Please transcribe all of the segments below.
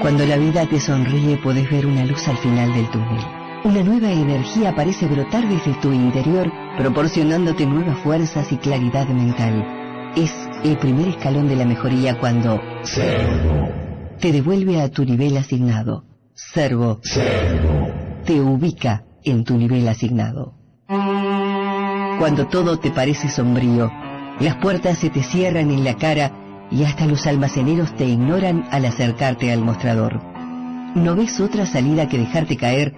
Cuando la vida te sonríe, podés ver una luz al final del túnel. Una nueva energía parece brotar desde tu interior, proporcionándote nuevas fuerzas y claridad mental. Es el primer escalón de la mejoría cuando Servo te devuelve a tu nivel asignado. Servo te ubica en tu nivel asignado. Cuando todo te parece sombrío, las puertas se te cierran en la cara y hasta los almaceneros te ignoran al acercarte al mostrador. No ves otra salida que dejarte caer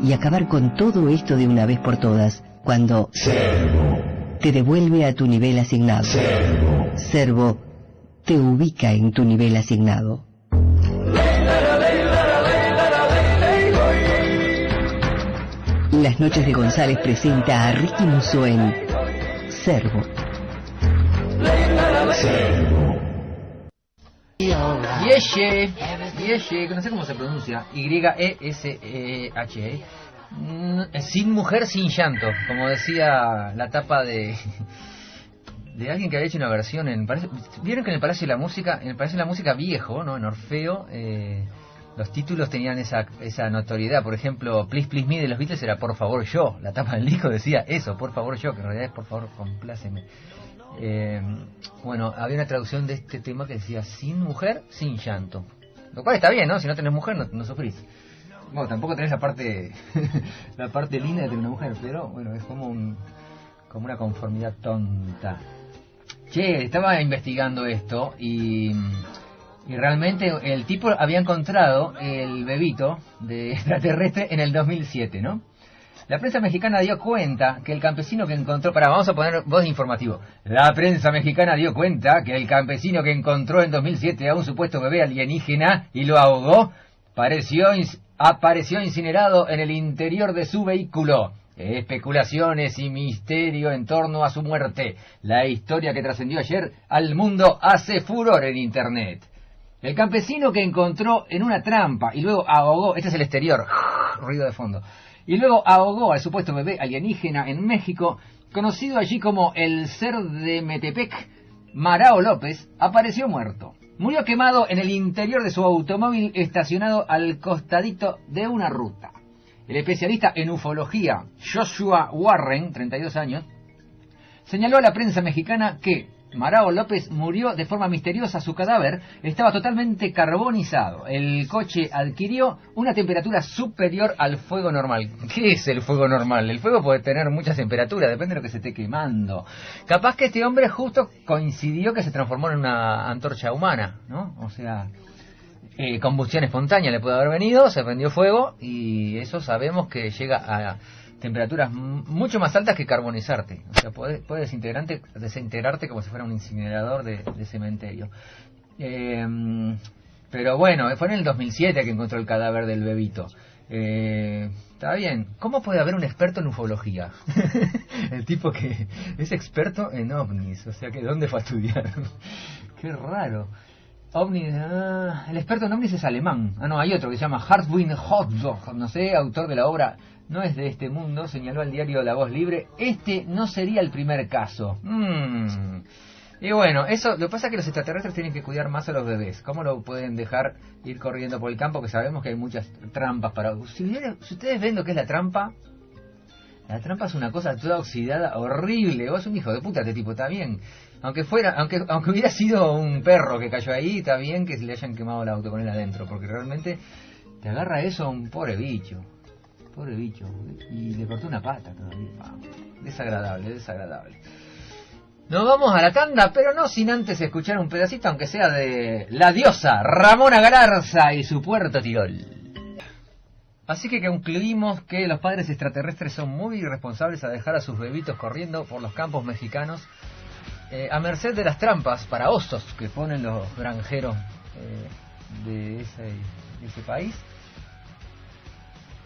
y acabar con todo esto de una vez por todas, cuando Servo te devuelve a tu nivel asignado. Servo te ubica en tu nivel asignado. Las Noches de González presenta a Ricky Musso en Servo. Yeshe, no sé cómo se pronuncia, Y-E-S-E-H-E, sin mujer, sin llanto, como decía la tapa de alguien que había hecho una versión vieron que en el Palacio de la Música, viejo, ¿no? En Orfeo, los títulos tenían esa notoriedad. Por ejemplo, Please Please Me de los Beatles era Por favor yo, la tapa del disco decía eso, Por favor yo, que en realidad es Por favor compláceme. Bueno, había una traducción de este tema que decía sin mujer, sin llanto, lo cual está bien, ¿no? Si no tenés mujer no sufrís. Bueno, tampoco tenés la parte la parte linda de tener una mujer, pero bueno, es como una conformidad tonta. Che, estaba investigando esto y realmente el tipo había encontrado el bebito de extraterrestre en el 2007, ¿no? La prensa mexicana dio cuenta que el campesino que encontró... vamos a poner voz de informativo. La prensa mexicana dio cuenta que el campesino que encontró en 2007 a un supuesto bebé alienígena y lo ahogó, apareció incinerado en el interior de su vehículo. Especulaciones y misterio en torno a su muerte. La historia que trascendió ayer al mundo hace furor en Internet. El campesino que encontró en una trampa y luego ahogó... Este es el exterior. Ruido de fondo. Y luego ahogó al supuesto bebé alienígena en México, conocido allí como el ser de Metepec, Marao López, apareció muerto. Murió quemado en el interior de su automóvil estacionado al costadito de una ruta. El especialista en ufología, Joshua Warren, 32 años, señaló a la prensa mexicana que Marao López murió de forma misteriosa. Su cadáver estaba totalmente carbonizado. El coche adquirió una temperatura superior al fuego normal. ¿Qué es el fuego normal? El fuego puede tener muchas temperaturas, depende de lo que se esté quemando. Capaz que este hombre justo coincidió que se transformó en una antorcha humana, ¿no? O sea, combustión espontánea le puede haber venido, se prendió fuego y eso sabemos que llega a temperaturas mucho más altas que carbonizarte. O sea, puedes desintegrarte como si fuera un incinerador de cementerio. Pero bueno, fue en el 2007 que encontró el cadáver del bebito. Está bien. ¿Cómo puede haber un experto en ufología? El tipo que es experto en ovnis. O sea, que ¿dónde fue a estudiar? Qué raro. OVNIs, el experto en ovnis es alemán. No, hay otro que se llama Hartwig Hotzog, no sé, autor de la obra No es de este mundo, señaló al diario La Voz Libre. Este no sería el primer caso. Y bueno, eso, lo que pasa es que los extraterrestres tienen que cuidar más a los bebés. ¿Cómo lo pueden dejar ir corriendo por el campo? Que sabemos que hay muchas trampas para... Si ustedes ven lo que es la trampa es una cosa toda oxidada, horrible. Vos sos un hijo de puta, este tipo, está bien. Aunque hubiera sido un perro que cayó ahí, está bien que le hayan quemado el auto con él adentro, porque realmente te agarra eso a un pobre bicho, y le cortó una pata todavía. Desagradable. Nos vamos a la tanda, pero no sin antes escuchar un pedacito, aunque sea de la diosa Ramona Galarza y su Puerto Tirol. Así que concluimos que los padres extraterrestres son muy irresponsables a dejar a sus bebitos corriendo por los campos mexicanos, a merced de las trampas para osos que ponen los granjeros de ese país.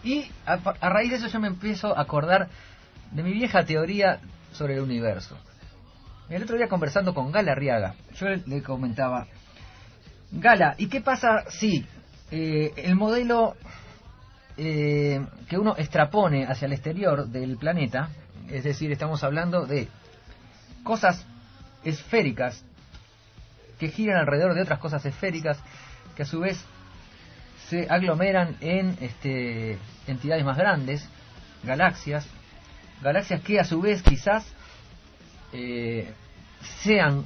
Y a raíz de eso yo me empiezo a acordar de mi vieja teoría sobre el universo. El otro día conversando con Gala Arriaga, yo le comentaba: Gala, ¿y qué pasa si el modelo que uno extrapone hacia el exterior del planeta, es decir, estamos hablando de cosas esféricas que giran alrededor de otras cosas esféricas, que a su vez se aglomeran en entidades más grandes, galaxias que a su vez quizás sean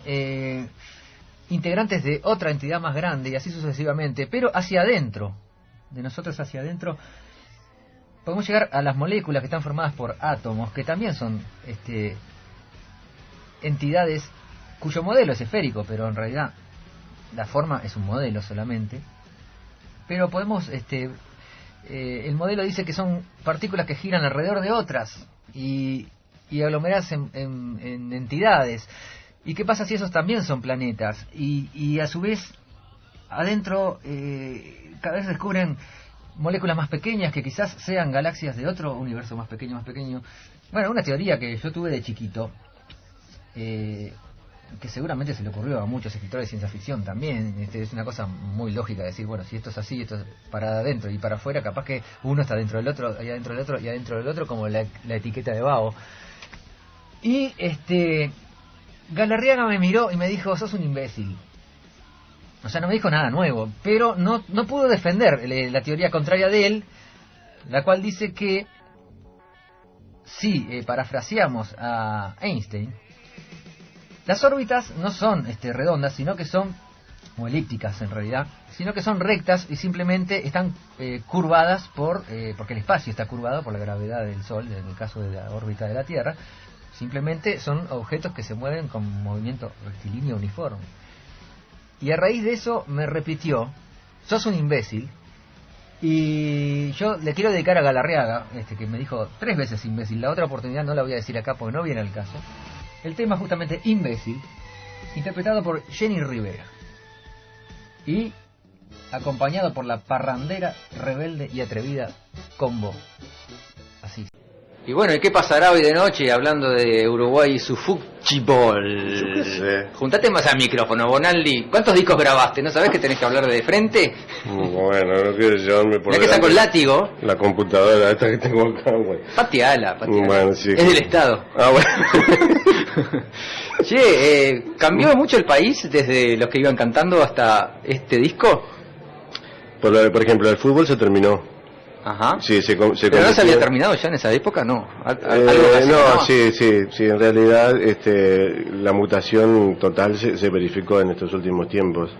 integrantes de otra entidad más grande y así sucesivamente, pero hacia adentro, de nosotros hacia adentro, podemos llegar a las moléculas que están formadas por átomos, que también son entidades cuyo modelo es esférico, pero en realidad la forma es un modelo solamente. Pero podemos, el modelo dice que son partículas que giran alrededor de otras y aglomeradas en entidades. ¿Y qué pasa si esos también son planetas? Y a su vez, adentro cada vez descubren moléculas más pequeñas que quizás sean galaxias de otro universo más pequeño. Bueno, una teoría que yo tuve de chiquito, que seguramente se le ocurrió a muchos escritores de ciencia ficción también. Es una cosa muy lógica decir, bueno, si esto es así, esto es para adentro y para afuera, capaz que uno está dentro del otro, y adentro del otro, y adentro del otro, como la etiqueta de Bao. Y Galarriaga me miró y me dijo, sos un imbécil. O sea, no me dijo nada nuevo, pero no pudo defender la teoría contraria de él, la cual dice que si parafraseamos a Einstein, las órbitas no son redondas, sino que son, o elípticas en realidad, sino que son rectas y simplemente están curvadas porque el espacio está curvado por la gravedad del Sol, en el caso de la órbita de la Tierra. Simplemente son objetos que se mueven con movimiento rectilíneo uniforme. Y a raíz de eso me repitió, sos un imbécil. Y yo le quiero dedicar a Galarriaga, que me dijo 3 veces imbécil, la otra oportunidad no la voy a decir acá porque no viene al caso. El tema justamente imbécil, interpretado por Jenny Rivera. Y acompañado por la parrandera, rebelde y atrevida Combo. Así. Y bueno, ¿y qué pasará hoy de noche hablando de Uruguay y su fútbol? Yo qué sé. Juntate más al micrófono, Bonaldi. ¿Cuántos discos grabaste? ¿No sabés que tenés que hablar de frente? Bueno, no quiero llevarme por Mirá que saco el látigo. la computadora esta que tengo acá, güey. Pateala. Bueno, sí, es del Estado. Ah, bueno. Che, ¿cambió mucho el país desde los que iban cantando hasta este disco? Por ejemplo, el fútbol se terminó. Ajá. Sí, ¿Pero no se había terminado ya en esa época? No. No, sí, en realidad la mutación total se verificó en estos últimos tiempos,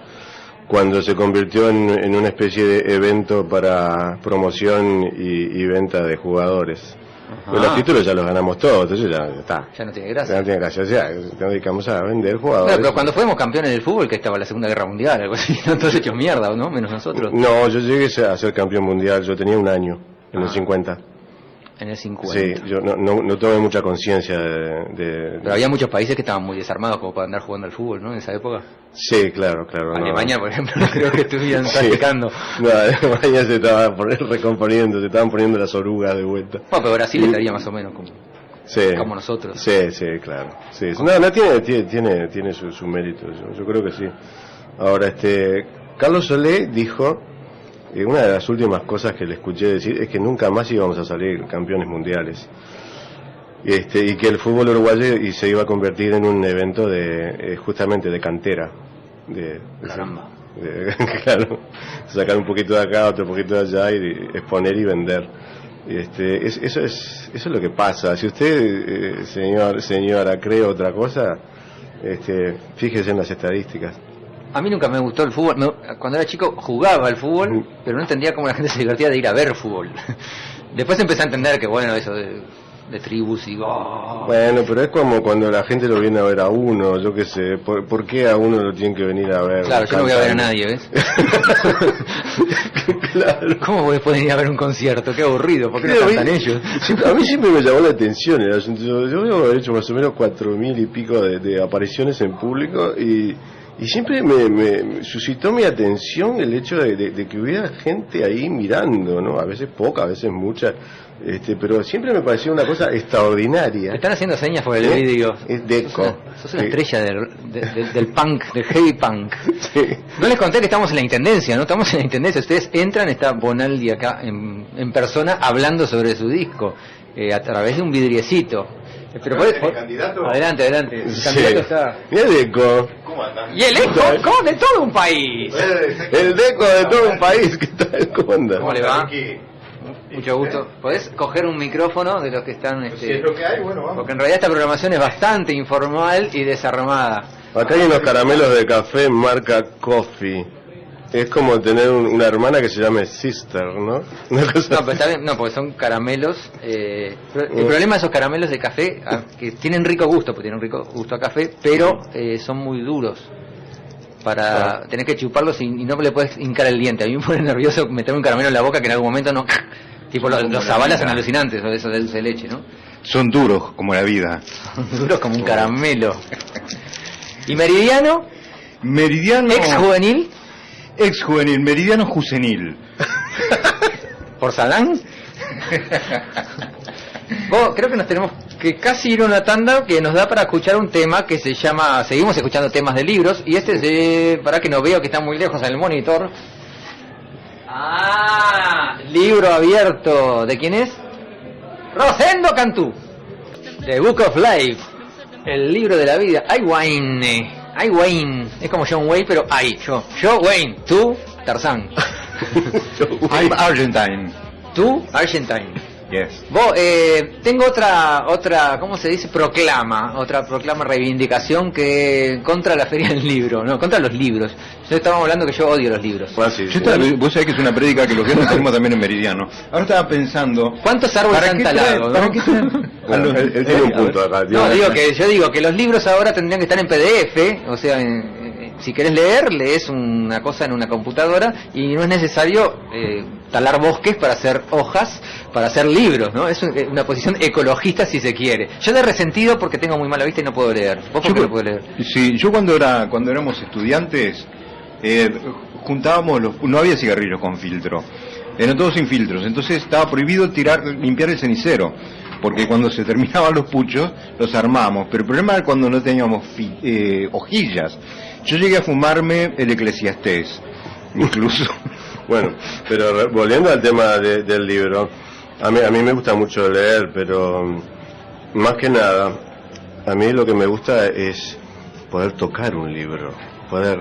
cuando se convirtió en una especie de evento para promoción y venta de jugadores. Pero los títulos ya los ganamos todos, entonces ya está. Ya no tiene gracia. Ya no tiene gracia, ya nos dedicamos a vender jugadores. Pero cuando fuimos campeones del fútbol, que estaba la Segunda Guerra Mundial, algo así, ¿no? Todos hechos mierda, ¿no? Menos nosotros. No, yo llegué a ser campeón mundial, yo tenía 1 año, en el 50. En el 50. Sí, yo no tomé mucha conciencia de... Pero había muchos países que estaban muy desarmados como para andar jugando al fútbol, ¿no? En esa época. Sí, claro. Alemania, por ejemplo, no creo que estuvieran practicando. No, Alemania se estaba recomponiendo, se estaban poniendo las orugas de vuelta. No, pero Brasil estaría más o menos como nosotros. Sí, claro. Sí. No, tiene su mérito, yo creo que sí. Ahora, Carlos Solé dijo... una de las últimas cosas que le escuché decir es que nunca más íbamos a salir campeones mundiales, y que el fútbol uruguayo se iba a convertir en un evento justamente de cantera, Caramba. Claro, sacar un poquito de acá, otro poquito de allá y exponer y vender. Eso es lo que pasa. Si usted, señora, cree otra cosa, fíjese en las estadísticas. A mí nunca me gustó el fútbol. Cuando era chico jugaba al fútbol, pero no entendía cómo la gente se divertía de ir a ver fútbol. Después empecé a entender que, bueno, eso de tribus y... Bueno, pero es como cuando la gente lo viene a ver a uno, yo qué sé. ¿Por qué a uno lo tienen que venir a ver? Claro, yo no voy a ver a nadie, ¿ves? Claro. ¿Cómo pueden ir a ver un concierto? Qué aburrido, ¿por qué no cantan ellos? A mí siempre me llamó la atención el asunto. Yo he hecho más o menos 4.000 y pico de apariciones en público y siempre me suscitó mi atención el hecho de que hubiera gente ahí mirando, ¿no? A veces poca, a veces mucha, pero siempre me pareció una cosa extraordinaria. Te están haciendo señas por el vídeo. Es Deco. Sos una estrella del punk, del heavy punk. Sí. No les conté que estamos en la Intendencia, ¿no? Estamos en la Intendencia. Ustedes entran, está Bonaldi acá en persona hablando sobre su disco, a través de un vidriecito. Pero candidato. Adelante. El candidato está. Y el Deco. ¿Cómo andan? Y el eco, ¿cómo? De todo un país. El Deco de todo un país. ¿Qué tal? ¿Cómo anda? ¿Cómo le va? Ricky? Mucho gusto. ¿Podés coger un micrófono de los que están? Si es lo que hay, bueno, vamos. Porque en realidad esta programación es bastante informal y desarmada. Acá hay unos caramelos de café marca Coffee. Es como tener una hermana que se llame Sister, ¿no? Una cosa No, pero está bien, no, porque son caramelos. El problema de esos caramelos de café, que tienen rico gusto, porque tienen rico gusto a café, pero son muy duros. Tenés que chuparlos y no le puedes hincar el diente. A mí me pone nervioso meterme un caramelo en la boca que en algún momento no. Tipo los zabalas son alucinantes, o eso de dulce de leche, ¿no? Son duros como la vida. Son duros como un caramelo. ¿Y Meridiano? Meridiano. ¿Ex juvenil? Ex juvenil, Meridiano juvenil. ¿Por Salán? Creo que nos tenemos que casi ir a una tanda que nos da para escuchar un tema que se llama... Seguimos escuchando temas de libros y este es de... Para que no veo que está muy lejos en el monitor. Libro abierto. ¿De quién es? Rosendo Cantú. The Book of Life. El libro de la vida. Ay, Wayne. Es como John Wayne, pero yo Wayne. Tú, Tarzán. I'm Argentine. Tú, Argentine. Yes. Tengo otra, ¿cómo se dice? Otra proclama reivindicación que contra la feria del libro, no, contra los libros. Yo estábamos hablando que yo odio los libros. Vos sabés que es una prédica que los viernes tenemos también en Meridiano. Ahora estaba pensando... ¿Cuántos árboles han talado? ¿Para qué traen? Bueno, él tiene un punto acá. No, yo digo que los libros ahora tendrían que estar en PDF, o sea, si querés lees una cosa en una computadora y no es necesario talar bosques para hacer hojas, para hacer libros, ¿no? Es una posición ecologista si se quiere. Yo de resentido porque tengo muy mala vista y no puedo leer. ¿Vos por qué no podés leer? Sí, yo cuando éramos estudiantes juntábamos no había cigarrillos con filtro, eran todos sin filtros, entonces estaba prohibido limpiar el cenicero, porque cuando se terminaban los puchos los armamos, pero el problema era cuando no teníamos hojillas. Yo llegué a fumarme el Eclesiastés, incluso. Bueno, pero volviendo al tema del libro, a mí me gusta mucho leer, pero más que nada, a mí lo que me gusta es poder tocar un libro, poder...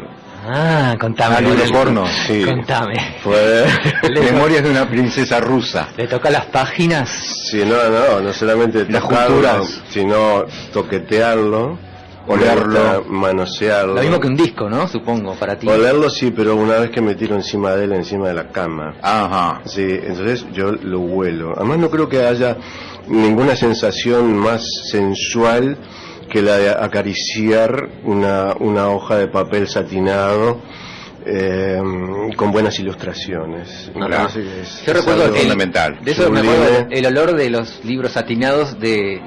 contame. Libro porno. Sí. Contame. Poder... Memorias de una princesa rusa. ¿Le toca las páginas? Sí, no solamente las tocarlo, junturas, sino toquetearlo, olerlo, manosearlo. Lo mismo que un disco, ¿no? Supongo, para ti. Olerlo sí, pero una vez que me tiro encima de él, encima de la cama. Ajá. Sí, entonces yo lo huelo. Además no creo que haya ninguna sensación más sensual que la de acariciar una hoja de papel satinado con buenas ilustraciones. Claro. Yo recuerdo fundamental. De eso me acuerdo el olor de los libros satinados de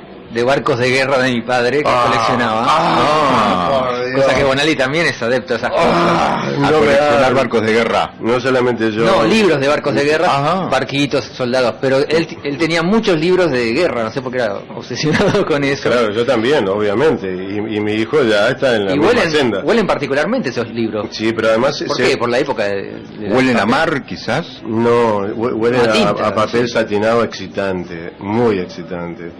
barcos de guerra de mi padre que coleccionaba. Cosa que Bonelli también es adepto a esas cosas. A coleccionar barcos de guerra. No solamente yo. No, libros de barcos de guerra, barquitos, soldados. Pero él tenía muchos libros de guerra, no sé por qué era obsesionado con eso. Claro, yo también, obviamente. Y mi hijo ya está en la misma senda. Huelen particularmente esos libros. Sí, pero además... ¿Por qué? ¿Por la época de ¿Huelen a mar, quizás? No, huelen a papel sí, satinado excitante, muy excitante.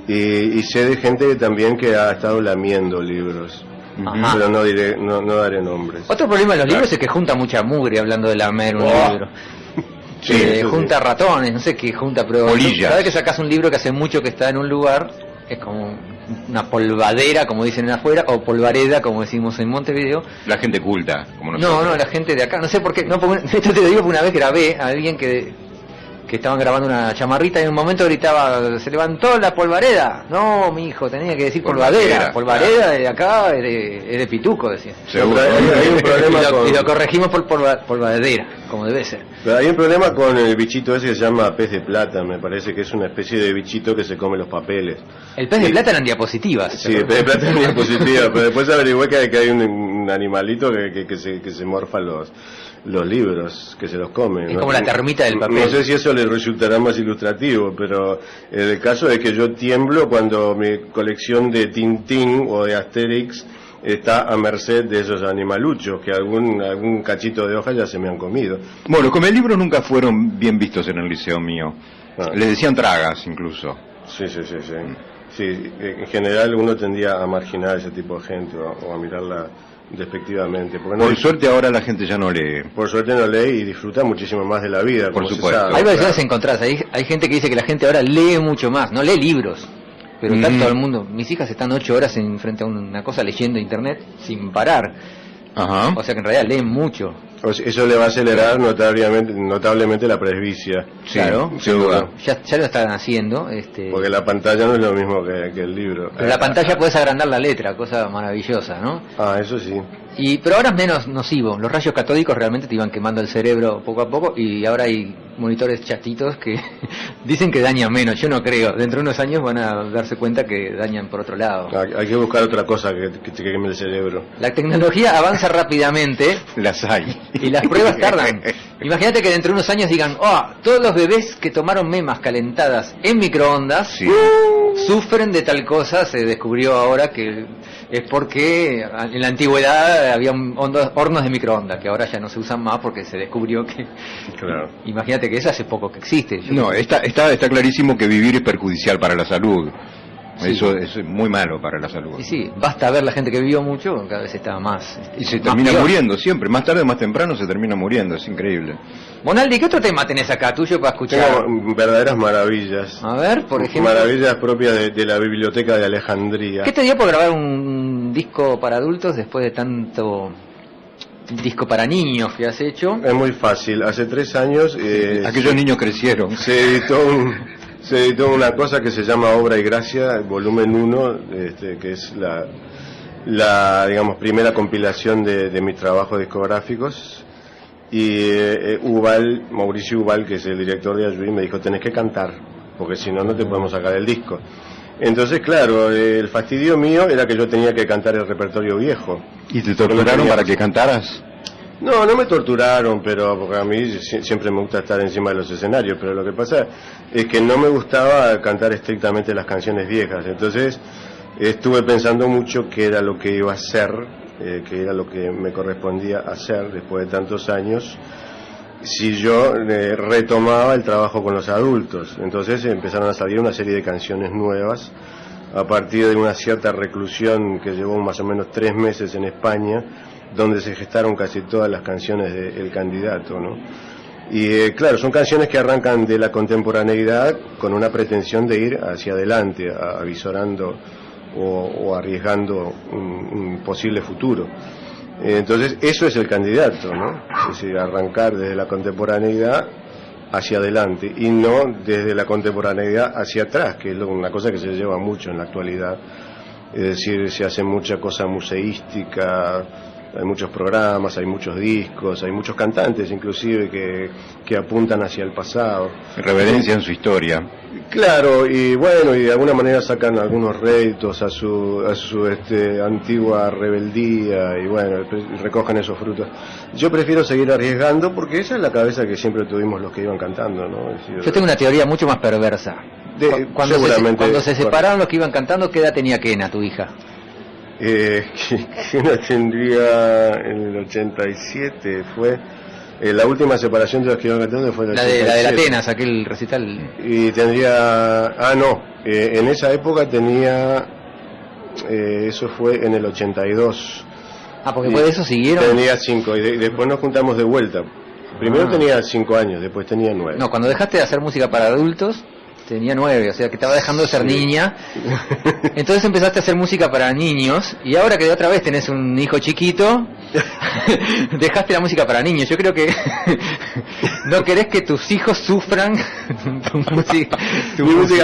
Y sé de gente también que ha estado lamiendo libros. Ajá. Pero no daré nombres. Otro problema de los libros es que junta mucha mugre, hablando de lamer un libro. Sí, junta ratones, no sé qué junta, pero polillas. cada vez que sacas un libro que hace mucho que está en un lugar, es como una polvadera, como dicen afuera, o polvareda, como decimos en Montevideo. La gente culta, como nosotros. No, la gente de acá, no sé por qué, esto te lo digo porque una vez grabé a alguien que estaban grabando una chamarrita y en un momento gritaba, se levantó la polvareda. No, mi hijo, tenía que decir polvadera. Polvareda de acá es de Pituco, decía. Seguro. Hay un problema y lo corregimos por polvadera, como debe ser. Pero hay un problema con el bichito ese que se llama pez de plata, me parece que es una especie de bichito que se come los papeles. El pez de plata eran diapositivas. Sí, el pez de plata es diapositiva, pero después averigué que hay un animalito que se morfa los libros, que se los come. Es como la termita del papel. No sé si eso le resultará más ilustrativo, pero el caso es que yo tiemblo cuando mi colección de Tintín o de Asterix está a merced de esos animaluchos que algún cachito de hoja ya se me han comido. Bueno, los libros nunca fueron bien vistos en el liceo mío. Les decían tragas incluso. Sí. Sí, en general uno tendía a marginar a ese tipo de gente o a mirarla despectivamente. Porque Por suerte ahora la gente ya no lee. Por suerte no lee y disfruta muchísimo más de la vida. Por supuesto. Hay versiones encontradas. Hay gente que dice que la gente ahora lee mucho más, no lee libros. Pero está todo el mundo. Mis hijas están 8 horas frente a una cosa leyendo internet sin parar. Ajá. O sea que en realidad leen mucho. Eso le va a acelerar notablemente la presbicia. Sí, Claro, sin duda. Ya lo están haciendo. Porque la pantalla no es lo mismo que el libro. Pero la pantalla puedes agrandar la letra, cosa maravillosa, ¿no? Ah, eso sí. Pero ahora es menos nocivo. Los rayos catódicos realmente te iban quemando el cerebro poco a poco y ahora hay monitores chatitos que dicen que dañan menos. Yo no creo. Dentro de unos años van a darse cuenta que dañan por otro lado. Hay que buscar otra cosa que te queme el cerebro. La tecnología avanza rápidamente. Las hay. Y las pruebas tardan. Imagínate que dentro de unos años digan, todos los bebés que tomaron memas calentadas en microondas Sí. sufren de tal cosa. Se descubrió ahora que es porque en la antigüedad había hornos de microondas, que ahora ya no se usan más porque se descubrió que... Claro. Imagínate que eso hace poco que existe. No, está clarísimo que vivir es perjudicial para la salud. Sí. Eso es muy malo para la salud. Sí, basta ver la gente que vivió mucho, cada vez está más... Y se más termina peor. muriendo siempre, más tarde o más temprano se termina muriendo, es increíble. Bonaldi, ¿qué otro tema tenés acá tuyo para escuchar? Tengo verdaderas maravillas. A ver, por ejemplo... Maravillas propias de la biblioteca de Alejandría. ¿Qué te dio por grabar un disco para adultos después de tanto disco para niños que has hecho? Es muy fácil. Hace 3 años Aquellos niños crecieron. se editó una cosa que se llama Obra y Gracia, volumen 1, que es la digamos primera compilación de mis trabajos discográficos. Y Mauricio Ubal, que es el director de Ayuí, me dijo: tenés que cantar, porque si no, no te podemos sacar el disco. Entonces, claro, el fastidio mío era que yo tenía que cantar el repertorio viejo. ¿Y te torturaron para que cantaras? No me torturaron, pero porque a mí siempre me gusta estar encima de los escenarios, pero lo que pasa es que no me gustaba cantar estrictamente las canciones viejas. Entonces estuve pensando mucho qué era lo que iba a hacer, qué era lo que me correspondía hacer después de tantos años, si yo retomaba el trabajo con los adultos. Entonces empezaron a salir una serie de canciones nuevas a partir de una cierta reclusión que llevó más o menos 3 meses en España, donde se gestaron casi todas las canciones de El Candidato, ¿no? Y claro, son canciones que arrancan de la contemporaneidad con una pretensión de ir hacia adelante, avisorando o arriesgando un posible futuro. Entonces eso es El Candidato, ¿no? Es decir, arrancar desde la contemporaneidad hacia adelante y no desde la contemporaneidad hacia atrás, que es una cosa que se lleva mucho en la actualidad. Es decir, se hace mucha cosa museística, hay muchos programas, hay muchos discos, hay muchos cantantes inclusive que apuntan hacia el pasado. Reverencian su historia. Claro, y bueno, y de alguna manera sacan algunos réditos a su antigua rebeldía y bueno, recogen esos frutos. Yo prefiero seguir arriesgando porque esa es la cabeza que siempre tuvimos los que iban cantando, ¿no? Es decir, Yo tengo una teoría mucho más perversa. Cuando se separaron los que iban cantando, ¿qué edad tenía Kena, tu hija? Que no tendría en el 87, fue la última separación de los que iban cantando fue en el 87. La de Atenas, aquel recital. Y tendría, en esa época tenía, eso fue en el 82. Porque después de eso siguieron. Tenía 5 y después nos juntamos de vuelta. Primero tenía 5 años, después tenía 9. No, cuando dejaste de hacer música para adultos tenía 9, o sea que estaba dejando de ser niña. Entonces empezaste a hacer música para niños y ahora que de otra vez tenés un hijo chiquito, dejaste la música para niños. Yo creo que no querés que tus hijos sufran tu música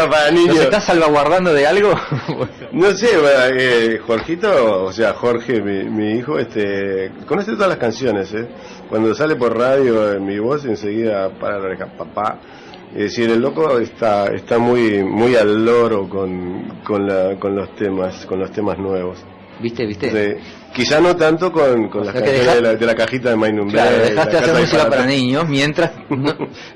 para niños. ¿Los estás salvaguardando de algo? No sé, Jorgito, o sea, Jorge, mi hijo, conoce todas las canciones, Cuando sale por radio mi voz enseguida para la oreja, papá. Es decir, el loco está muy al loro con los temas nuevos. ¿Viste? Sí. Quizá no tanto con las canciones de la cajita de Maynum. Claro, dejaste de hacer música para niños mientras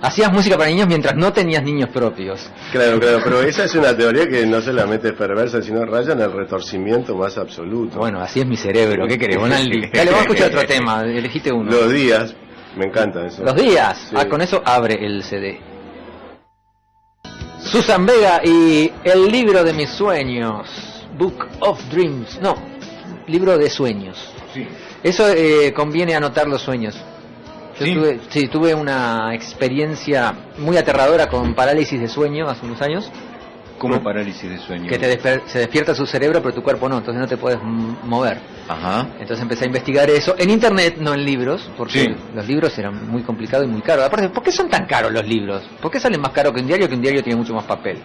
hacías música para niños mientras no tenías niños propios. Claro, pero esa es una teoría que no solamente es perversa, sino raya en el retorcimiento más absoluto. Bueno, así es mi cerebro. ¿Qué querés, Bonaldi? Dale, vamos a escuchar otro tema. Elegiste uno. Los días, me encanta eso. Los días. Sí. Con eso abre el CD. Susan Vega y el libro de mis sueños, Book of Dreams, no, libro de sueños. Sí. Eso conviene anotar los sueños. Yo tuve una experiencia muy aterradora con parálisis de sueño hace unos años. ¿Cómo parálisis de sueño? Que se despierta su cerebro, pero tu cuerpo no, entonces no te puedes mover. Ajá. Entonces empecé a investigar eso en internet, no en libros, porque Sí. los libros eran muy complicados y muy caros. Aparte, ¿por qué son tan caros los libros? ¿Por qué salen más caros que un diario tiene mucho más papel?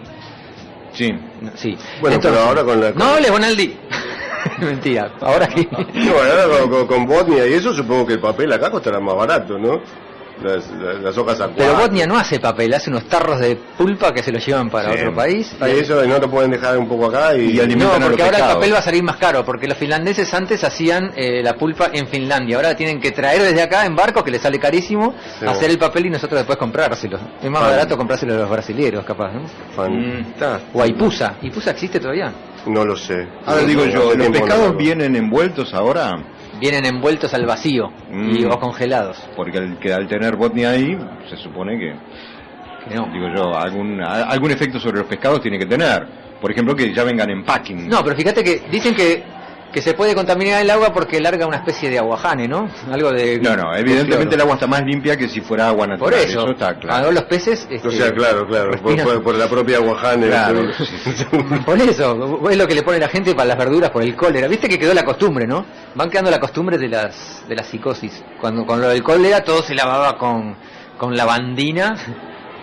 Sí. Sí. Bueno, Entonces, pero ahora con la... no hables, Bonaldi. Mentira, ahora que... No, ahora con Botnia y eso supongo que el papel acá costará más barato, ¿no? Las hojas a Pero cuatro. Botnia no hace papel, hace unos tarros de pulpa que se los llevan para Sí. otro país. Y eso no lo pueden dejar un poco acá y... Y alimentan No, a porque los ahora el pescados. papel va a salir más caro, porque los finlandeses antes hacían la pulpa en Finlandia, ahora tienen que traer desde acá en barco, que les sale carísimo, Sí. hacer el papel y nosotros después comprárselo. Es más barato comprárselo a los brasileros, capaz, ¿no? Fantástico. O a Ipusa. ¿Ipusa existe todavía? No lo sé. Ahora digo Hace yo, ¿los tiempo no pescados lo- vienen envueltos ahora? Vienen envueltos al vacío o congelados. Porque al tener Botnia ahí, se supone Que no. digo yo, algún efecto sobre los pescados tiene que tener. Por ejemplo, que ya vengan en packing. No, pero fíjate que dicen que se puede contaminar el agua porque larga una especie de aguajane, ¿no? Algo de... No, evidentemente el agua está más limpia que si fuera agua natural. Por eso, está claro. ahora los peces... O sea, claro, por la propia Guajane. Claro. Por eso, es lo que le pone la gente para las verduras por el cólera. Viste que quedó la costumbre, ¿no? Van quedando la costumbre de la psicosis. Cuando con lo del cólera todo se lavaba con lavandina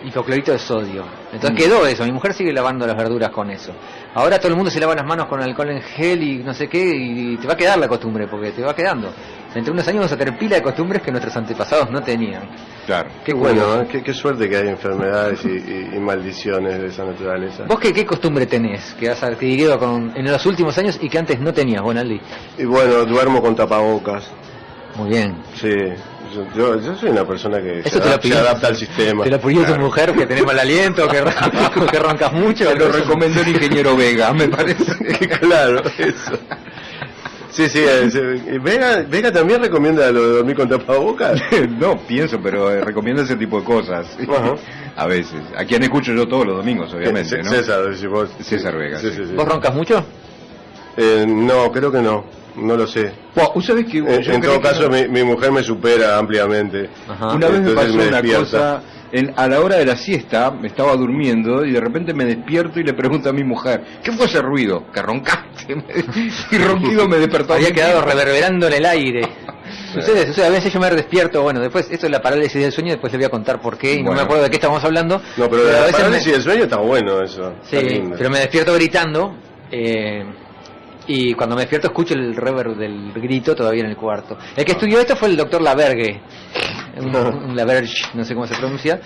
y hipoclorito de sodio. Entonces quedó eso. Mi mujer sigue lavando las verduras con eso. Ahora todo el mundo se lava las manos con alcohol en gel y no sé qué, y te va a quedar la costumbre, porque te va quedando. Entre unos años vamos a tener pila de costumbres que nuestros antepasados no tenían. Claro. Qué bueno, ¿eh? Qué suerte que hay enfermedades y maldiciones de esa naturaleza. ¿Vos qué costumbre tenés que has adquirido en los últimos años y que antes no tenías, Bonaldi? Y bueno, duermo con tapabocas. Muy bien. Sí, yo soy una persona que Eso te lo pidió- se adapta al sistema. ¿Te lo pidió tu mujer que tenés mal aliento, que roncas mucho? Se lo recomendó el ingeniero Vega, me parece. Claro, eso. Sí, Vega también recomienda lo de dormir con tapabocas. No, pienso, pero recomiendo ese tipo de cosas. Ajá. A veces. A quien escucho yo todos los domingos, obviamente, ¿no? César, si vos. César Vega, sí. ¿Vos roncas mucho? No, creo que no lo sé. Bueno, ¿usted sabe que En todo caso, mi mujer me supera ampliamente. Ajá. una vez me Entonces pasó me una despierta. cosa, a la hora de la siesta, me estaba durmiendo y de repente me despierto y le pregunto a mi mujer, ¿qué fue ese ruido? Que roncaste. Y ronquido me despertó. Había quedado reverberando en el aire. Sucede, a veces yo me despierto, bueno, después, esto es la parálisis del sueño, después le voy a contar por qué, y no Bueno. me acuerdo de qué estamos hablando. No, pero a la veces parálisis del sueño está bueno eso. Sí, está lindo. pero me despierto gritando, y cuando me despierto escucho el reverb del grito todavía en el cuarto. El que estudió esto fue el doctor Lavergue, un Laverge, no sé cómo se pronuncia,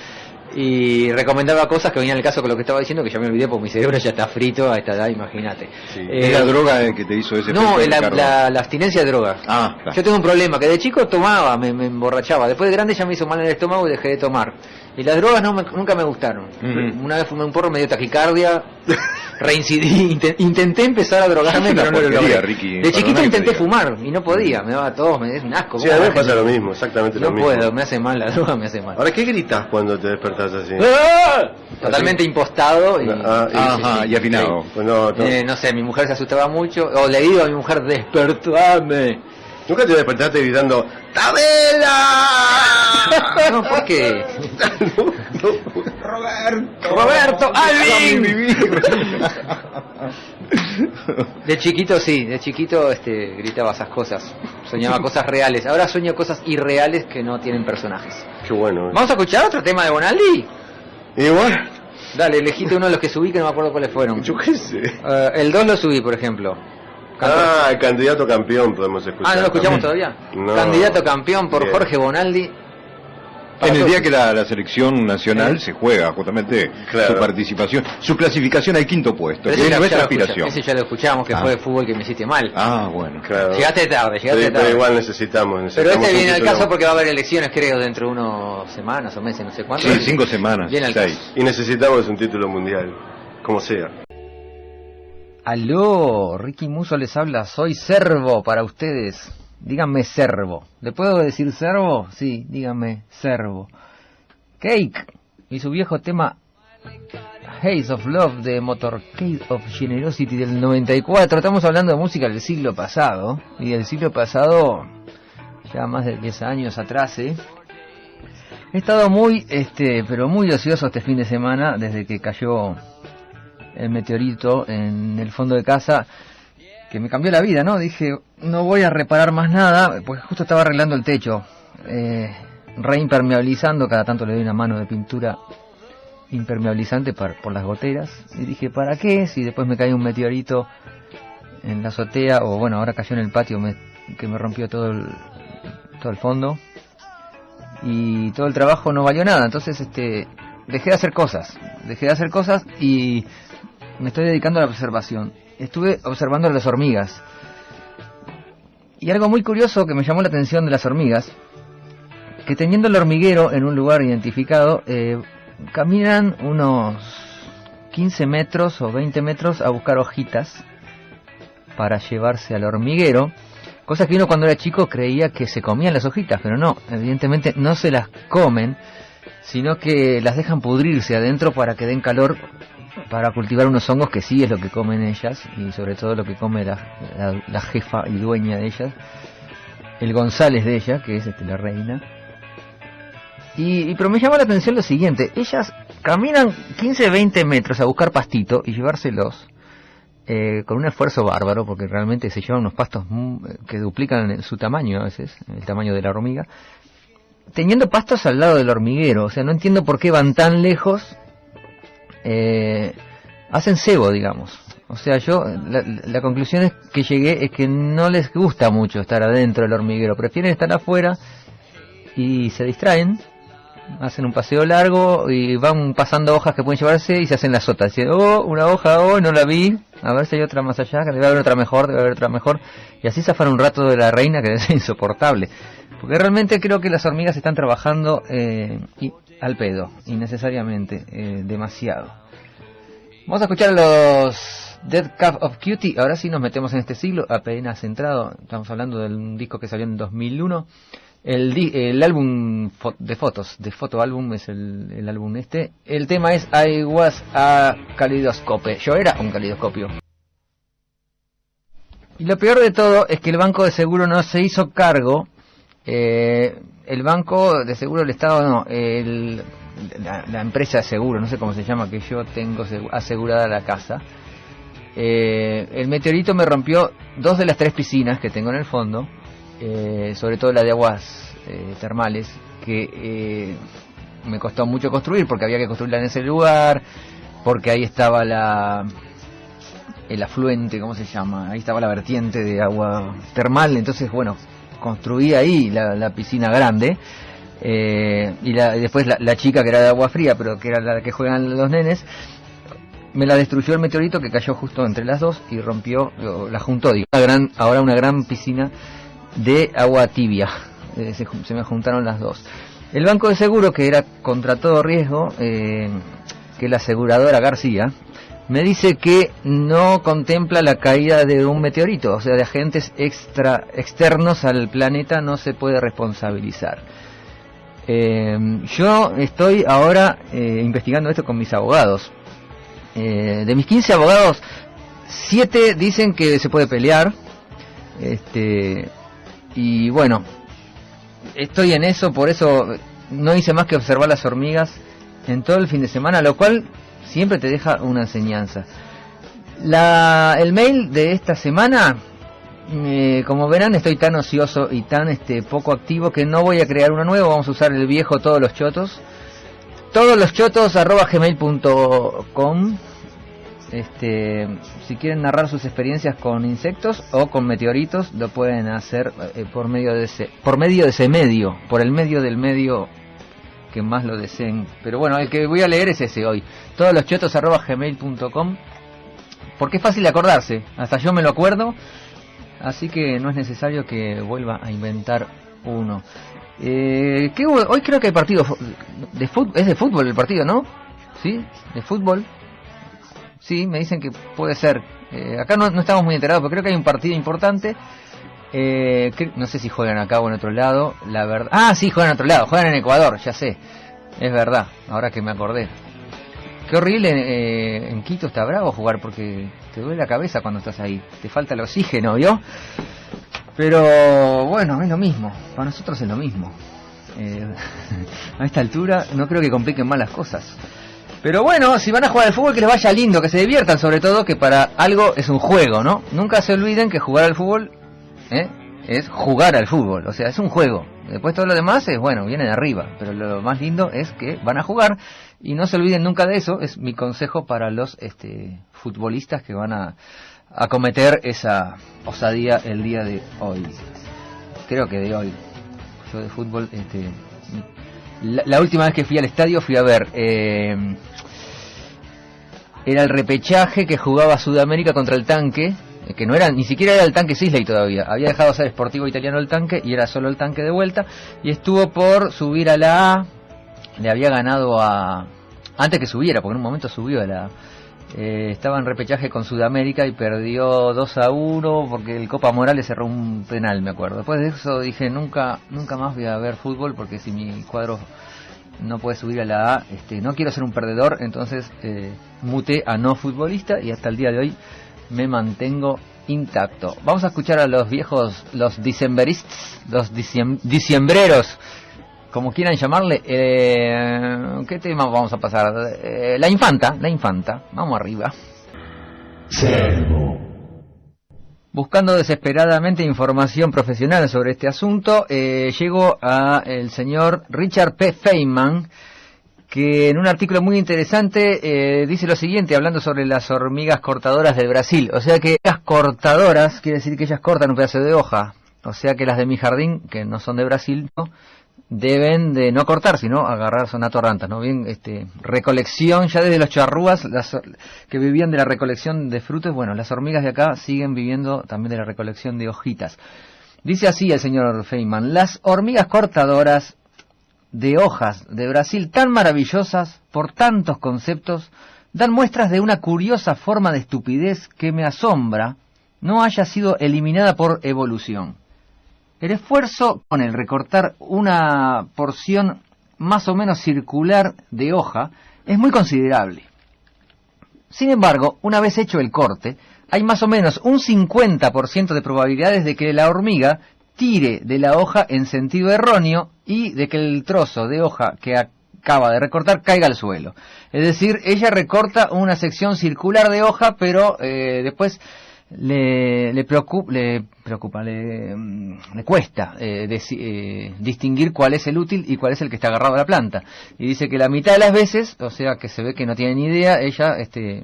y recomendaba cosas que venían al caso con lo que estaba diciendo, que ya me olvidé porque mi cerebro ya está frito a esta edad, imagínate. Sí. ¿Es la droga que te hizo ese No, efecto, la Ricardo? abstinencia de drogas. Ah, claro. Yo tengo un problema, que de chico tomaba, me emborrachaba. Después de grande ya me hizo mal en el estómago y dejé de tomar. Y las drogas nunca me gustaron. Ujú. Una vez fumé un porro, me dio taquicardia, reincidí, intenté empezar a drogarme, Es una pero no lo porquería, logré. Ricky, De chiquito perdona que te intenté diga. fumar y no podía, me daba tos, me dio un asco. Sí, a mí me pasa lo mismo, exactamente No lo mismo. puedo, me hace mal, la droga me hace mal. Ahora, ¿qué gritas cuando te despertás así? ¡Ah! Totalmente impostado y... Ajá, y afinado. Pues no. no sé, mi mujer se asustaba mucho, o le digo a mi mujer, despertame. ¿Nunca te despertaste gritando ¡Tabela! No, ¿por qué? Roberto, Alvin. De chiquito sí, gritaba esas cosas, soñaba cosas reales. Ahora sueño cosas irreales que no tienen personajes. Qué bueno. ¿Vamos a escuchar otro tema de Bonaldi? Igual, Dale, elegiste uno de los que subí que no me acuerdo cuáles fueron. yo qué sé. El 2 lo subí, por ejemplo. El candidato campeón podemos escuchar. ¿No lo escuchamos todavía? No. Candidato campeón por Bien. Jorge Bonaldi. En el día que la selección nacional se juega justamente Claro. su participación, su clasificación al quinto puesto, Pero que ese es nuestra ya lo escucha- aspiración. ese ya lo escuchamos, que Ah. fue de fútbol que me hiciste mal. Ah, bueno. Claro. Llegaste tarde, Sí, llegaste pero tarde. igual necesitamos Pero este un viene al título. caso porque va a haber elecciones, creo, dentro de unas semanas o meses, no sé cuánto. Sí, 5 semanas, Viene al 6. caso. Y necesitamos un título mundial, como sea. Aló, Ricky Muso les habla, soy Servo para ustedes. Díganme Servo. ¿Le puedo decir Servo? Sí, díganme Servo. Cake y su viejo tema Haze of Love de Motorcade of Generosity del 94. Estamos hablando de música del siglo pasado, y del siglo pasado ya más de 10 años atrás. He estado muy, pero muy ocioso este fin de semana, desde que cayó el meteorito en el fondo de casa, que me cambió la vida, ¿no? Dije, no voy a reparar más nada, pues justo estaba arreglando el techo, reimpermeabilizando, cada tanto le doy una mano de pintura impermeabilizante por las goteras, y dije, ¿para qué? Si después me cae un meteorito en la azotea, o bueno, ahora cayó en el patio, que me rompió todo el fondo, y todo el trabajo no valió nada. Entonces dejé de hacer cosas y me estoy dedicando a la observación. Estuve observando a las hormigas, y algo muy curioso que me llamó la atención de las hormigas, que teniendo el hormiguero en un lugar identificado, caminan unos 15 metros o 20 metros a buscar hojitas para llevarse al hormiguero, cosa que uno cuando era chico creía que se comían las hojitas, pero no, evidentemente no se las comen, sino que las dejan pudrirse adentro para que den calor, para cultivar unos hongos, que sí es lo que comen ellas, y sobre todo lo que come la jefa y dueña de ellas, el González de ella, que es la reina. Pero me llama la atención lo siguiente: ellas caminan 15-20 metros a buscar pastito y llevárselos, con un esfuerzo bárbaro, porque realmente se llevan unos pastos que duplican su tamaño a veces, el tamaño de la hormiga, teniendo pastos al lado del hormiguero. O sea, no entiendo por qué van tan lejos. Hacen cebo, digamos. O sea, la conclusión que llegué es que no les gusta mucho estar adentro del hormiguero, prefieren estar afuera y se distraen, hacen un paseo largo y van pasando hojas que pueden llevarse y se hacen la sota, dicen, una hoja, no la vi, a ver si hay otra más allá, que debe haber otra mejor, y así zafan un rato de la reina, que es insoportable, porque realmente creo que las hormigas están trabajando al pedo, innecesariamente, demasiado. Vamos a escuchar a los Dead Cup of Cutie. Ahora sí nos metemos en este siglo, apenas entrado. Estamos hablando de un disco que salió en 2001. El álbum de fotos, de fotoálbum es el álbum este. El tema es I Was a Kaleidoscope. Yo era un caleidoscopio. Y lo peor de todo es que el Banco de Seguro no se hizo cargo. El Banco de Seguro del Estado, no, la empresa de seguro, no sé cómo se llama, que yo tengo asegurada la casa. El meteorito me rompió 2 de las 3 piscinas que tengo en el fondo, sobre todo la de aguas termales, que me costó mucho construir, porque había que construirla en ese lugar, porque ahí estaba el afluente, ¿cómo se llama? Ahí estaba la vertiente de agua termal, entonces bueno, construí ahí la piscina grande, y después la chica, que era de agua fría, pero que era la que juegan los nenes, me la destruyó el meteorito, que cayó justo entre las dos y rompió, la juntó, digo. Ahora una gran piscina de agua tibia, se me juntaron las dos. El Banco de Seguro, que era contra todo riesgo, que la aseguradora García, me dice que no contempla la caída de un meteorito, o sea, de agentes externos al planeta no se puede responsabilizar. Yo estoy ahora investigando esto con mis abogados. De mis 15 abogados, 7 dicen que se puede pelear. Y bueno, estoy en eso, por eso no hice más que observar las hormigas en todo el fin de semana, lo cual siempre te deja una enseñanza. El mail de esta semana, como verán, estoy tan ocioso y tan poco activo que no voy a crear uno nuevo. Vamos a usar el viejo todos los chotos @gmail.com. Si quieren narrar sus experiencias con insectos o con meteoritos, lo pueden hacer por el medio del medio que más lo deseen. Pero bueno, el que voy a leer es ese hoy, todosloschetos@gmail.com, porque es fácil de acordarse, hasta yo me lo acuerdo, así que no es necesario que vuelva a inventar uno. Hoy creo que hay partido de fútbol, es de fútbol el partido, ¿no? ¿Sí? ¿De fútbol? Sí, me dicen que puede ser. Acá no estamos muy enterados, pero creo que hay un partido importante. No sé si juegan acá o en otro lado, la verdad. Ah, sí, juegan en otro lado, juegan en Ecuador, ya sé. Es verdad, ahora que me acordé. qué horrible, en Quito está bravo jugar porque te duele la cabeza cuando estás ahí, te falta el oxígeno, ¿vio? Pero bueno, es lo mismo, para nosotros es lo mismo. A esta altura no creo que compliquen más las cosas. Pero bueno, si van a jugar al fútbol, que les vaya lindo, que se diviertan, sobre todo que para algo es un juego, ¿no? Nunca se olviden que jugar al fútbol es jugar al fútbol, o sea, es un juego. Después todo lo demás es, bueno, viene de arriba, pero lo más lindo es que van a jugar y no se olviden nunca de eso. Es mi consejo para los futbolistas que van a cometer esa osadía el día de hoy. Creo que de hoy. Yo de fútbol, la última vez que fui al estadio fui a ver, era el repechaje que jugaba Sudamérica contra el Tanque, que no era, ni siquiera era el Tanque Sisley todavía, había dejado de ser Sportivo Italiano el Tanque y era solo el Tanque de vuelta, y estuvo por subir a la A, le había ganado antes que subiera, porque en un momento subió a la A. Estaba en repechaje con Sudamérica y perdió 2-1 porque el Copa Morales cerró un penal, me acuerdo. Después de eso dije, nunca más voy a ver fútbol, porque si mi cuadro no puede subir a la A, no quiero ser un perdedor. Entonces muté a no futbolista y hasta el día de hoy me mantengo intacto. Vamos a escuchar a los viejos, los diciembristas, los diciembreros, como quieran llamarle. ¿Qué tema vamos a pasar? La infanta. Vamos arriba. Servo. Buscando desesperadamente información profesional sobre este asunto, llego a el señor Richard P. Feynman, que en un artículo muy interesante dice lo siguiente, hablando sobre las hormigas cortadoras de Brasil. O sea que las cortadoras quiere decir que ellas cortan un pedazo de hoja. O sea que las de mi jardín, que no son de Brasil, ¿no?, deben de no cortar, sino agarrar sonatorrantas, ¿no? Bien, recolección, ya desde los charrúas, las que vivían de la recolección de frutos, bueno, las hormigas de acá siguen viviendo también de la recolección de hojitas. Dice así el señor Feynman: las hormigas cortadoras de hojas de Brasil, tan maravillosas por tantos conceptos, dan muestras de una curiosa forma de estupidez que me asombra no haya sido eliminada por evolución. El esfuerzo con el recortar una porción más o menos circular de hoja es muy considerable. Sin embargo, una vez hecho el corte, hay más o menos un 50% de probabilidades de que la hormiga tire de la hoja en sentido erróneo y de que el trozo de hoja que acaba de recortar caiga al suelo. Es decir, ella recorta una sección circular de hoja, pero después le cuesta distinguir cuál es el útil y cuál es el que está agarrado a la planta. Y dice que la mitad de las veces, o sea que se ve que no tiene ni idea, ella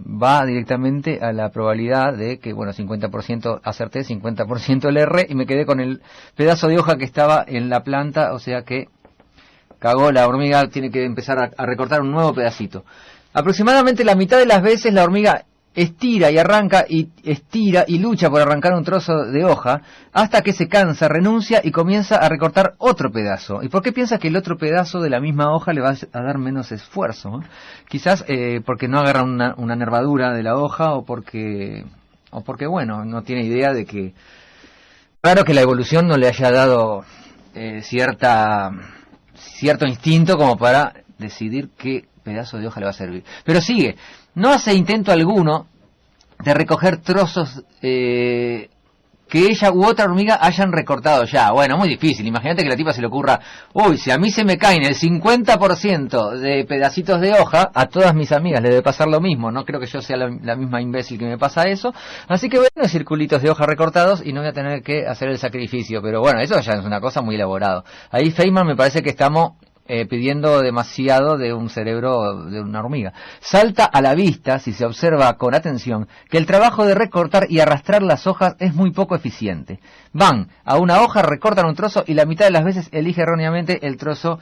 va directamente a la probabilidad de que, bueno, 50% acerté, 50% le erré, y me quedé con el pedazo de hoja que estaba en la planta, o sea que cagó la hormiga, tiene que empezar a recortar un nuevo pedacito. Aproximadamente la mitad de las veces la hormiga estira y arranca y estira y lucha por arrancar un trozo de hoja hasta que se cansa, renuncia y comienza a recortar otro pedazo. ¿Y por qué piensa que el otro pedazo de la misma hoja le va a dar menos esfuerzo? Quizás porque no agarra una nervadura de la hoja o porque bueno, no tiene idea de que, claro, que la evolución no le haya dado cierto instinto como para decidir qué pedazo de hoja le va a servir. Pero sigue, no hace intento alguno de recoger trozos que ella u otra hormiga hayan recortado ya. Bueno, muy difícil. Imagínate que la tipa se le ocurra, uy, si a mí se me caen el 50% de pedacitos de hoja, a todas mis amigas le debe pasar lo mismo. No creo que yo sea la misma imbécil que me pasa eso. Así que voy a tener circulitos de hoja recortados y no voy a tener que hacer el sacrificio. Pero bueno, eso ya es una cosa muy elaborada. Ahí Feynman me parece que estamos pidiendo demasiado de un cerebro de una hormiga. Salta a la vista, si se observa con atención, que el trabajo de recortar y arrastrar las hojas es muy poco eficiente. Van a una hoja, recortan un trozo y la mitad de las veces elige erróneamente el trozo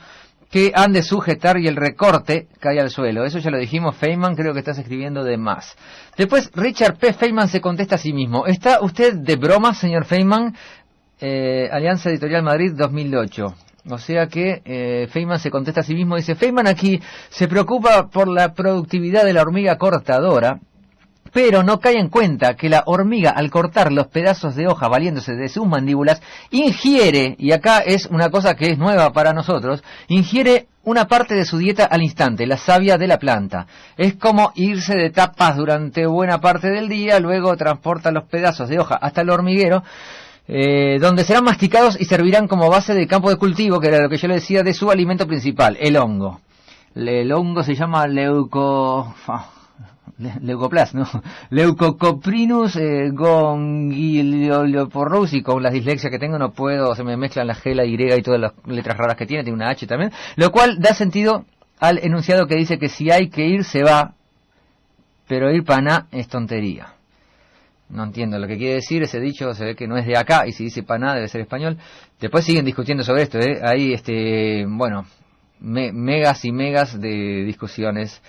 que han de sujetar y el recorte cae al suelo. Eso ya lo dijimos. Feynman, creo que estás escribiendo de más. Después Richard P. Feynman se contesta a sí mismo: ¿está usted de broma, señor Feynman? Alianza Editorial Madrid, 2008. O sea que Feynman se contesta a sí mismo, dice: Feynman aquí se preocupa por la productividad de la hormiga cortadora, pero no cae en cuenta que la hormiga, al cortar los pedazos de hoja valiéndose de sus mandíbulas, ingiere, y acá es una cosa que es nueva para nosotros, ingiere una parte de su dieta al instante, la savia de la planta. Es como irse de tapas durante buena parte del día, luego transporta los pedazos de hoja hasta el hormiguero, donde serán masticados y servirán como base de campo de cultivo, que era lo que yo le decía, de su alimento principal, el hongo. El hongo se llama Leucocoprinus gongylioporus, y con las dislexias que tengo no puedo, se me mezclan la G, la Y y todas las letras raras que tiene una H también, lo cual da sentido al enunciado que dice que si hay que ir se va, pero ir para nada es tontería. No entiendo lo que quiere decir ese dicho, se ve que no es de acá, y si dice paná debe ser español. Después siguen discutiendo sobre esto, hay megas y megas de discusiones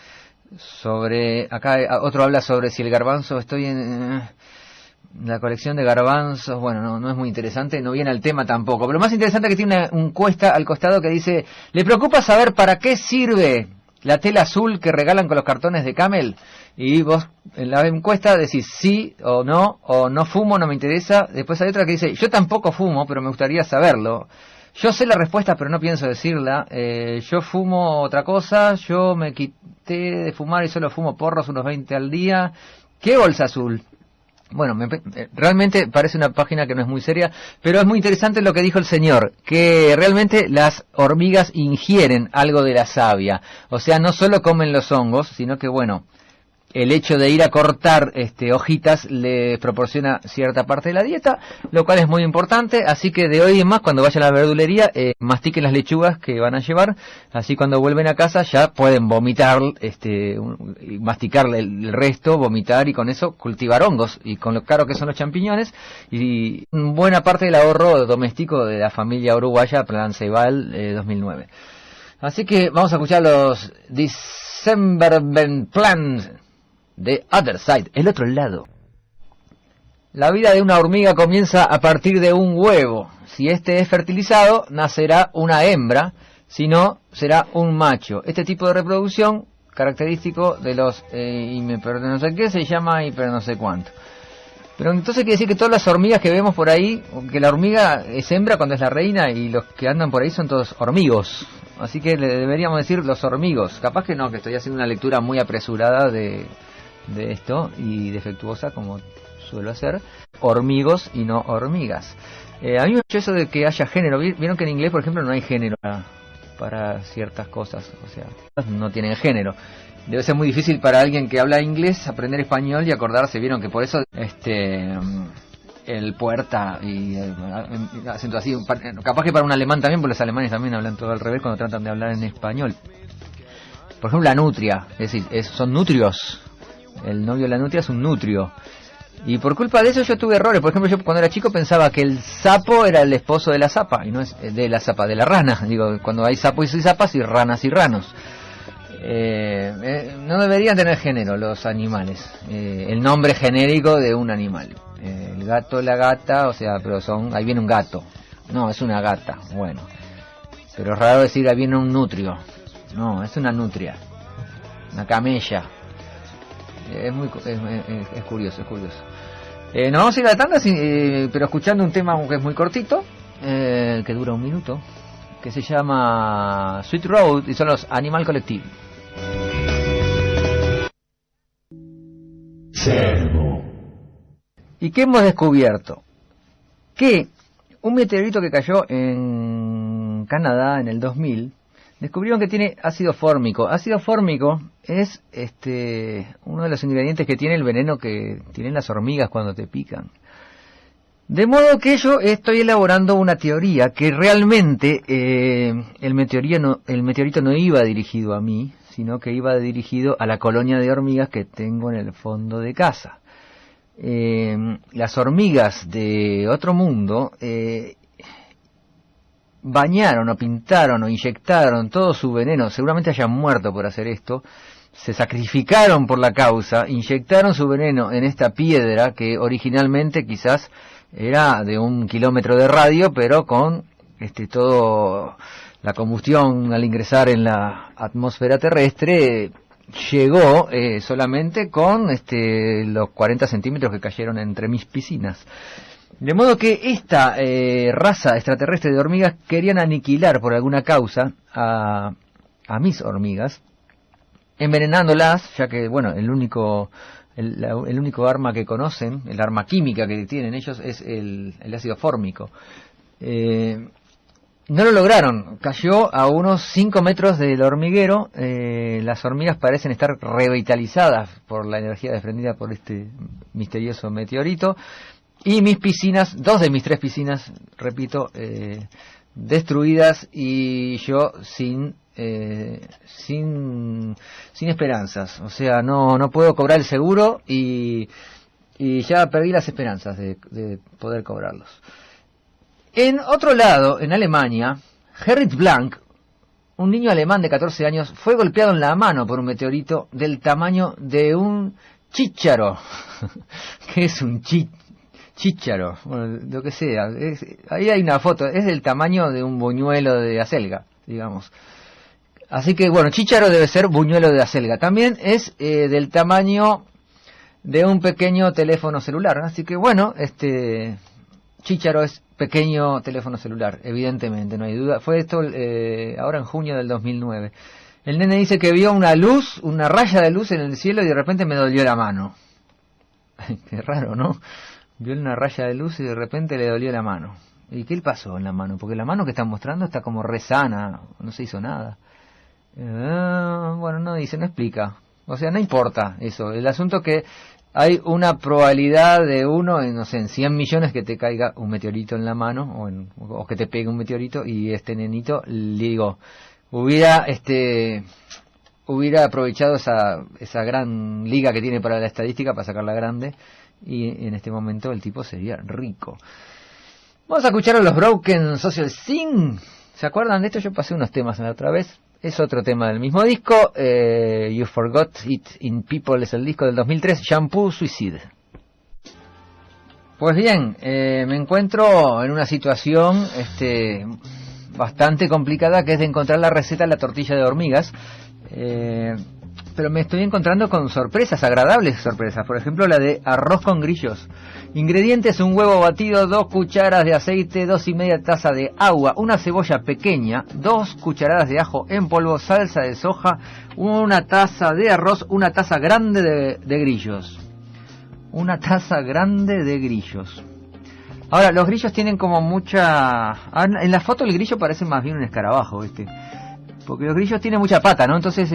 sobre, acá otro habla sobre si el garbanzo, estoy en la colección de garbanzos, bueno, no es muy interesante, no viene al tema tampoco, pero lo más interesante es que tiene una encuesta al costado que dice, ¿le preocupa saber para qué sirve la tela azul que regalan con los cartones de Camel? Y vos en la encuesta decís sí o no fumo, no me interesa. Después hay otra que dice, yo tampoco fumo, pero me gustaría saberlo. Yo sé la respuesta, pero no pienso decirla. Yo fumo otra cosa, yo me quité de fumar y solo fumo porros unos 20 al día. ¿Qué bolsa azul? Bueno, realmente parece una página que no es muy seria, pero es muy interesante lo que dijo el señor, que realmente las hormigas ingieren algo de la savia. O sea, no solo comen los hongos, sino que, bueno, el hecho de ir a cortar hojitas le proporciona cierta parte de la dieta, lo cual es muy importante, así que de hoy en más, cuando vayan a la verdulería, mastiquen las lechugas que van a llevar, así cuando vuelven a casa ya pueden vomitar, masticar el resto, vomitar y con eso cultivar hongos, y con lo caro que son los champiñones, y buena parte del ahorro doméstico de la familia uruguaya Plan Ceibal 2009. Así que vamos a escuchar los December Plans. The Other Side, el otro lado. La vida de una hormiga comienza a partir de un huevo. Si este es fertilizado, nacerá una hembra, si no, será un macho. Este tipo de reproducción, característico de los no sé qué, se llama pero no sé cuánto. Pero entonces quiere decir que todas las hormigas que vemos por ahí, que la hormiga es hembra cuando es la reina, y los que andan por ahí son todos hormigos. Así que le deberíamos decir los hormigos. Capaz que no, que estoy haciendo una lectura muy apresurada de esto y defectuosa como suelo hacer. Hormigos y no hormigas. A mí me gusta eso de que haya género. Vieron que en inglés, por ejemplo, no hay género para ciertas cosas, o sea, no tienen género. Debe ser muy difícil para alguien que habla inglés aprender español y acordarse. Vieron que por eso el puerta y acento así, capaz que para un alemán también, porque los alemanes también hablan todo al revés cuando tratan de hablar en español. Por ejemplo, la nutria, es decir, son nutrios. El novio de la nutria es un nutrio. Y por culpa de eso yo tuve errores. Por ejemplo, yo cuando era chico pensaba que el sapo era el esposo de la zapa, y no es de la zapa, de la rana. Digo, cuando hay sapos y zapas y ranas y ranos. No deberían tener género los animales. El nombre genérico de un animal. El gato, la gata, o sea, pero ahí viene un gato. No, es una gata, bueno. Pero es raro decir ahí viene un nutrio. No, es una nutria. Una camella. Es curioso, es curioso. Nos vamos a ir a la tanda, pero escuchando un tema que es muy cortito, que dura 1 minuto, que se llama Sweet Road, y son los Animal Collective. Servo. ¿Y qué hemos descubierto? Que un meteorito que cayó en Canadá en el 2000, descubrieron que tiene ácido fórmico. Ácido fórmico es uno de los ingredientes que tiene el veneno que tienen las hormigas cuando te pican. De modo que yo estoy elaborando una teoría que realmente el meteorito no iba dirigido a mí, sino que iba dirigido a la colonia de hormigas que tengo en el fondo de casa. Las hormigas de otro mundo bañaron o pintaron o inyectaron todo su veneno, seguramente hayan muerto por hacer esto, se sacrificaron por la causa, inyectaron su veneno en esta piedra que originalmente quizás era de 1 kilómetro de radio, pero con todo la combustión al ingresar en la atmósfera terrestre llegó solamente con los 40 centímetros que cayeron entre mis piscinas. De modo que esta raza extraterrestre de hormigas querían aniquilar por alguna causa a mis hormigas, envenenándolas, ya que, bueno, el único arma que conocen, el arma química que tienen ellos es el ácido fórmico. No lo lograron, cayó a unos 5 metros del hormiguero. Las hormigas parecen estar revitalizadas por la energía desprendida por este misterioso meteorito, y mis piscinas, 2 de mis 3 piscinas, repito, destruidas, y yo sin esperanzas. O sea, no puedo cobrar el seguro, y ya perdí las esperanzas de poder cobrarlos. En otro lado, en Alemania, Gerrit Blank, un niño alemán de 14 años, fue golpeado en la mano por un meteorito del tamaño de un chícharo. ¿Qué es un chícharo? Bueno, lo que sea. Ahí hay una foto, es del tamaño de un buñuelo de acelga, digamos. Así que, bueno, chícharo debe ser buñuelo de acelga. También es del tamaño de un pequeño teléfono celular. Así que, bueno, chícharo es pequeño teléfono celular, evidentemente, no hay duda. Fue esto ahora en junio del 2009. El nene dice que vio una luz, una raya de luz en el cielo, y de repente me dolió la mano. Qué raro, ¿no? Vio una raya de luz y de repente le dolió la mano. ¿Y qué le pasó en la mano? Porque la mano que están mostrando está como re sana, no se hizo nada. Bueno, no dice, no explica. O sea, no importa eso. El asunto que hay una probabilidad de no sé, en 100 millones que te caiga un meteorito en la mano, o que te pegue un meteorito, y este nenito, le digo, hubiera aprovechado esa gran liga que tiene para la estadística para sacarla grande, y en este momento el tipo sería rico. Vamos a escuchar a los Broken Social Scene. ¿Se acuerdan de esto? Yo pasé unos temas la otra vez. Es otro tema del mismo disco. You Forgot It in People es el disco del 2003. Shampoo Suicide. Pues bien, me encuentro en una situación bastante complicada, que es de encontrar la receta de la tortilla de hormigas. Pero me estoy encontrando con sorpresas, agradables sorpresas. Por ejemplo, la de arroz con grillos. Ingredientes: un huevo batido, 2 cucharadas de aceite, 2,5 tazas de agua, una cebolla pequeña, 2 cucharadas de ajo en polvo, salsa de soja, 1 taza de arroz, 1 taza grande de grillos. 1 taza grande de grillos. Ahora, los grillos tienen como mucha... En la foto el grillo parece más bien un escarabajo, porque los grillos tienen mucha pata, ¿no? Entonces,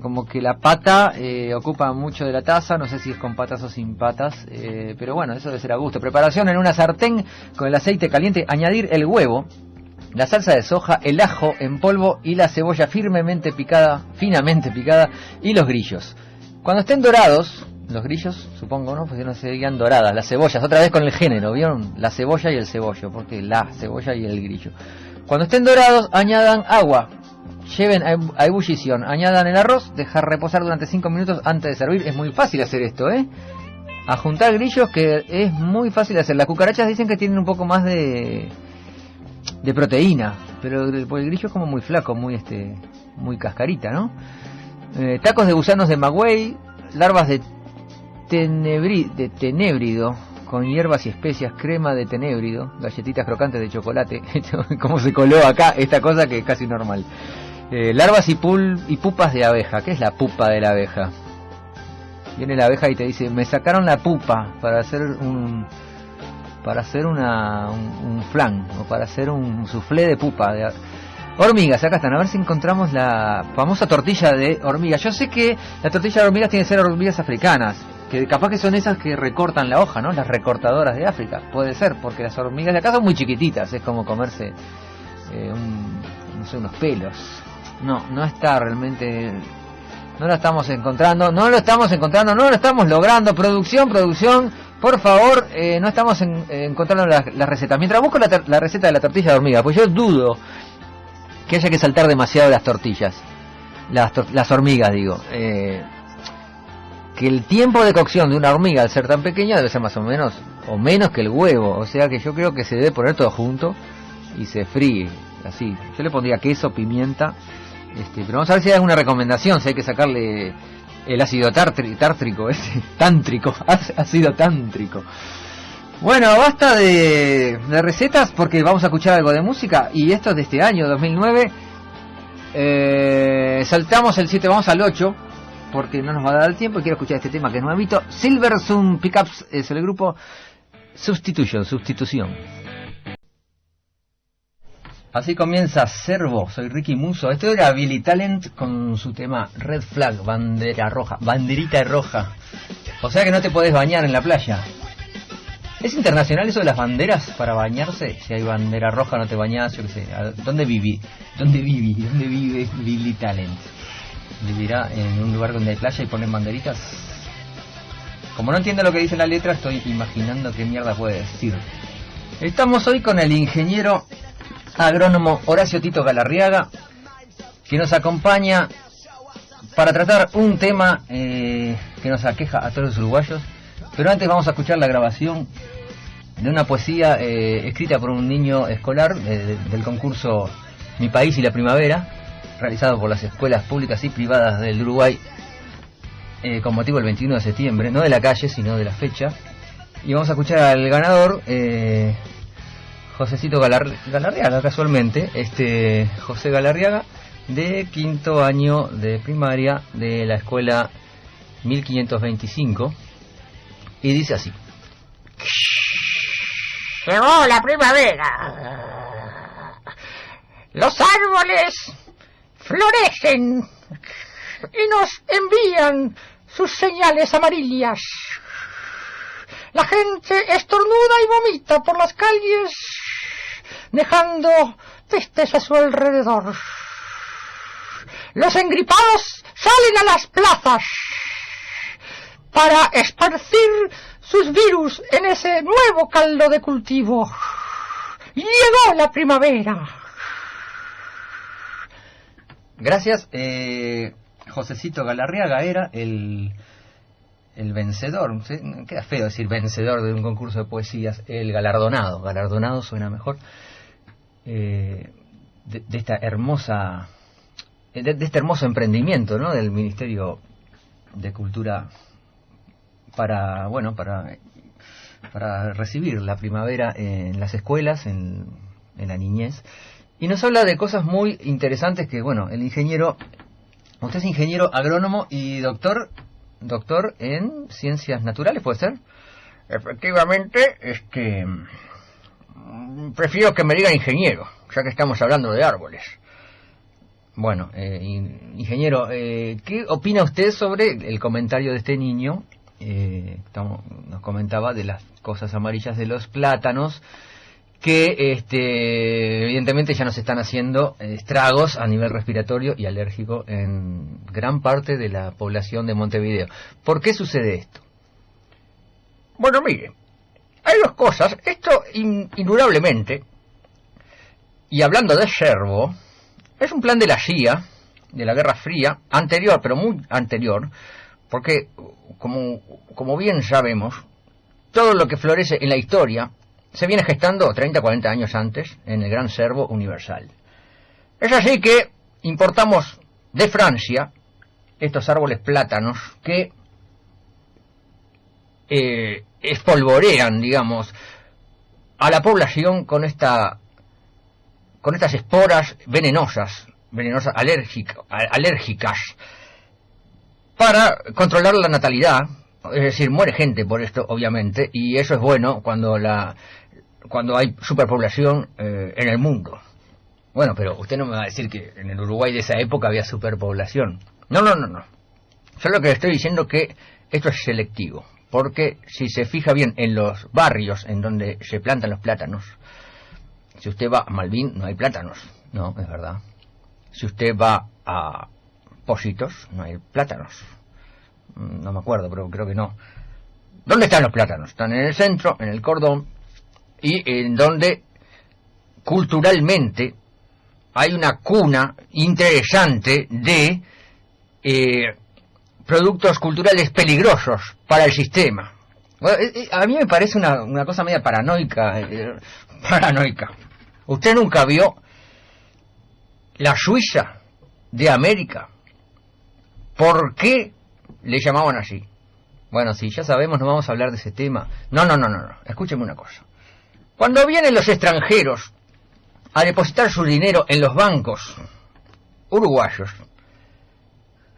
como que la pata ocupa mucho de la taza. No sé si es con patas o sin patas, pero bueno, eso debe ser a gusto. Preparación: en una sartén con el aceite caliente, añadir el huevo, la salsa de soja, el ajo en polvo y la cebolla finamente picada, y los grillos. Cuando estén dorados, los grillos, supongo, ¿no? Pues no serían doradas. Las cebollas, otra vez con el género, ¿vieron? La cebolla y el cebollo, porque la cebolla y el grillo. Cuando estén dorados, añadan agua. Lleven a ebullición, añadan el arroz, dejar reposar durante 5 minutos antes de servir. Es muy fácil hacer esto, a juntar grillos, que es muy fácil de hacer. Las cucarachas dicen que tienen un poco más de proteína, pero el grillo es como muy flaco, muy cascarita, ¿no? Tacos de gusanos de maguey, larvas de tenébrido con hierbas y especias, crema de tenébrido, galletitas crocantes de chocolate. Como se coló acá esta cosa que es casi normal. Larvas y pupas de abeja. ¿Qué es la pupa de la abeja? Viene la abeja y te dice: me sacaron la pupa para hacer un flan, o para hacer un soufflé de pupa de hormigas. Acá están, a ver si encontramos la famosa tortilla de hormigas. Yo sé que la tortilla de hormigas tiene que ser hormigas africanas, que capaz que son esas que recortan la hoja, ¿no? Las recortadoras de África. Puede ser, porque las hormigas de acá son muy chiquititas. Es como comerse unos pelos. No está realmente... No lo estamos encontrando, no lo estamos logrando. Producción, por favor, no estamos encontrando la receta. Mientras busco la receta de la tortilla de hormiga, pues yo dudo que haya que saltar demasiado las tortillas, las hormigas, digo. Que el tiempo de cocción de una hormiga, al ser tan pequeña, debe ser más o menos que el huevo. O sea que yo creo que se debe poner todo junto y se fríe, así. Yo le pondría queso, pimienta, Pero vamos a ver si hay alguna recomendación, si hay que sacarle el ácido tártrico, ácido tántrico. Bueno, basta de recetas porque vamos a escuchar algo de música, y esto es de este año, 2009. Saltamos el 7, vamos al 8, porque no nos va a dar el tiempo y quiero escuchar este tema que es nuevito. Silver Sun Pickups es el grupo. Sustitución. Así comienza Servo, soy Ricky Musso. Esto era Billy Talent con su tema Red Flag, banderita roja. O sea que no te podés bañar en la playa. ¿Es internacional eso de las banderas para bañarse? Si hay bandera roja no te bañás, yo qué sé. ¿Dónde vive Billy Talent? ¿Vivirá en un lugar donde hay playa y ponen banderitas? Como no entiendo lo que dice la letra, estoy imaginando qué mierda puede decir. Estamos hoy con el ingeniero agrónomo Horacio Tito Galarriaga, que nos acompaña para tratar un tema que nos aqueja a todos los uruguayos. Pero antes vamos a escuchar la grabación de una poesía escrita por un niño escolar del concurso Mi País y la Primavera, realizado por las escuelas públicas y privadas del Uruguay con motivo del 21 de septiembre, no de la calle, sino de la fecha. Y vamos a escuchar al ganador, Josecito Galarriaga, casualmente, José Galarriaga, de quinto año de primaria de la escuela 1525, y dice así: llegó la primavera, los árboles florecen y nos envían sus señales amarillas. La gente estornuda y vomita por las calles, dejando pestes a su alrededor. Los engripados salen a las plazas para esparcir sus virus en ese nuevo caldo de cultivo. Llegó la primavera. Gracias. Josecito Galarriaga era el vencedor. Queda feo decir vencedor de un concurso de poesías. El galardonado suena mejor, de esta hermosa, de este hermoso emprendimiento, ¿no?, del Ministerio de Cultura para recibir la primavera en las escuelas, en la niñez. Y nos habla de cosas muy interesantes que, el ingeniero, usted es ingeniero agrónomo y doctor en ciencias naturales, ¿puede ser? Efectivamente, prefiero que me digan ingeniero, ya que estamos hablando de árboles. Bueno, ingeniero, ¿qué opina usted sobre el comentario de este niño? Nos comentaba de las cosas amarillas de los plátanos, que evidentemente ya nos están haciendo estragos a nivel respiratorio y alérgico en gran parte de la población de Montevideo. ¿Por qué sucede esto? Bueno, mire, hay dos cosas. Esto, indudablemente, y hablando de Servo, es un plan de la CIA, de la Guerra Fría, anterior, pero muy anterior, porque, como bien sabemos, todo lo que florece en la historia se viene gestando 30, 40 años antes en el Gran Servo Universal. Es así que importamos de Francia estos árboles plátanos que espolvorean, digamos, a la población con estas esporas venenosas alérgicas, para controlar la natalidad. Es decir, muere gente por esto, obviamente, y eso es bueno cuando hay superpoblación en el mundo. Bueno, pero usted no me va a decir que en el Uruguay de esa época había superpoblación. No. Yo lo que le estoy diciendo es que esto es selectivo, porque si se fija bien en los barrios en donde se plantan los plátanos, si usted va a Malvin no hay plátanos, no, es verdad. Si usted va a Positos no hay plátanos. No me acuerdo, pero creo que no. ¿Dónde están los plátanos? Están en el centro, en el cordón, y en donde culturalmente hay una cuna interesante de productos culturales peligrosos para el sistema. Bueno, a mí me parece una cosa media paranoica. Usted nunca vio la Suiza de América. ¿Por qué le llamaban así? Bueno, sí, ya sabemos, no vamos a hablar de ese tema. No. Escúcheme una cosa. Cuando vienen los extranjeros a depositar su dinero en los bancos uruguayos,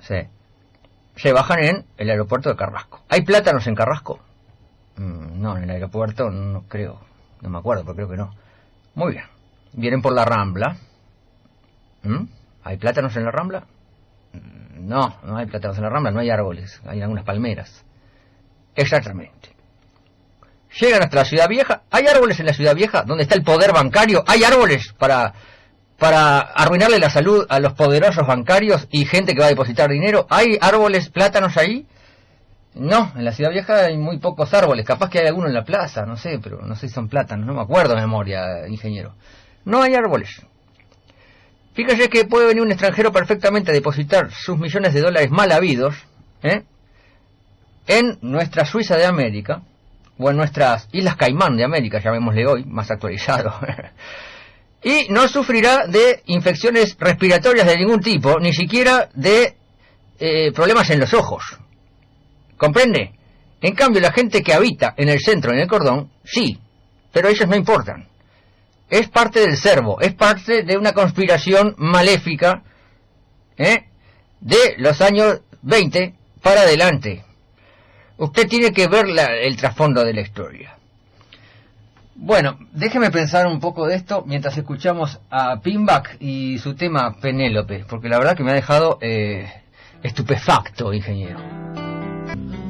se bajan en el aeropuerto de Carrasco. ¿Hay plátanos en Carrasco? No, en el aeropuerto no creo. No me acuerdo, pero creo que no. Muy bien. Vienen por la Rambla. ¿Hay plátanos en la Rambla? No hay plátanos en la Rambla, no hay árboles, hay algunas palmeras. Exactamente. Llegan hasta la Ciudad Vieja. ¿Hay árboles en la Ciudad Vieja donde está el poder bancario? ¿Hay árboles para arruinarle la salud a los poderosos bancarios y gente que va a depositar dinero? ¿Hay árboles, plátanos ahí? No, en la Ciudad Vieja hay muy pocos árboles. Capaz que hay alguno en la plaza, no sé, pero no sé si son plátanos, no me acuerdo de memoria, ingeniero. No hay árboles. Fíjese que puede venir un extranjero perfectamente a depositar sus millones de dólares mal habidos, en nuestra Suiza de América, o en nuestras Islas Caimán de América, llamémosle hoy, más actualizado, y no sufrirá de infecciones respiratorias de ningún tipo, ni siquiera de problemas en los ojos. ¿Comprende? En cambio, la gente que habita en el centro, en el cordón, sí, pero ellos no importan. Es parte del servo, es parte de una conspiración maléfica de los años 20 para adelante. Usted tiene que ver el trasfondo de la historia. Bueno, déjeme pensar un poco de esto mientras escuchamos a Pinback y su tema Penélope, porque la verdad que me ha dejado estupefacto, ingeniero.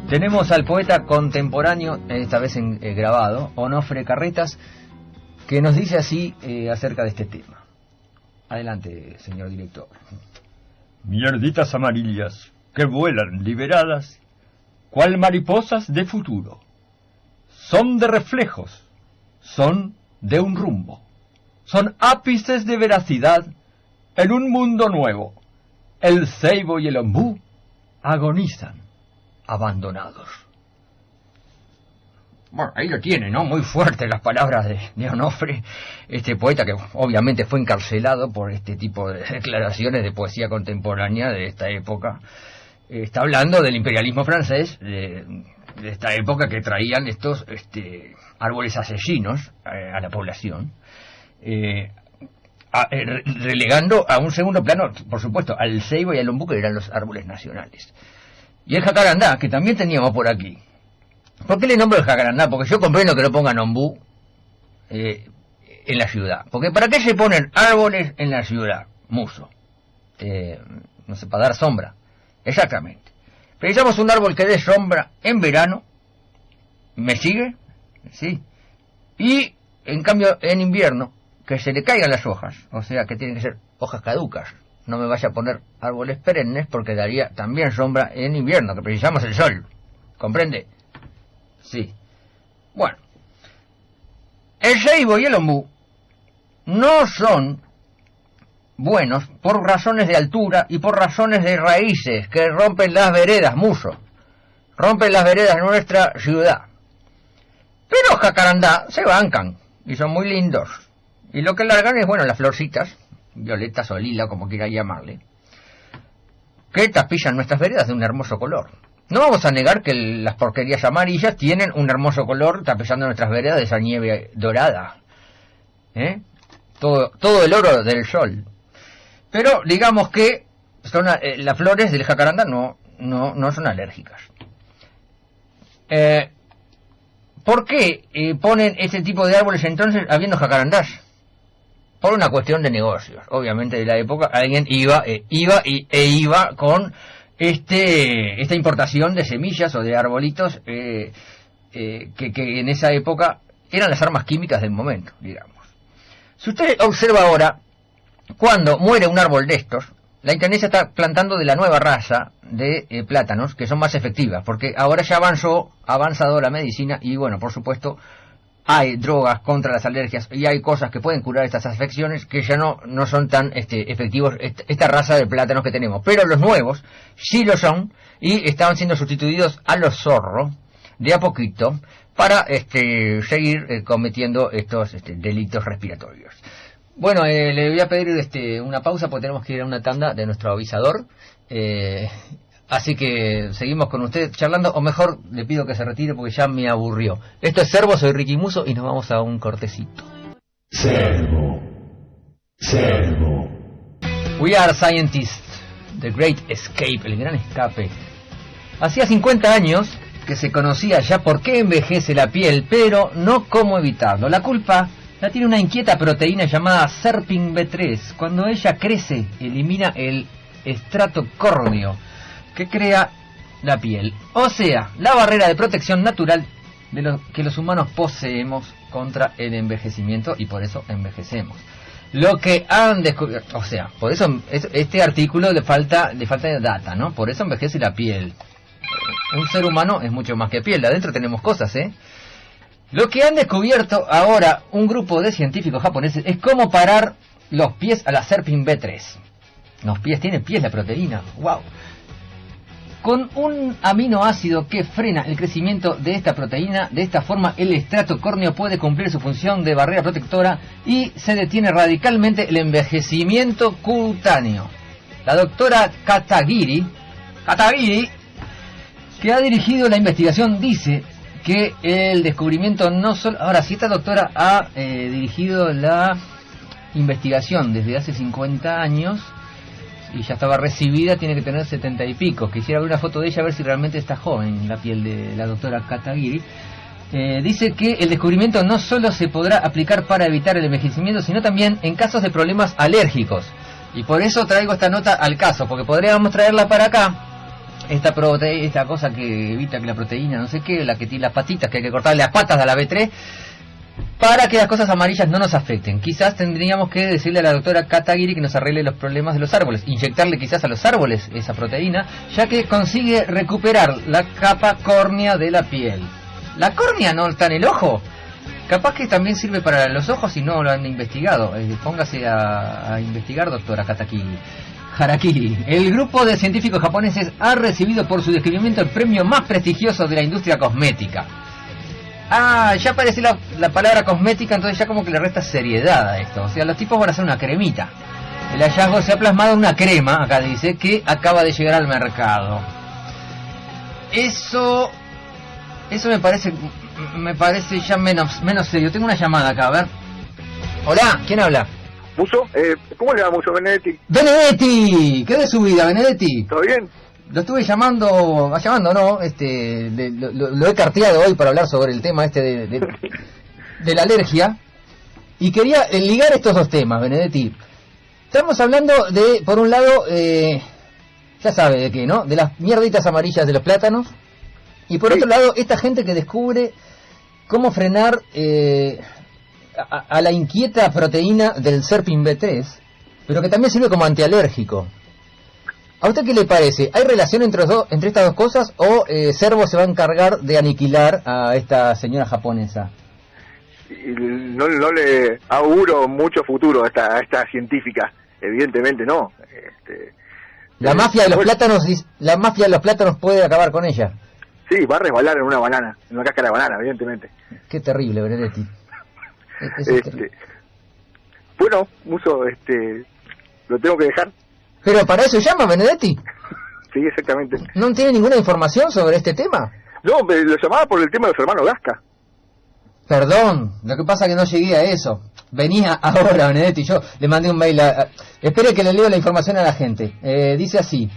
Tenemos al poeta contemporáneo, esta vez grabado, Onofre Carretas, que nos dice así acerca de este tema. Adelante, señor director. Mierditas amarillas que vuelan liberadas, cual mariposas de futuro. Son de reflejos, son de un rumbo. Son ápices de veracidad en un mundo nuevo. El ceibo y el ombú agonizan, abandonados. Bueno, ahí lo tiene, ¿no? Muy fuertes las palabras de Onofre, este poeta que obviamente fue encarcelado por este tipo de declaraciones de poesía contemporánea de esta época. Está hablando del imperialismo francés, de esta época que traían estos árboles asesinos a la población, relegando a un segundo plano, por supuesto, al ceibo y al ombú, que eran los árboles nacionales. Y el jacarandá, que también teníamos por aquí. ¿Por qué le nombro el jacarandá? Porque yo comprendo que no pongan ombú en la ciudad. Porque ¿para qué se ponen árboles en la ciudad? Muso. No sé, para dar sombra. Exactamente. Precisamos un árbol que dé sombra en verano. ¿Me sigue? Sí. Y, en cambio, en invierno, que se le caigan las hojas. O sea, que tienen que ser hojas caducas. No me vaya a poner árboles perennes porque daría también sombra en invierno, que precisamos el sol. ¿Comprende? Sí. Bueno. El ceibo y el ombú no son buenos por razones de altura y por razones de raíces que rompen las veredas, muso. Rompen las veredas de nuestra ciudad. Pero jacarandá se bancan y son muy lindos. Y lo que largan es, bueno, las florcitas, violetas o lila, como quiera llamarle, que tapizan nuestras veredas de un hermoso color. No vamos a negar que las porquerías amarillas tienen un hermoso color tapizando nuestras veredas de esa nieve dorada. Todo el oro del sol. Pero digamos que son las flores del jacarandá no son alérgicas. ¿Por qué ponen este tipo de árboles entonces habiendo jacarandás? Por una cuestión de negocios. Obviamente de la época alguien iba con esta importación de semillas o de arbolitos que en esa época eran las armas químicas del momento, digamos. Si usted observa ahora, cuando muere un árbol de estos, la intendencia está plantando de la nueva raza de plátanos que son más efectivas, porque ahora ya ha avanzado la medicina y, bueno, por supuesto, hay drogas contra las alergias y hay cosas que pueden curar estas afecciones que ya no son tan efectivos esta raza de plátanos que tenemos. Pero los nuevos sí lo son y estaban siendo sustituidos a los zorros de a poquito para seguir cometiendo estos delitos respiratorios. Bueno, le voy a pedir una pausa porque tenemos que ir a una tanda de nuestro avisador. Así que seguimos con usted charlando, o mejor le pido que se retire porque ya me aburrió. Esto es Servo, soy Ricky Musso y nos vamos a un cortecito. Servo. We Are Scientists, The Great Escape, el gran escape. Hacía 50 años que se conocía ya por qué envejece la piel, pero no cómo evitarlo. La culpa la tiene una inquieta proteína llamada Serpin B3. Cuando ella crece, elimina el estrato córneo que crea la piel, o sea, la barrera de protección natural que los humanos poseemos contra el envejecimiento, y por eso envejecemos. Lo que han descubierto, o sea, por eso este artículo le falta de data, ¿no? Por eso envejece la piel. Un ser humano es mucho más que piel, de adentro tenemos cosas, ¿eh? Lo que han descubierto ahora un grupo de científicos japoneses es cómo parar los pies a la Serpin B3. Los pies, tienen pies la proteína, wow. Con un aminoácido que frena el crecimiento de esta proteína, de esta forma el estrato córneo puede cumplir su función de barrera protectora y se detiene radicalmente el envejecimiento cutáneo. La doctora Katagiri, que ha dirigido la investigación, dice que el descubrimiento no solo... Ahora, si esta doctora ha dirigido la investigación desde hace 50 años... y ya estaba recibida, tiene que tener 70 y pico. Quisiera ver una foto de ella a ver si realmente está joven la piel de la doctora Katagiri. Dice que el descubrimiento no solo se podrá aplicar para evitar el envejecimiento, sino también en casos de problemas alérgicos. Y por eso traigo esta nota al caso, porque podríamos traerla para acá. Esta cosa que evita que la proteína, no sé qué, la que tiene las patitas, que hay que cortarle las patas a la B3, para que las cosas amarillas no nos afecten. Quizás tendríamos que decirle a la doctora Katagiri que nos arregle los problemas de los árboles, inyectarle quizás a los árboles esa proteína, ya que consigue recuperar la capa córnea de la piel. La córnea no está en el ojo, capaz que también sirve para los ojos y no lo han investigado. Póngase a investigar, doctora Harakiri. El grupo de científicos japoneses ha recibido por su descubrimiento el premio más prestigioso de la industria cosmética. Ya aparece la palabra cosmética, entonces ya como que le resta seriedad a esto. O sea, los tipos van a hacer una cremita. El hallazgo se ha plasmado en una crema, acá dice, que acaba de llegar al mercado. Eso me parece ya menos serio. Tengo una llamada acá, a ver. Hola, ¿quién habla? Musso, ¿cómo le va, Musso? Benedetti. ¡Benedetti! ¿Qué de su vida, Benedetti? ¿Todo bien? Lo estuve llamando, no, lo he carteado hoy para hablar sobre el tema de la alergia, y quería ligar estos dos temas, Benedetti. Estamos hablando de, por un lado, ya sabe de qué, ¿no? De las mierditas amarillas de los plátanos, y por otro lado, esta gente que descubre cómo frenar a la inquieta proteína del Serpin B3, pero que también sirve como antialérgico. ¿A usted qué le parece? ¿Hay relación entre estas dos cosas o Servo se va a encargar de aniquilar a esta señora japonesa? No le auguro mucho futuro a esta científica, evidentemente no. La mafia de los plátanos puede acabar con ella. Sí, va a resbalar en una cáscara de banana, evidentemente. Qué terrible, Benedetti. Bueno, Musso, lo tengo que dejar. Pero para eso llama, Benedetti. Sí, exactamente. ¿No tiene ninguna información sobre este tema? No, lo llamaba por el tema de los hermanos Gasca. Perdón, lo que pasa es que no llegué a eso. Venía ahora, Benedetti, yo le mandé un mail espere que le leo la información a la gente. Dice así: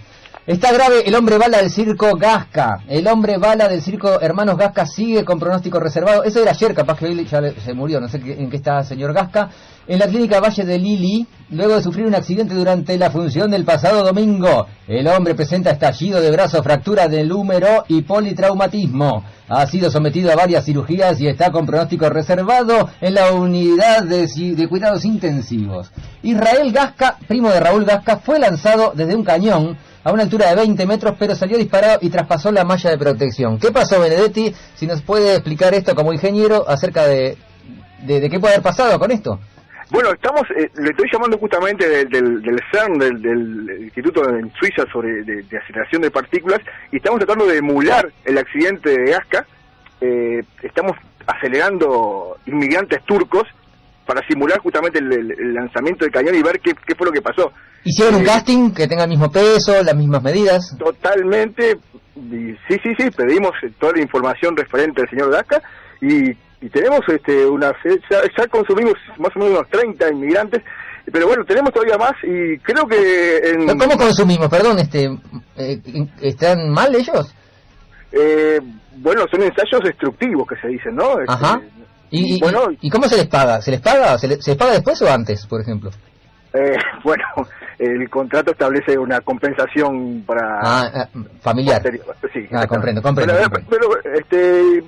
está grave el hombre bala del circo Gasca. El hombre bala del circo Hermanos Gasca sigue con pronóstico reservado. Eso era ayer, capaz que hoy ya se murió, no sé en qué está el señor Gasca. En la clínica Valle de Lili, luego de sufrir un accidente durante la función del pasado domingo. El hombre presenta estallido de brazo, fractura del húmero y politraumatismo. Ha sido sometido a varias cirugías y está con pronóstico reservado en la unidad de cuidados intensivos. Israel Gasca, primo de Raúl Gasca, fue lanzado desde un cañón a una altura de 20 metros, pero salió disparado y traspasó la malla de protección. ¿Qué pasó, Benedetti? Si nos puede explicar esto como ingeniero acerca de qué puede haber pasado con esto. Bueno, le estoy llamando justamente del CERN, del Instituto en Suiza de aceleración de partículas, y estamos tratando de emular el accidente de Gasca. Estamos acelerando inmigrantes turcos para simular justamente el lanzamiento del cañón y ver qué fue lo que pasó. ¿Hicieron un casting que tenga el mismo peso, las mismas medidas? Totalmente, y sí, pedimos toda la información referente al señor Daca y tenemos ya consumimos más o menos unos 30 inmigrantes, pero bueno, tenemos todavía más y creo que... ¿Cómo consumimos? Perdón, ¿están mal ellos? Bueno, son ensayos destructivos que se dicen, ¿no? Ajá. Bueno, ¿Y cómo se les paga? ¿Se les paga? ¿Se les paga después o antes, por ejemplo? Bueno, el contrato establece una compensación para... familiar. Sí, comprendo. Pero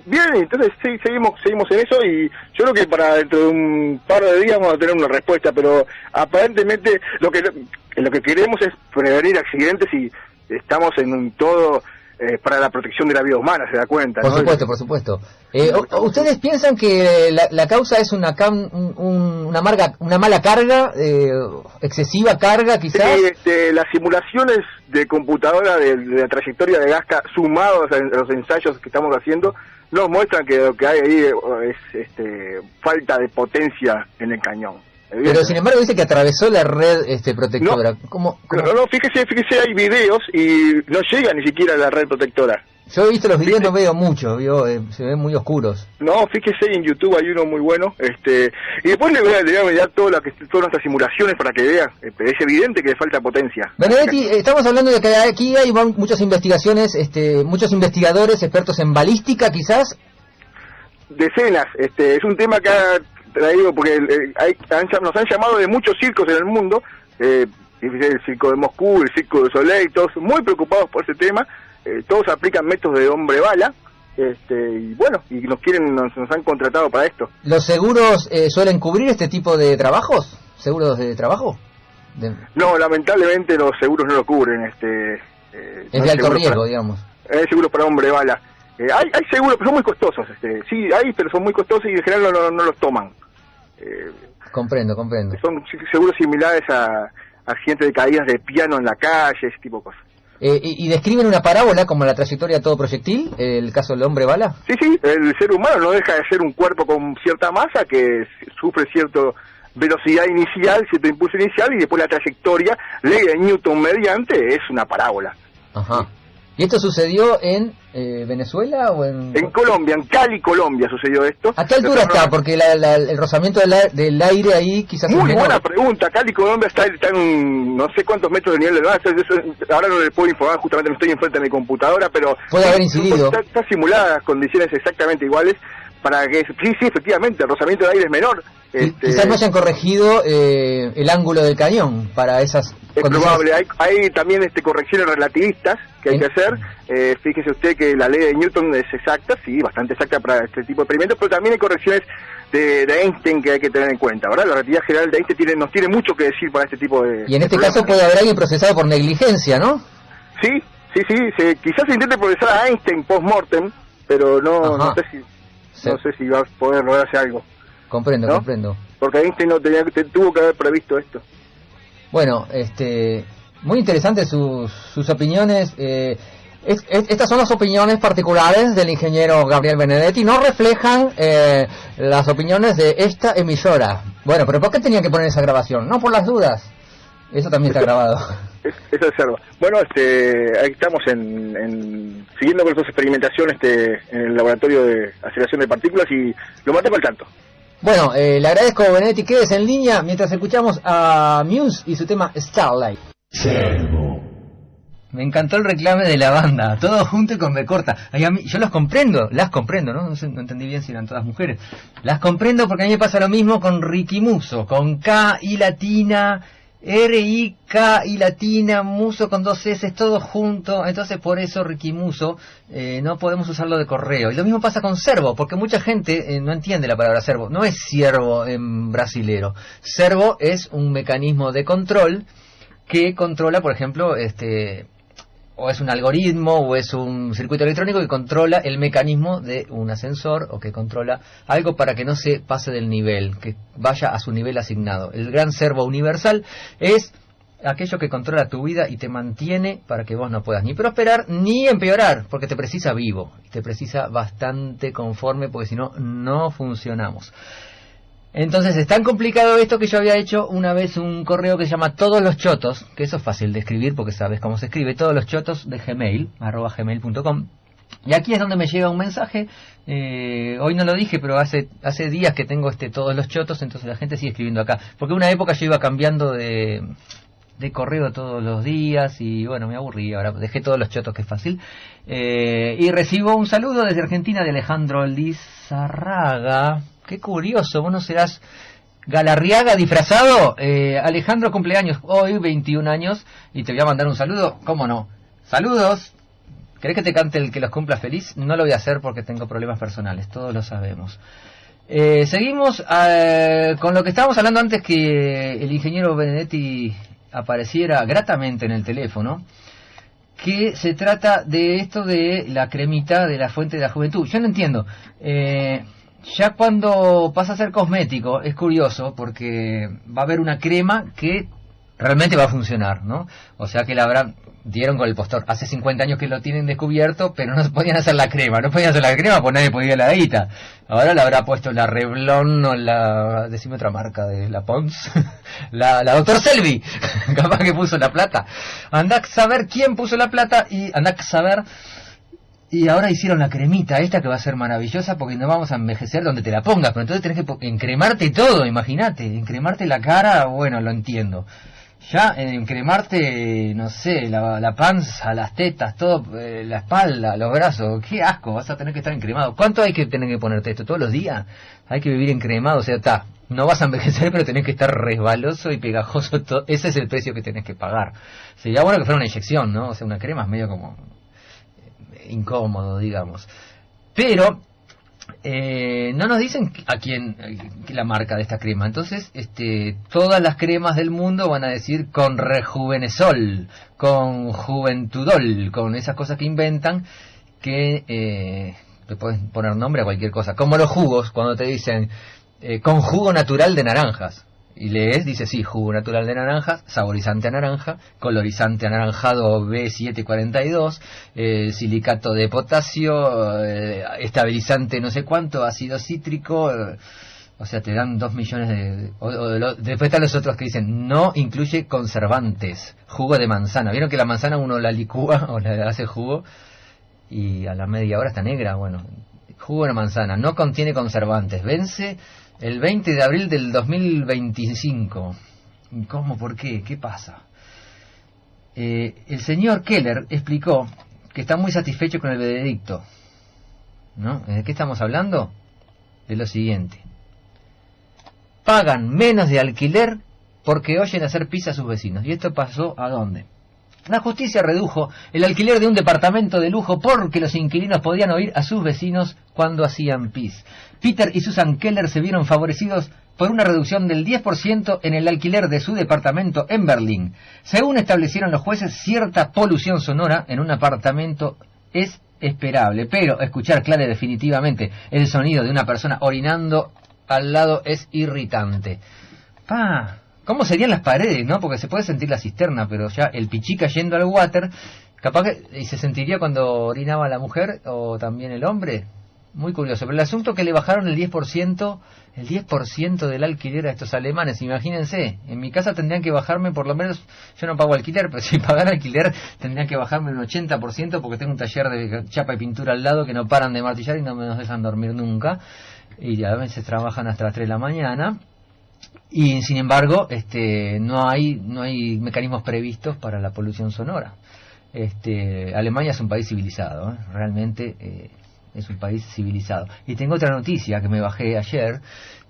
bien, entonces sí, seguimos en eso y yo creo que para dentro de un par de días vamos a tener una respuesta, pero aparentemente lo que queremos es prevenir accidentes y estamos en todo... para la protección de la vida humana, se da cuenta, por ¿no? supuesto. ¿Ustedes piensan que la causa es una mala carga, excesiva carga quizás? Sí, las simulaciones de computadora de la trayectoria de Gasca sumados a los ensayos que estamos haciendo nos muestran que lo que hay ahí es falta de potencia en el cañón. Pero sin embargo dice que atravesó la red protectora. ¿Cómo? No, fíjese, hay videos y no llega ni siquiera a la red protectora. Yo he visto los videos, no veo mucho, se ven muy oscuros. No, fíjese, en YouTube hay uno muy bueno, y después le voy a enviar todas nuestras simulaciones para que vea, es evidente que le falta potencia. Benedetti, estamos hablando de que aquí hay muchas investigaciones, muchos investigadores, expertos en balística quizás. Decenas, es un tema que ha traído, porque nos han llamado de muchos circos en el mundo, el circo de Moscú, el circo de Soleil, todos muy preocupados por ese tema, todos aplican métodos de hombre bala, y bueno, y nos han contratado para esto. ¿Los seguros suelen cubrir este tipo de trabajos? ¿Seguros de trabajo? No, lamentablemente los seguros no lo cubren. Es de alto riesgo, digamos. Hay seguros para hombre bala. Hay seguros, pero son muy costosos. Sí, hay, pero son muy costosos y en general no los toman. Comprendo. Son seguros similares a accidentes de caídas de piano en la calle, ese tipo de cosas. ¿Y describen una parábola como la trayectoria de todo proyectil, el caso del hombre bala? Sí, el ser humano no deja de ser un cuerpo con cierta masa que sufre cierta velocidad inicial, cierto impulso inicial, y después la trayectoria, ley de Newton mediante, es una parábola. Ajá. ¿Y esto sucedió en Venezuela o en...? En Colombia, en Cali, Colombia sucedió esto. ¿A qué altura está? Porque el rozamiento del aire ahí quizás... Muy buena pregunta. Cali, Colombia está en no sé cuántos metros de nivel del mar. Ahora no le puedo informar, justamente no estoy enfrente de mi computadora, pero... Puede haber incidido. Está simulada las condiciones exactamente iguales para que... Sí, efectivamente, el rozamiento del aire es menor. Quizás no hayan corregido el ángulo del cañón para esas es condiciones. Probable, hay también correcciones relativistas que hay que hacer. Fíjese usted que la ley de Newton es exacta, sí, bastante exacta para este tipo de experimentos, pero también hay correcciones de Einstein que hay que tener en cuenta, ¿verdad? La relatividad general de Einstein nos tiene mucho que decir para este tipo de... Y en este caso puede haber alguien procesado por negligencia, ¿no? Sí, quizás se intente procesar a Einstein post-mortem, pero no sé si va a poder lograrse algo. Comprendo, ¿no? comprendo. Porque Einstein tuvo que haber previsto esto. Bueno, muy interesantes sus opiniones. Estas son las opiniones particulares del ingeniero Gabriel Benedetti. No reflejan las opiniones de esta emisora. Bueno, pero ¿por qué tenían que poner esa grabación? No, por las dudas. Eso también está grabado. Eso es cierto. Bueno, ahí estamos siguiendo con estas experimentaciones en el laboratorio de aceleración de partículas y lo mantengo al tanto. Bueno, le agradezco, Benedetti, quedes en línea mientras escuchamos a Muse y su tema Starlight. Servo. Me encantó el reclame de la banda, todo junto y con B corta. Ay, yo las comprendo, ¿no? No entendí bien si eran todas mujeres. Las comprendo porque a mí me pasa lo mismo con Ricky Muso, con K y latina, R-I-K y latina, Muso con 2 S, todo junto. Entonces por eso Ricky Muso no podemos usarlo de correo. Y lo mismo pasa con servo, porque mucha gente no entiende la palabra servo. No es siervo en brasilero. Servo es un mecanismo de control que controla, por ejemplo, o es un algoritmo o es un circuito electrónico que controla el mecanismo de un ascensor o que controla algo para que no se pase del nivel, que vaya a su nivel asignado. El gran servo universal es aquello que controla tu vida y te mantiene para que vos no puedas ni prosperar ni empeorar, porque te precisa vivo, te precisa bastante conforme, porque si no, no funcionamos. Entonces es tan complicado esto que yo había hecho una vez un correo que se llama Todos los Chotos, que eso es fácil de escribir porque sabes cómo se escribe, Todos los Chotos de Gmail, @gmail.com. Y aquí es donde me llega un mensaje, hoy no lo dije, pero hace días que tengo Todos los Chotos, entonces la gente sigue escribiendo acá. Porque una época yo iba cambiando de correo todos los días y bueno, me aburrí, ahora dejé Todos los Chotos, que es fácil. Y recibo un saludo desde Argentina de Alejandro Lizarraga. Qué curioso, vos no serás Galarriaga disfrazado. Alejandro, cumpleaños hoy, 21 años, y te voy a mandar un saludo, ¿cómo no? Saludos. ¿Querés que te cante el que los cumpla feliz? No lo voy a hacer porque tengo problemas personales, todos lo sabemos. Seguimos con lo que estábamos hablando antes, que el ingeniero Benedetti apareciera gratamente en el teléfono, que se trata de esto de la cremita de la fuente de la juventud. Yo no entiendo. Ya cuando pasa a ser cosmético, es curioso porque va a haber una crema que realmente va a funcionar, ¿no? O sea que dieron con el postor. Hace 50 años que lo tienen descubierto, pero no podían hacer la crema. No podían hacer la crema porque nadie podía la guita. Ahora la habrá puesto la Revlon o decime otra marca de la Pons. la Dr. Selvi. Capaz que puso la plata. Andá a saber quién puso la plata y andá a saber. Y ahora hicieron la cremita esta que va a ser maravillosa porque no vamos a envejecer donde te la pongas. Pero entonces tenés que encremarte todo, imagínate. Encremarte la cara, bueno, lo entiendo. Ya encremarte, no sé, la panza, las tetas, todo, la espalda, los brazos, qué asco, vas a tener que estar encremado. ¿Cuánto hay que tener que ponerte esto? ¿Todos los días? Hay que vivir encremado, o sea, no vas a envejecer, pero tenés que estar resbaloso y pegajoso, todo. Ese es el precio que tenés que pagar. Sería bueno que fuera una inyección, ¿no? O sea, una crema es medio como incómodo, digamos. Pero no nos dicen a quién la marca de esta crema. Entonces todas las cremas del mundo van a decir con Rejuvenesol, con Juventudol, con esas cosas que inventan, que le pueden poner nombre a cualquier cosa, como los jugos, cuando te dicen con jugo natural de naranjas, y lees, dice sí, jugo natural de naranjas, saborizante a naranja, colorizante anaranjado B742, silicato de potasio, estabilizante no sé cuánto, ácido cítrico, o sea, te dan 2 millones de... después están los otros que dicen, no incluye conservantes, jugo de manzana. ¿Vieron que la manzana uno la licúa o le hace jugo y a la media hora está negra? Bueno, jugo de manzana, no contiene conservantes, vence el 20 de abril del 2025. ¿Cómo? ¿Por qué? ¿Qué pasa? El señor Keller explicó que está muy satisfecho con el veredicto, ¿no? ¿De qué estamos hablando? De lo siguiente. Pagan menos de alquiler porque oyen hacer pis a sus vecinos. ¿Y esto pasó a dónde? La justicia redujo el alquiler de un departamento de lujo porque los inquilinos podían oír a sus vecinos cuando hacían pis. Peter y Susan Keller se vieron favorecidos por una reducción del 10% en el alquiler de su departamento en Berlín. Según establecieron los jueces, cierta polución sonora en un apartamento es esperable, pero escuchar claro y definitivamente el sonido de una persona orinando al lado es irritante. ¿Cómo serían las paredes, no? Porque se puede sentir la cisterna, pero ya el pichí cayendo al water, capaz que... ¿Y se sentiría cuando orinaba la mujer o también el hombre? Muy curioso. Pero el asunto que le bajaron el 10% del alquiler a estos alemanes, imagínense. En mi casa tendrían que bajarme, por lo menos, yo no pago alquiler, pero si pagar alquiler tendrían que bajarme un 80% porque tengo un taller de chapa y pintura al lado que no paran de martillar y no me nos dejan dormir nunca. Y a veces trabajan hasta las 3 de la mañana. Y sin embargo no hay mecanismos previstos para la polución sonora. Alemania es un país civilizado, realmente es un país civilizado. Y tengo otra noticia que me bajé ayer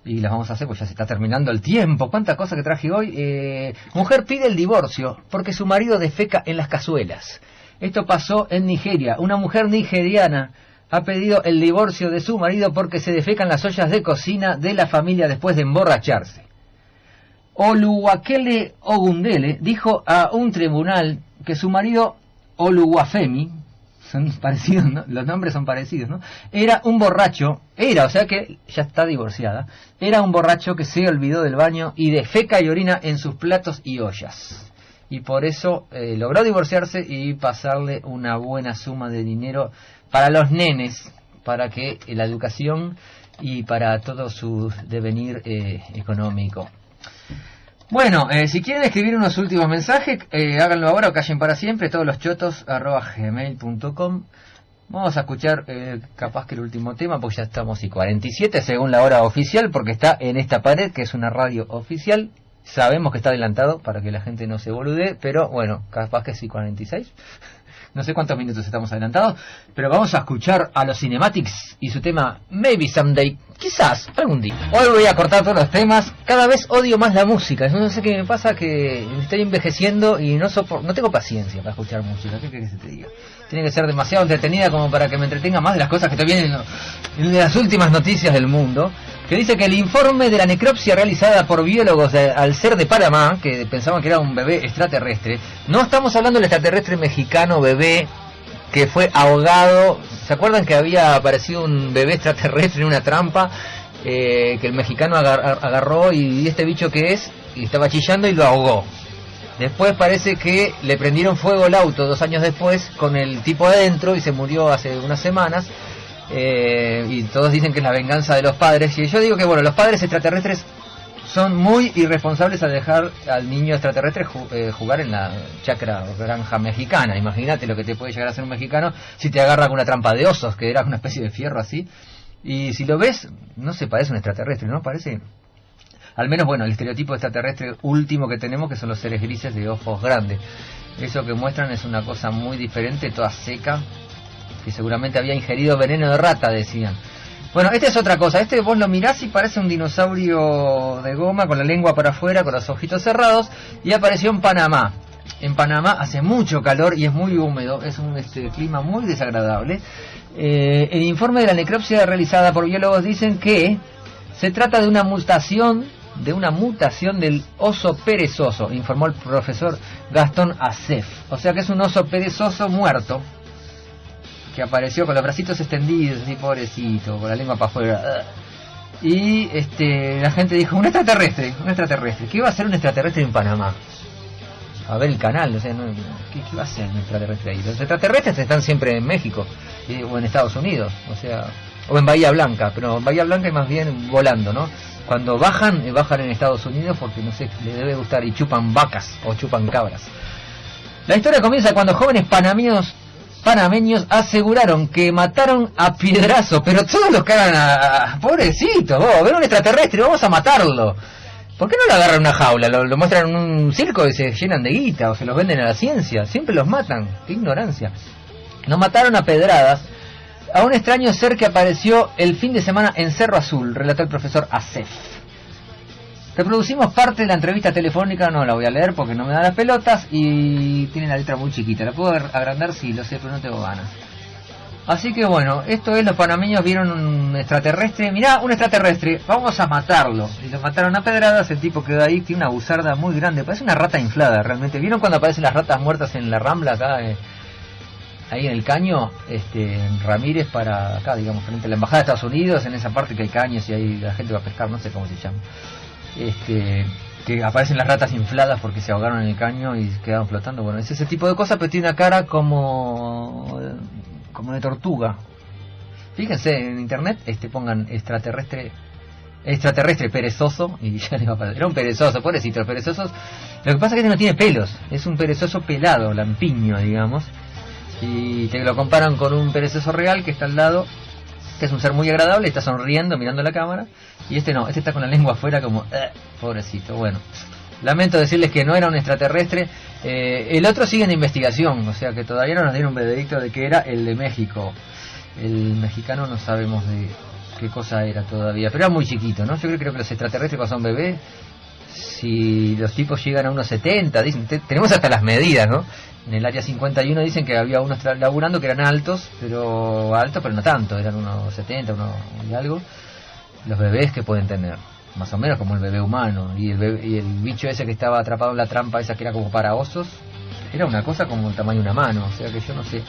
y las vamos a hacer, pues ya se está terminando el tiempo. Cuánta cosa que traje hoy. Mujer pide el divorcio porque su marido defeca en las cazuelas. Esto pasó en Nigeria. Una mujer nigeriana ha pedido el divorcio de su marido porque se defecan las ollas de cocina de la familia después de emborracharse. Oluwakele Ogundele dijo a un tribunal que su marido Oluwafemi, son parecidos, ¿no? Los nombres son parecidos, ¿no? Era un borracho, o sea que ya está divorciada, era un borracho que se olvidó del baño y defeca y orina en sus platos y ollas. Y por eso logró divorciarse y pasarle una buena suma de dinero para los nenes, para que la educación y para todo su devenir económico. Bueno, si quieren escribir unos últimos mensajes, háganlo ahora o callen para siempre, todos los chotos @gmail.com. Vamos a escuchar capaz que el último tema, porque ya estamos y 47 según la hora oficial, porque está en esta pared, que es una radio oficial. Sabemos que está adelantado para que la gente no se bolude, pero bueno, capaz que sí 46. No sé cuántos minutos estamos adelantados, pero vamos a escuchar a los Cinematics y su tema Maybe Someday, quizás algún día. Hoy voy a cortar todos los temas, cada vez odio más la música, no sé qué me pasa, que estoy envejeciendo y no tengo paciencia para escuchar música, ¿qué querés que te diga? Tiene que ser demasiado entretenida como para que me entretenga más de las cosas que te vienen en las últimas noticias del mundo, que dice que el informe de la necropsia realizada por biólogos al ser de Panamá, que pensaban que era un bebé extraterrestre, no estamos hablando del extraterrestre mexicano bebé que fue ahogado. ¿Se acuerdan que había aparecido un bebé extraterrestre en una trampa que el mexicano agarró y este bicho que es, y estaba chillando y lo ahogó? Después parece que le prendieron fuego el auto 2 años después con el tipo adentro y se murió hace unas semanas. Y todos dicen que es la venganza de los padres. Y yo digo que bueno, los padres extraterrestres son muy irresponsables al dejar al niño extraterrestre jugar en la chacra o granja mexicana. Imagínate lo que te puede llegar a hacer un mexicano si te agarra con una trampa de osos, que era una especie de fierro así. Y si lo ves, no se parece a un extraterrestre, ¿no? Parece... Al menos, bueno, el estereotipo extraterrestre último que tenemos, que son los seres grises de ojos grandes. Eso que muestran es una cosa muy diferente, toda seca, que seguramente había ingerido veneno de rata, decían. Bueno, esta es otra cosa. Este vos lo mirás y parece un dinosaurio de goma con la lengua para afuera, con los ojitos cerrados, y apareció en Panamá. En Panamá hace mucho calor y es muy húmedo, es un clima muy desagradable. El informe de la necropsia realizada por biólogos dicen que se trata de una mutación del oso perezoso, informó el profesor Gastón Acef. O sea que es un oso perezoso muerto, que apareció con los bracitos extendidos, así pobrecito, con la lengua para afuera. Y la gente dijo, un extraterrestre. ¿Qué iba a hacer un extraterrestre en Panamá? A ver el canal, o sea, ¿qué va a hacer un extraterrestre ahí? Los extraterrestres están siempre en México o en Estados Unidos, o en Bahía Blanca, pero en Bahía Blanca es más bien volando, ¿no? Cuando bajan en Estados Unidos porque, no sé, les debe gustar y chupan vacas o chupan cabras. La historia comienza cuando jóvenes panameños aseguraron que mataron a piedrazo, pero todos los cagan a pobrecito, ven un extraterrestre, vamos a matarlo. ¿Por qué no lo agarran en una jaula? Lo muestran en un circo y se llenan de guita o se los venden a la ciencia. Siempre los matan, qué ignorancia. Nos mataron a pedradas a un extraño ser que apareció el fin de semana en Cerro Azul, relató el profesor Acef. Reproducimos parte de la entrevista telefónica, no la voy a leer porque no me da las pelotas y tiene la letra muy chiquita. La puedo agrandar, sí, lo sé, pero no tengo ganas. Así que bueno, esto es, los panameños vieron un extraterrestre, mirá, un extraterrestre, vamos a matarlo. Y lo mataron a pedradas, el tipo quedó ahí, tiene una buzarda muy grande, parece una rata inflada realmente. ¿Vieron cuando aparecen las ratas muertas en la Rambla acá? Ahí en el caño, en Ramírez, para acá, digamos, frente a la embajada de Estados Unidos, en esa parte que hay caños y ahí la gente va a pescar, no sé cómo se llama. Que aparecen las ratas infladas porque se ahogaron en el caño y quedaron flotando. Bueno, es ese tipo de cosas, pero tiene una cara como de tortuga. Fíjense en internet, pongan extraterrestre perezoso y ya les va a aparecer. Era un perezoso, pobrecito, los perezosos. Lo que pasa es que no tiene pelos, es un perezoso pelado, lampiño, digamos. Y te lo comparan con un perezoso real que está al lado, que es un ser muy agradable, está sonriendo, mirando la cámara, y no, está con la lengua afuera como, pobrecito. Bueno, lamento decirles que no era un extraterrestre. El otro sigue en investigación, o sea que todavía no nos dieron un veredicto de que era el de México. El mexicano no sabemos de qué cosa era todavía, pero era muy chiquito, ¿no? Yo creo que los extraterrestres cuando son bebés, si los tipos llegan a unos 70, dicen, tenemos hasta las medidas, ¿no? En el área 51 dicen que había unos laburando que eran altos, pero no tanto, eran unos 70, unos y algo. Los bebés que pueden tener, más o menos como el bebé humano, y el bicho ese que estaba atrapado en la trampa esa que era como para osos, era una cosa como el tamaño de una mano, o sea que yo no sé.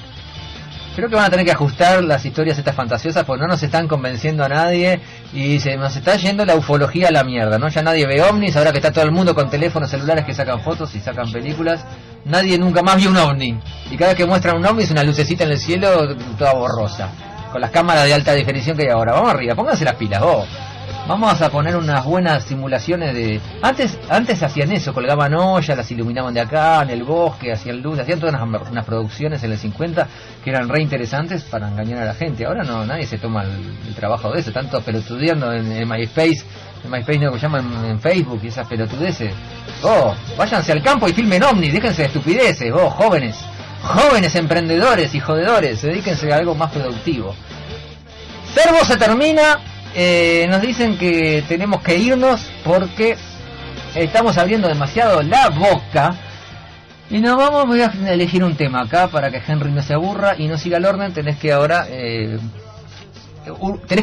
Creo que van a tener que ajustar las historias estas fantasiosas porque no nos están convenciendo a nadie y se nos está yendo la ufología a la mierda, ¿no? Ya nadie ve ovnis, ahora que está todo el mundo con teléfonos celulares que sacan fotos y sacan películas, nadie nunca más vio un ovni. Y cada vez que muestran un ovni es una lucecita en el cielo toda borrosa. con las cámaras de alta definición que hay ahora. Vamos arriba, pónganse las pilas, vos. Vamos a poner unas buenas simulaciones de... Antes hacían eso, colgaban ollas, las iluminaban de acá, en el bosque, hacían luz, hacían todas unas producciones en el 50 que eran re interesantes para engañar a la gente. Ahora no, nadie se toma el trabajo de eso, tanto pelotudeando en MySpace, no, que llaman en Facebook y esas pelotudeces. Váyanse al campo y filmen ovnis, déjense de estupideces, jóvenes emprendedores y jodedores, dedíquense a algo más productivo. Servo se termina. Nos dicen que tenemos que irnos porque estamos abriendo demasiado la boca y nos vamos. Voy a elegir un tema acá para que Henry no se aburra y no siga el orden. Tenés que ahora tenés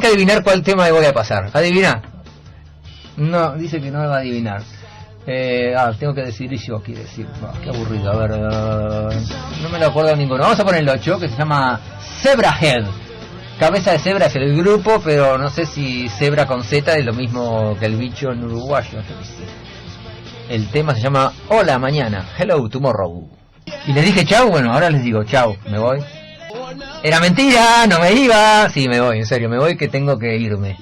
que adivinar cuál tema le voy a pasar. ¿Adivina? No, dice que no me va a adivinar. Tengo que decidir yo, quiere decir. Qué aburrido, a ver, no me lo acuerdo ninguno. Vamos a poner el 8, que se llama Zebra Head. Cabeza de cebra es el grupo, pero no sé si cebra con Z es lo mismo que el bicho en uruguayo. El tema se llama Hola Mañana, Hello Tomorrow. Y les dije chau, bueno, ahora les digo chau, me voy. Era mentira, no me iba. Sí, me voy, en serio, me voy que tengo que irme.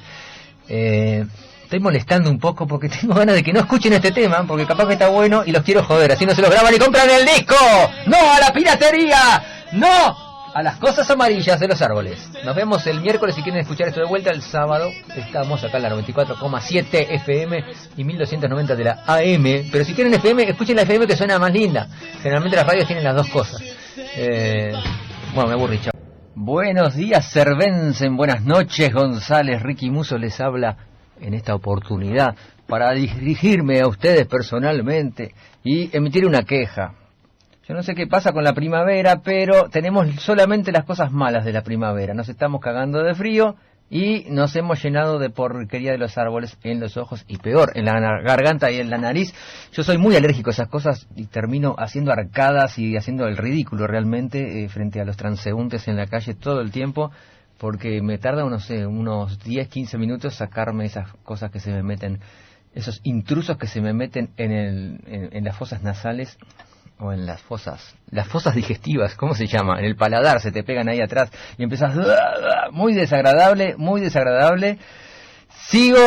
Estoy molestando un poco porque tengo ganas de que no escuchen este tema, porque capaz que está bueno y los quiero joder, así no se los graban y compran el disco. ¡No a la piratería! ¡No a las cosas amarillas de los árboles! Nos vemos el miércoles. Si quieren escuchar esto de vuelta, el sábado estamos acá en la 94,7 FM y 1290 de la AM. Pero si tienen FM, escuchen la FM que suena más linda. Generalmente las radios tienen las dos cosas. Bueno, me aburrí, chao. Buenos días, Cervensen. Buenas noches, González. Ricky Musso les habla en esta oportunidad para dirigirme a ustedes personalmente y emitir una queja. Yo no sé qué pasa con la primavera, pero tenemos solamente las cosas malas de la primavera. Nos estamos cagando de frío y nos hemos llenado de porquería de los árboles en los ojos y peor, en la garganta y en la nariz. Yo soy muy alérgico a esas cosas y termino haciendo arcadas y haciendo el ridículo realmente frente a los transeúntes en la calle todo el tiempo, porque me tarda, no sé, unos 10, 15 minutos sacarme esas cosas que se me meten, esos intrusos que se me meten en las fosas nasales. O en las fosas digestivas, ¿cómo se llama? En el paladar, se te pegan ahí atrás y empiezas... Muy desagradable, muy desagradable. Sigo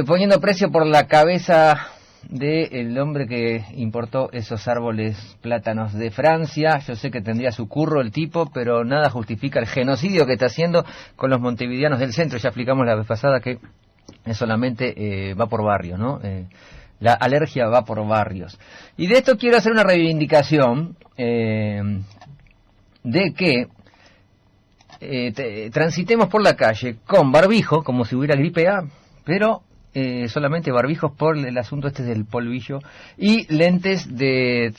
poniendo precio por la cabeza del hombre que importó esos árboles plátanos de Francia. Yo sé que tendría su curro el tipo, pero nada justifica el genocidio que está haciendo con los montevideanos del centro. Ya explicamos la vez pasada que solamente va por barrio, ¿no? La alergia va por barrios. Y de esto quiero hacer una reivindicación de que transitemos por la calle con barbijo, como si hubiera gripe A, pero solamente barbijos por el asunto este del polvillo, y lentes de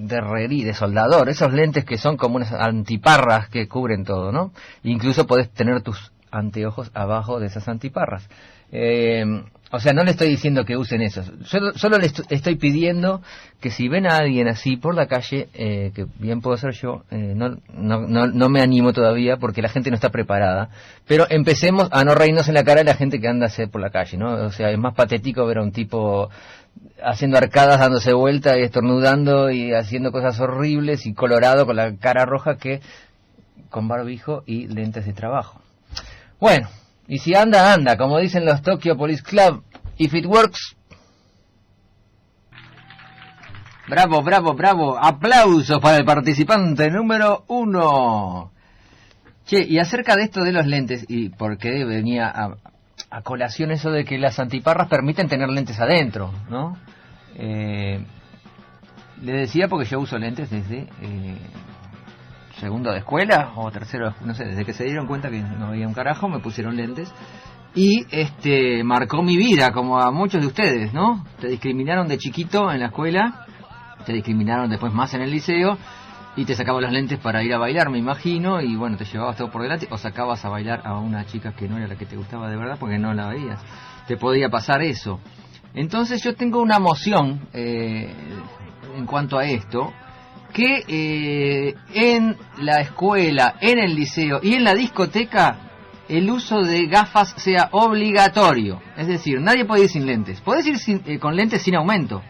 herrería, de soldador, esos lentes que son como unas antiparras que cubren todo, ¿no? Incluso podés tener tus anteojos abajo de esas antiparras. O sea, no le estoy diciendo que usen eso. Solo le estoy pidiendo que si ven a alguien así por la calle, que bien puedo ser yo, no me animo todavía porque la gente no está preparada, pero empecemos a no reírnos en la cara de la gente que anda por la calle, ¿no? O sea, es más patético ver a un tipo haciendo arcadas, dándose vuelta y estornudando y haciendo cosas horribles y colorado con la cara roja que con barbijo y lentes de trabajo. Bueno. Y si anda, como dicen los Tokyo Police Club, if it works. Bravo, bravo, bravo. Aplausos para el participante número 1. Che, y acerca de esto de los lentes, y porque venía a colación eso de que las antiparras permiten tener lentes adentro, ¿no? Le decía porque yo uso lentes desde... segundo de escuela o tercero, no sé, desde que se dieron cuenta que no veía un carajo, me pusieron lentes y marcó mi vida, como a muchos de ustedes, ¿no? Te discriminaron de chiquito en la escuela, te discriminaron después más en el liceo y te sacabas los lentes para ir a bailar, me imagino, y bueno, te llevabas todo por delante o sacabas a bailar a una chica que no era la que te gustaba de verdad porque no la veías. Te podía pasar eso. Entonces yo tengo una moción en cuanto a esto, que en la escuela, en el liceo y en la discoteca el uso de gafas sea obligatorio. Es decir, nadie puede ir sin lentes. Podés ir con lentes sin aumento.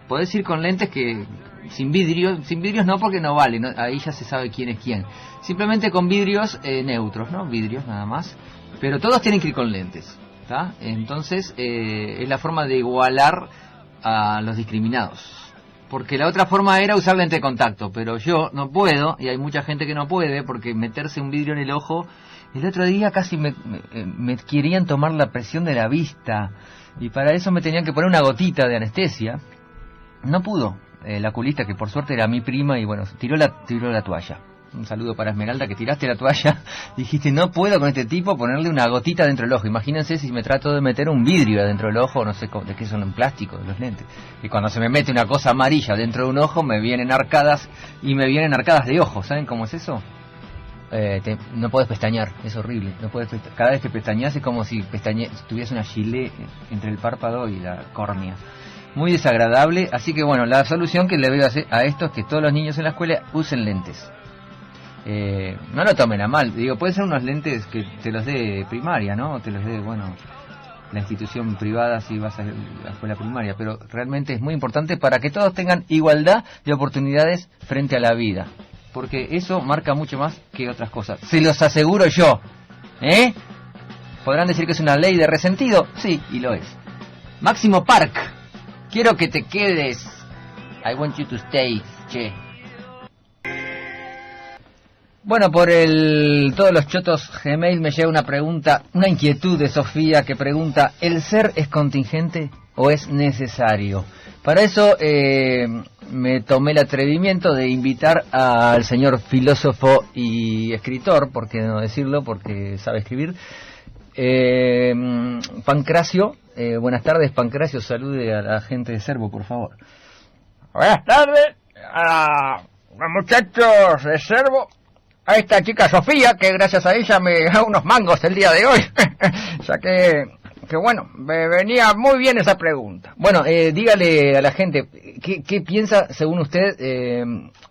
Podés ir con lentes que sin vidrios no, porque no vale, ¿no? Ahí ya se sabe quién es quién. Simplemente con vidrios neutros, ¿no? Vidrios nada más. Pero todos tienen que ir con lentes, ¿tá? Entonces, es la forma de igualar a los discriminados. Porque la otra forma era usar lente de contacto, pero yo no puedo, y hay mucha gente que no puede, porque meterse un vidrio en el ojo... El otro día casi me querían tomar la presión de la vista, y para eso me tenían que poner una gotita de anestesia. No pudo. La oculista, que por suerte era mi prima, y bueno, tiró la toalla. Un saludo para Esmeralda, que tiraste la toalla. Dijiste, no puedo con este tipo ponerle una gotita dentro del ojo. Imagínense si me trato de meter un vidrio adentro del ojo, no sé de qué son, en plástico, de los lentes. Y cuando se me mete una cosa amarilla dentro de un ojo, me vienen arcadas, y me vienen arcadas de ojo. ¿Saben cómo es eso? No puedes pestañear, es horrible. No puedes cada vez que pestañeas es como si tuviese una gilet entre el párpado y la córnea. Muy desagradable, así que bueno, la solución que le veo a esto es que todos los niños en la escuela usen lentes. No lo tomen a mal, digo, pueden ser unos lentes que te los dé primaria, ¿no? O te los dé, bueno, la institución privada si vas a la escuela primaria, pero realmente es muy importante para que todos tengan igualdad de oportunidades frente a la vida, porque eso marca mucho más que otras cosas. Se los aseguro yo, ¿eh? ¿Podrán decir que es una ley de resentido? Sí, y lo es. Máximo Park, quiero que te quedes. I want you to stay, che. Bueno, por todos los chotos Gmail me llega una pregunta, una inquietud de Sofía que pregunta, ¿el ser es contingente o es necesario? Para eso me tomé el atrevimiento de invitar al señor filósofo y escritor, por qué no decirlo, porque sabe escribir, Pancracio. Buenas tardes, Pancracio, salude a la gente de Servo, por favor. Buenas tardes a los muchachos de Servo. A esta chica Sofía, que gracias a ella me da unos mangos el día de hoy. O sea que bueno, me venía muy bien esa pregunta. Bueno, dígale a la gente, ¿qué piensa, según usted,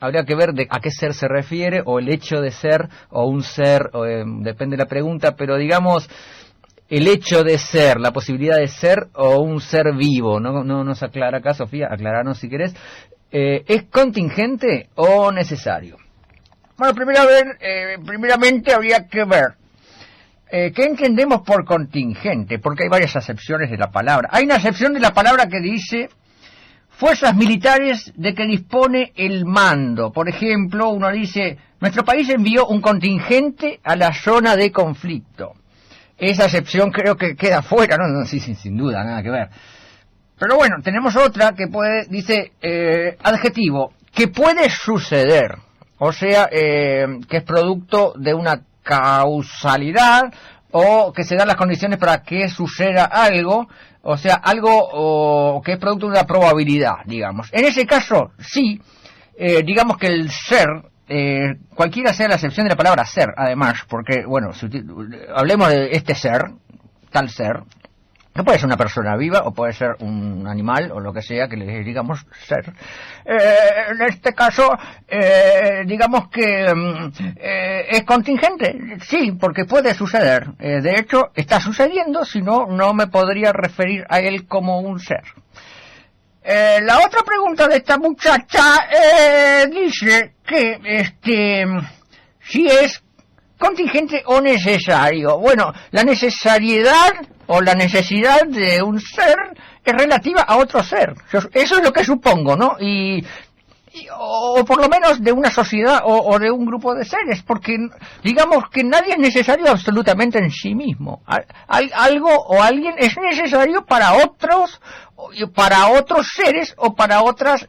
habría que ver de a qué ser se refiere, o el hecho de ser, o un ser, depende de la pregunta, pero digamos, el hecho de ser, la posibilidad de ser, o un ser vivo, no nos aclara acá, Sofía, aclaranos si querés, ¿es contingente o necesario? Bueno, primeramente habría que ver qué entendemos por contingente, porque hay varias acepciones de la palabra. Hay una acepción de la palabra que dice fuerzas militares de que dispone el mando. Por ejemplo, uno dice, nuestro país envió un contingente a la zona de conflicto. Esa acepción creo que queda fuera, ¿no? Sí, sin duda, nada que ver. Pero bueno, tenemos otra que dice adjetivo, que puede suceder. O sea, que es producto de una causalidad, o que se dan las condiciones para que suceda algo, o sea, algo que es producto de una probabilidad, digamos. En ese caso, sí, digamos que el ser, cualquiera sea la acepción de la palabra ser, además, porque, bueno, hablemos de este ser, tal ser, que puede ser una persona viva o puede ser un animal o lo que sea que le digamos ser. En este caso, digamos que es contingente, sí, porque puede suceder. De hecho, está sucediendo, si no, no me podría referir a él como un ser. La otra pregunta de esta muchacha dice que si es contingente o necesario. Bueno, la necesariedad o la necesidad de un ser es relativa a otro ser. Eso es lo que supongo, ¿no? O por lo menos de una sociedad o de un grupo de seres, porque digamos que nadie es necesario absolutamente en sí mismo. Algo o alguien es necesario para otros seres o para otras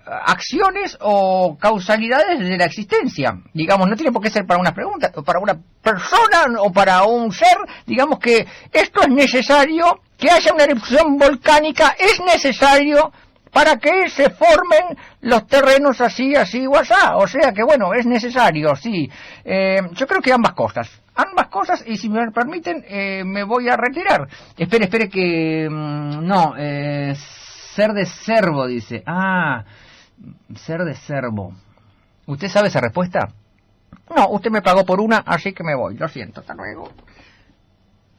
acciones o causalidades de la existencia. Digamos, no tiene por qué ser para una pregunta, o para una persona o para un ser. Digamos que esto es necesario, que haya una erupción volcánica es necesario para que se formen los terrenos así o asá. O sea que bueno, es necesario, sí. Yo creo que ambas cosas, y si me permiten, me voy a retirar. Espere que... ser de servo, dice. Ser de servo. ¿Usted sabe esa respuesta? No, usted me pagó por una, así que me voy. Lo siento, hasta luego.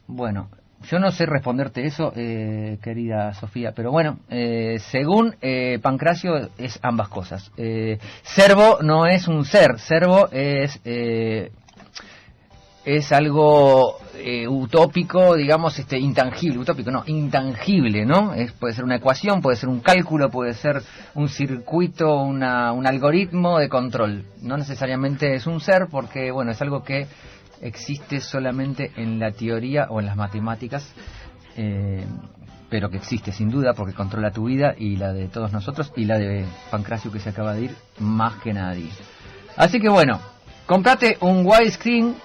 Bueno, Yo no sé responderte eso, querida Sofía, pero bueno, según Pancracio es ambas cosas. Servo no es un ser, servo es algo utópico, digamos, intangible, utópico no, intangible, ¿no? Puede ser una ecuación, puede ser un cálculo, puede ser un circuito, un algoritmo de control. No necesariamente es un ser porque, bueno, es algo que existe solamente en la teoría o en las matemáticas, pero que existe sin duda porque controla tu vida y la de todos nosotros y la de Pancracio que se acaba de ir más que nadie. Así que bueno, comprate un widescreen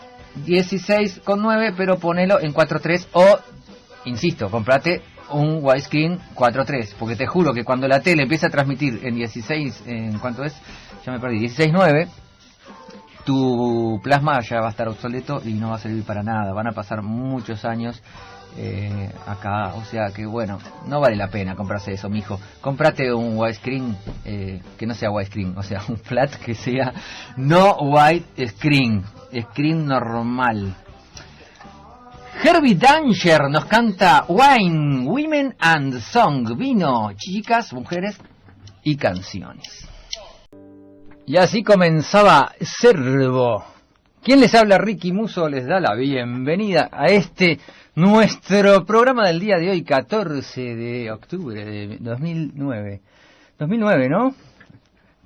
16,9 pero ponelo en 4.3 o, insisto, comprate un widescreen 4.3 porque te juro que cuando la tele empieza a transmitir en 16, ¿en cuánto es? Ya me perdí, 16,9, tu plasma ya va a estar obsoleto y no va a servir para nada. Van a pasar muchos años acá, o sea que bueno, no vale la pena comprarse eso, mijo. Comprate un widescreen que no sea widescreen, o sea, un flat que sea no widescreen, screen normal. Herbie Danger nos canta Wine, Women and Song, vino, chicas, mujeres y canciones. Y así comenzaba Servo. Quien les habla, Ricky Musso, les da la bienvenida a nuestro programa del día de hoy, 14 de octubre de 2009. 2009, ¿no?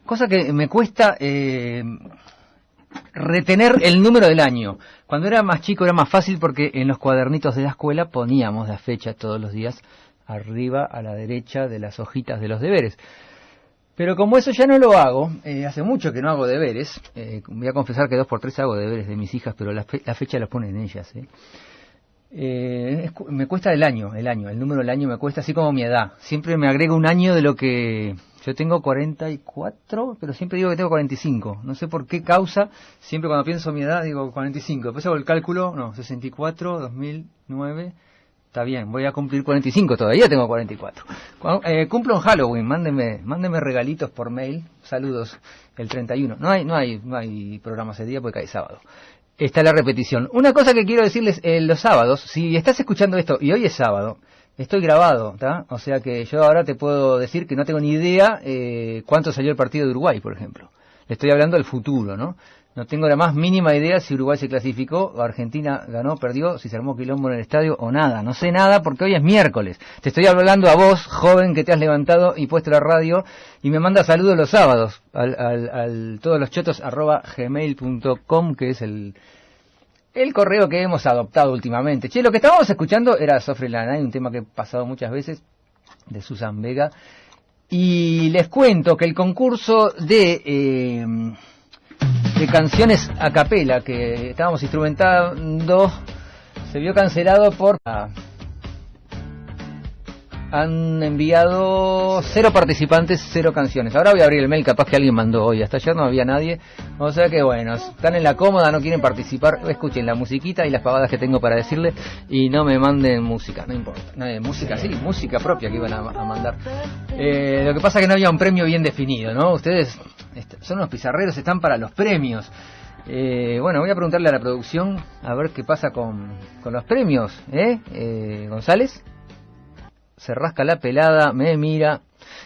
Cosa que me cuesta retener el número del año. Cuando era más chico era más fácil porque en los cuadernitos de la escuela poníamos la fecha todos los días arriba a la derecha de las hojitas de los deberes. Pero como eso ya no lo hago, hace mucho que no hago deberes, voy a confesar que 2x3 hago deberes de mis hijas, pero la fecha la ponen ellas. Me cuesta el número del año me cuesta, así como mi edad. Siempre me agrego un año de lo que... Yo tengo 44, pero siempre digo que tengo 45. No sé por qué causa, siempre cuando pienso mi edad digo 45. Después hago el cálculo, 64, 2009... Está bien, voy a cumplir 45, todavía tengo 44. Cumplo en Halloween, mándenme regalitos por mail, saludos, el 31. No hay programa ese día porque cae sábado. Está la repetición. Una cosa que quiero decirles, los sábados, si estás escuchando esto y hoy es sábado, estoy grabado, ¿está? O sea que yo ahora te puedo decir que no tengo ni idea cuánto salió el partido de Uruguay, por ejemplo. Le estoy hablando del futuro, ¿no? No tengo la más mínima idea si Uruguay se clasificó, Argentina ganó, perdió, si se armó quilombo en el estadio o nada. No sé nada porque hoy es miércoles. Te estoy hablando a vos, joven, que te has levantado y puesto la radio y me manda saludos los sábados al todosloschetos@gmail.com, que es el correo que hemos adoptado últimamente. Che, lo que estábamos escuchando era Sofre Lanay, un tema que he pasado muchas veces, de Susan Vega. Y les cuento que el concurso de canciones a capela que estábamos instrumentando se vio cancelado por... Han enviado 0 participantes, 0 canciones. Ahora voy a abrir el mail, capaz que alguien mandó hoy. Hasta ayer no había nadie. O sea que bueno, están en la cómoda, no quieren participar. Escuchen la musiquita y las pavadas que tengo para decirles. Y no me manden música, no importa. Música, sí, música propia que iban a mandar. Lo que pasa es que no había un premio bien definido, ¿no? Ustedes son unos pizarreros, están para los premios. Bueno, voy a preguntarle a la producción a ver qué pasa con los premios. González se rasca la pelada, me mira.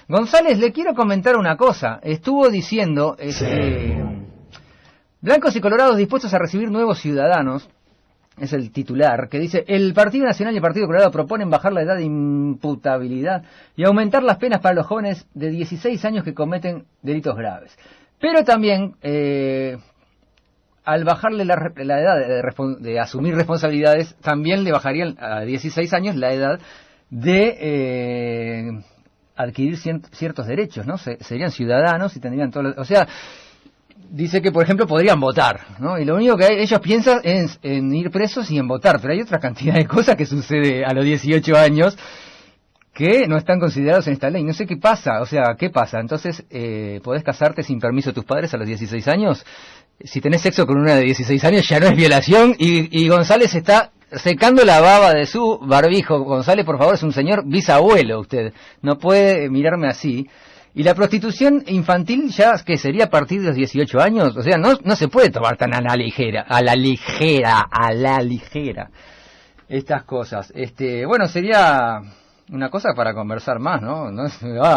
González, le quiero comentar una cosa. Estuvo diciendo blancos y colorados dispuestos a recibir nuevos ciudadanos. Es el titular que dice: el Partido Nacional y el Partido Colorado proponen bajar la edad de imputabilidad y aumentar las penas para los jóvenes de 16 años que cometen delitos graves. Pero también al bajarle la edad de asumir responsabilidades, también le bajarían a 16 años la edad de adquirir ciertos derechos, ¿no? Serían ciudadanos y tendrían todos los... O sea, dice que, por ejemplo, podrían votar, ¿no? Y lo único que ellos piensan es en ir presos y en votar, pero hay otra cantidad de cosas que sucede a los 18 años que no están considerados en esta ley. No sé qué pasa, o sea, ¿qué pasa? Entonces, ¿podés casarte sin permiso de tus padres a los 16 años? Si tenés sexo con una de 16 años ya no es violación, y González está secando la baba de su barbijo. González, por favor, es un señor bisabuelo usted, no puede mirarme así. Y la prostitución infantil ya, que sería a partir de los 18 años, o sea, no se puede tomar tan a la ligera. estas cosas. Bueno, sería una cosa para conversar más, ¿no?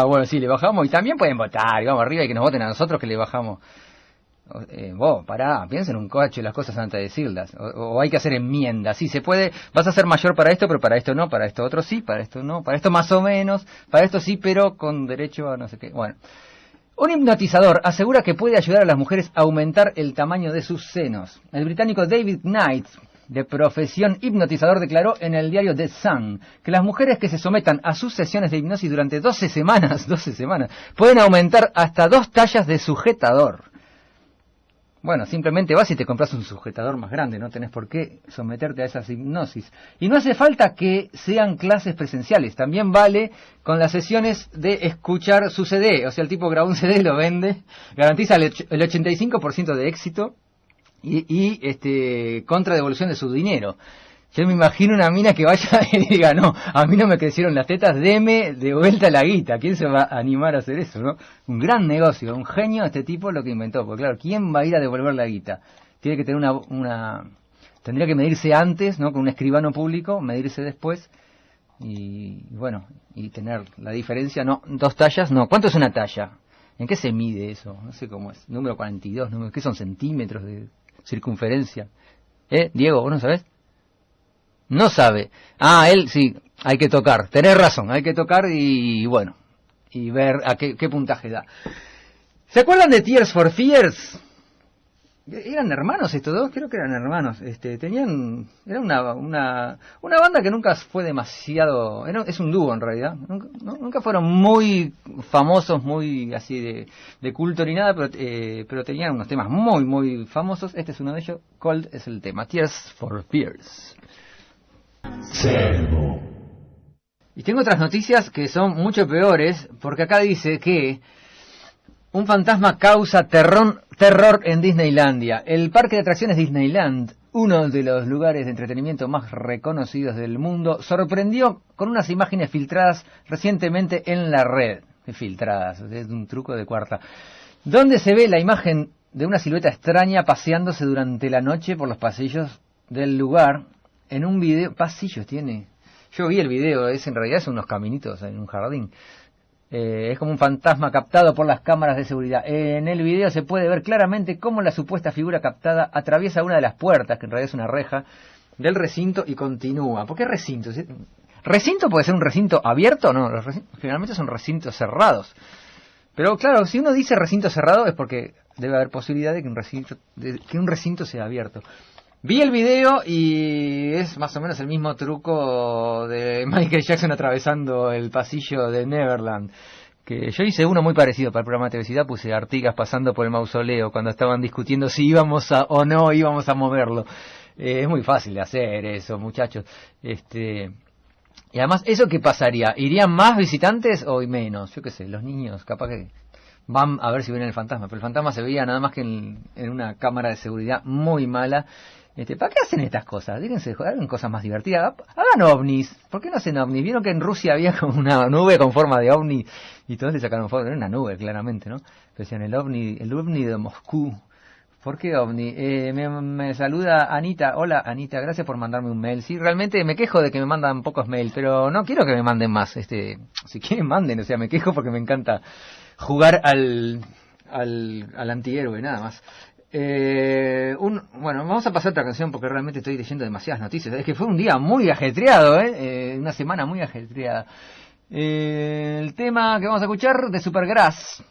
Bueno, sí, le bajamos y también pueden votar, y vamos arriba y que nos voten a nosotros que le bajamos. Vos, pará, piensen un coche las cosas antes de decirlas. O hay que hacer enmiendas. Sí, se puede, vas a ser mayor para esto, pero para esto no, para esto otro sí, para esto no, para esto más o menos, para esto sí, pero con derecho a no sé qué. Bueno. Un hipnotizador asegura que puede ayudar a las mujeres a aumentar el tamaño de sus senos. El británico David Knight, de profesión hipnotizador, declaró en el diario The Sun que las mujeres que se sometan a sus sesiones de hipnosis durante 12 semanas, pueden aumentar hasta 2 tallas de sujetador. Bueno, simplemente vas y te compras un sujetador más grande, no tenés por qué someterte a esas hipnosis. Y no hace falta que sean clases presenciales, también vale con las sesiones de escuchar su CD. O sea, el tipo graba un CD, lo vende, garantiza el 85% de éxito y contra devolución de su dinero. Yo me imagino una mina que vaya y diga, no, a mí no me crecieron las tetas, deme de vuelta la guita. ¿Quién se va a animar a hacer eso, no? Un gran negocio, un genio este tipo lo que inventó. Porque claro, ¿quién va a ir a devolver la guita? Tiene que tener tendría que medirse antes, ¿no? Con un escribano público, medirse después y bueno, y tener la diferencia, no, 2 tallas, no. ¿Cuánto es una talla? ¿En qué se mide eso? No sé cómo es. Número 42, ¿qué son centímetros de circunferencia? Diego, ¿vos no sabés? No sabe. Él sí, hay que tocar. Tenés razón, hay que tocar y bueno, y ver a qué puntaje da. ¿Se acuerdan de Tears for Fears? ¿Eran hermanos estos dos? Creo que eran hermanos. Era una banda que nunca fue demasiado... es un dúo en realidad. Nunca fueron muy famosos, muy así de culto ni nada, pero tenían unos temas muy, muy famosos. Este es uno de ellos. Cold es el tema. Tears for Fears. Servo. Y tengo otras noticias que son mucho peores, porque acá dice que un fantasma causa terror en Disneylandia. El parque de atracciones Disneyland, uno de los lugares de entretenimiento más reconocidos del mundo, sorprendió con unas imágenes filtradas recientemente en la red. Filtradas, es un truco de cuarta. Donde se ve la imagen de una silueta extraña paseándose durante la noche por los pasillos del lugar. En un video, pasillos tiene. Yo vi el video, en realidad son unos caminitos en un jardín. Es como un fantasma captado por las cámaras de seguridad. En el video se puede ver claramente cómo la supuesta figura captada atraviesa una de las puertas, que en realidad es una reja, del recinto y continúa. ¿Por qué recinto? ¿Recinto puede ser un recinto abierto? No, generalmente son recintos cerrados. Pero claro, si uno dice recinto cerrado es porque debe haber posibilidad de que un recinto sea abierto. Vi el video y es más o menos el mismo truco de Michael Jackson atravesando el pasillo de Neverland. Que yo hice uno muy parecido para el programa de televisão, puse Artigas pasando por el mausoleo cuando estaban discutiendo si íbamos a moverlo. Es muy fácil de hacer eso, muchachos. Y además, ¿eso qué pasaría? ¿Irían más visitantes o menos? Yo qué sé, los niños capaz que van a ver si ven el fantasma. Pero el fantasma se veía nada más que en una cámara de seguridad muy mala. ¿Para qué hacen estas cosas? Díganse, hagan cosas más divertidas. Hagan ovnis. ¿Por qué no hacen ovnis? Vieron que en Rusia había como una nube con forma de ovni y todos le sacaron fotos. Era una nube, claramente, ¿no? Decían el ovni de Moscú. ¿Por qué ovni? Me saluda Anita. Hola, Anita, gracias por mandarme un mail. Sí, realmente me quejo de que me mandan pocos mails, pero no quiero que me manden más. Si quieren, manden. O sea, me quejo porque me encanta jugar al antihéroe, nada más. Bueno, vamos a pasar otra canción porque realmente estoy leyendo demasiadas noticias. Es que fue un día muy ajetreado, una semana muy ajetreada. El tema que vamos a escuchar de Supergrass,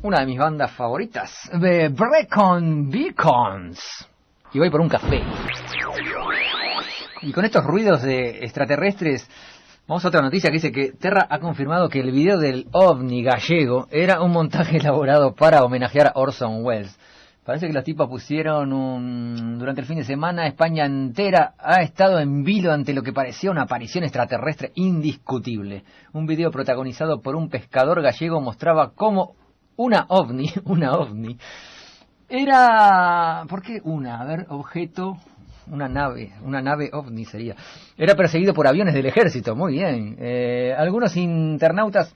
una de mis bandas favoritas, de Brecon Beacons. Y voy por un café. Y con estos ruidos de extraterrestres, vamos a otra noticia que dice que Terra ha confirmado que el video del ovni gallego era un montaje elaborado para homenajear a Orson Welles. Parece que los tipos pusieron durante el fin de semana, España entera ha estado en vilo ante lo que parecía una aparición extraterrestre indiscutible. Un video protagonizado por un pescador gallego mostraba cómo una ovni, era... ¿Por qué una? A ver, objeto... una nave ovni sería. Era perseguido por aviones del ejército, muy bien. Algunos internautas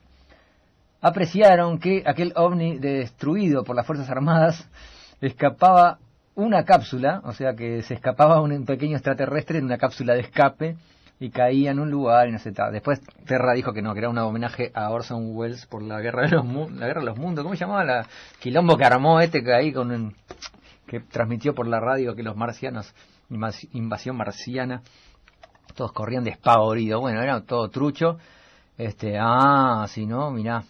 apreciaron que aquel ovni destruido por las Fuerzas Armadas escapaba una cápsula, o sea que se escapaba un pequeño extraterrestre en una cápsula de escape y caía en un lugar y no sé tal. Después Terra dijo que no, que era un homenaje a Orson Welles por la guerra de los mundos. ¿Cómo se llamaba la quilombo que armó que ahí que transmitió por la radio que los marcianos, invasión marciana, todos corrían despavoridos? Bueno, era todo trucho. Si no, mirá.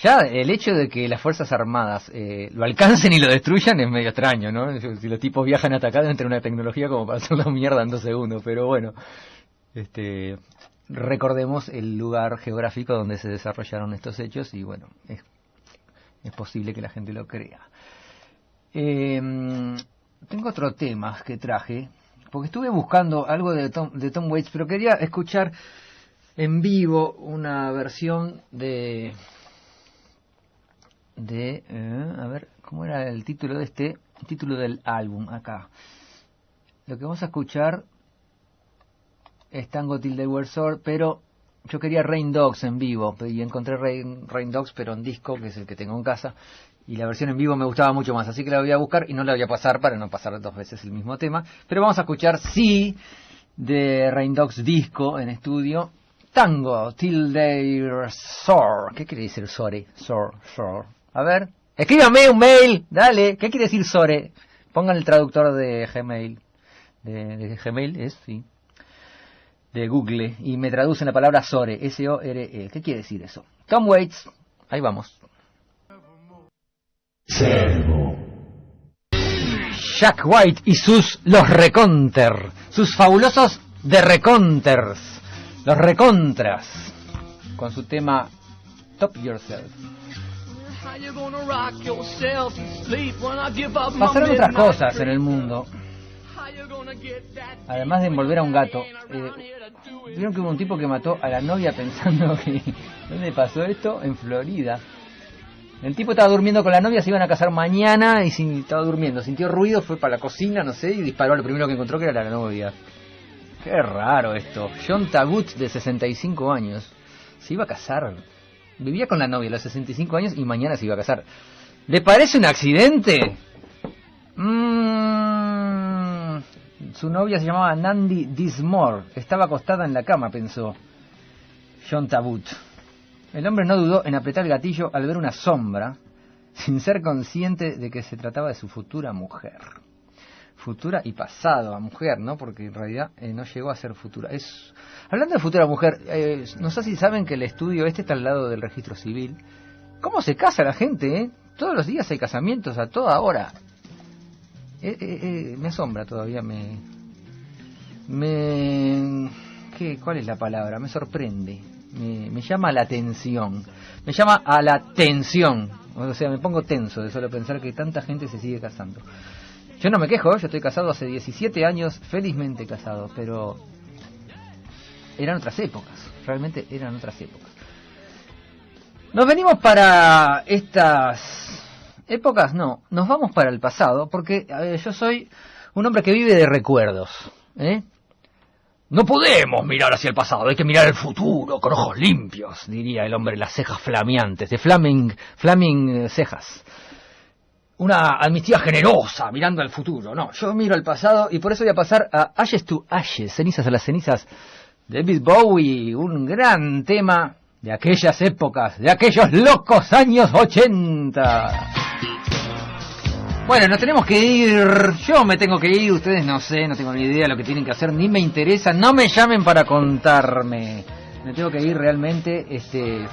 Ya el hecho de que las Fuerzas Armadas lo alcancen y lo destruyan es medio extraño, ¿no? Si los tipos viajan hasta acá deben tener una tecnología como para hacer la mierda en 2 segundos, pero bueno, recordemos el lugar geográfico donde se desarrollaron estos hechos y bueno, es posible que la gente lo crea. Tengo otro tema que traje, porque estuve buscando algo de Tom Waits, pero quería escuchar en vivo una versión de a ver, ¿cómo era el título de el título del álbum? Acá. Lo que vamos a escuchar es Tango Till They Were Sore, pero yo quería Rain Dogs en vivo, y encontré Rain Dogs, pero en disco, que es el que tengo en casa, y la versión en vivo me gustaba mucho más, así que la voy a buscar y no la voy a pasar para no pasar 2 veces el mismo tema, pero vamos a escuchar, sí, de Rain Dogs disco en estudio, Tango Till They Were Sore. ¿Qué quiere decir sore? Sore. A ver, escríbame un mail, dale, ¿qué quiere decir sore? Pongan el traductor de Gmail, de Gmail es, sí, de Google, y me traducen la palabra sore, S-O-R-E. ¿Qué quiere decir eso? Tom Waits, ahí vamos. Servo. Jack White y los Reconter, sus fabulosos The Reconters, los Recontras, con su tema Top Yourself. Pasaron otras cosas en el mundo, además de envolver a un gato. Vieron que hubo un tipo que mató a la novia pensando que... ¿Dónde pasó esto? En Florida. El tipo estaba durmiendo con la novia, se iban a casar mañana y estaba durmiendo, sintió ruido, fue para la cocina, no sé, y disparó a lo primero que encontró, que era la novia. Qué raro esto. John Tagut, de 65 años, se iba a casar. Vivía con la novia a los 65 años y mañana se iba a casar. ¿Le parece un accidente? Su novia se llamaba Nandi Dismore. Estaba acostada en la cama, pensó John Tagut. El hombre no dudó en apretar el gatillo al ver una sombra, sin ser consciente de que se trataba de su futura mujer. Futura y pasado a mujer, ¿no? Porque en realidad no llegó a ser futura. Hablando de futura mujer, no sé si saben que el estudio está al lado del registro civil. ¿Cómo se casa la gente, Todos los días hay casamientos a toda hora. Me asombra todavía, ¿cuál es la palabra? Me sorprende. Me llama la atención. Me llama a la tensión. O sea, me pongo tenso de solo pensar que tanta gente se sigue casando. Yo no me quejo, yo estoy casado hace 17 años, felizmente casado, pero eran otras épocas, realmente eran otras épocas. ¿Nos venimos para estas épocas? No, nos vamos para el pasado, porque yo soy un hombre que vive de recuerdos, No podemos mirar hacia el pasado, hay que mirar el futuro con ojos limpios, diría el hombre, las cejas flameantes, de flaming cejas. Una amnistía generosa, mirando al futuro. No, yo miro al pasado y por eso voy a pasar a Ashes to Ashes, cenizas a las cenizas, de David Bowie, un gran tema de aquellas épocas, de aquellos locos años 80. Bueno, nos tenemos que ir, yo me tengo que ir, ustedes no sé, no tengo ni idea de lo que tienen que hacer, ni me interesa, no me llamen para contarme. Me tengo que ir realmente,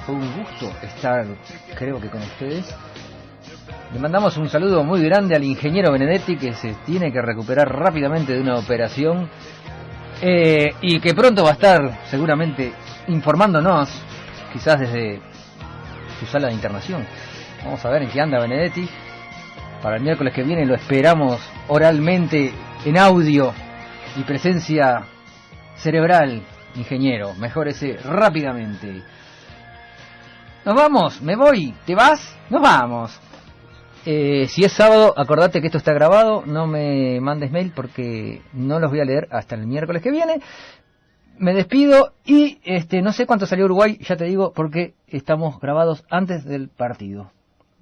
fue un gusto estar, creo que con ustedes. Le mandamos un saludo muy grande al ingeniero Benedetti, que se tiene que recuperar rápidamente de una operación y que pronto va a estar seguramente informándonos, quizás desde su sala de internación. Vamos a ver en qué anda Benedetti. Para el miércoles que viene lo esperamos oralmente, en audio y presencia cerebral. Ingeniero, mejórese rápidamente. Nos vamos, me voy, ¿te vas? Nos vamos. Si es sábado, acordate que esto está grabado, no me mandes mail porque no los voy a leer hasta el miércoles que viene. Me despido y no sé cuánto salió Uruguay, ya te digo, porque estamos grabados antes del partido.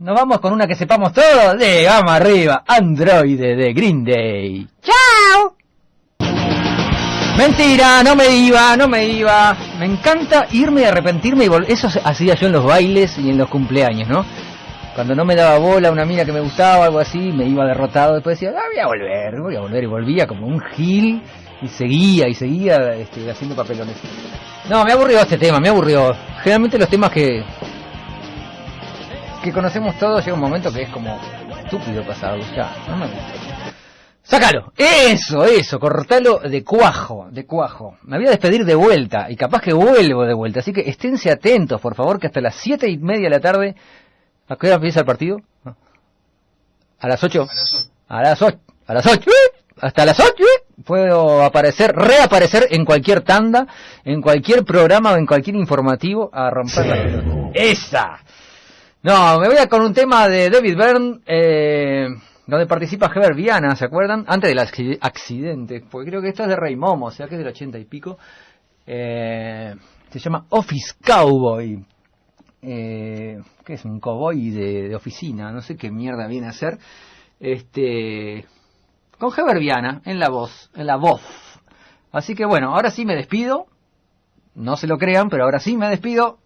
Nos vamos con una que sepamos todos. Vamos arriba. Android de Green Day. ¡Chao! Mentira, no me iba. Me encanta irme y arrepentirme y volver. Eso hacía yo en los bailes y en los cumpleaños, ¿no? Cuando no me daba bola una mina que me gustaba o algo así, me iba derrotado. Después decía, voy a volver. Y volvía como un gil y seguía haciendo papelones. No, me aburrió este tema, Generalmente los temas que conocemos todos llega un momento que es como estúpido pasarlo, ya, no me gusta. ¡Sácalo! Eso, cortalo de cuajo. Me voy a despedir de vuelta, y capaz que vuelvo de vuelta, así que esténse atentos, por favor, que hasta las 7:30 de la tarde... ¿A qué hora empieza el partido? ¿A las 8? A las 8. Hasta las 8 puedo reaparecer en cualquier tanda, en cualquier programa o en cualquier informativo a romper la pelota. ¡Esa! No, me voy con un tema de David Byrne, donde participa Heber Viana, ¿se acuerdan? Antes del accidente, porque creo que esto es de Rey Momo, o sea que es del 80 y pico. Se llama Office Cowboy. ¿Qué es? Un cowboy de oficina, no sé qué mierda viene a ser. Con Heber Viana en la voz. Así que bueno, ahora sí me despido. No se lo crean, pero ahora sí me despido.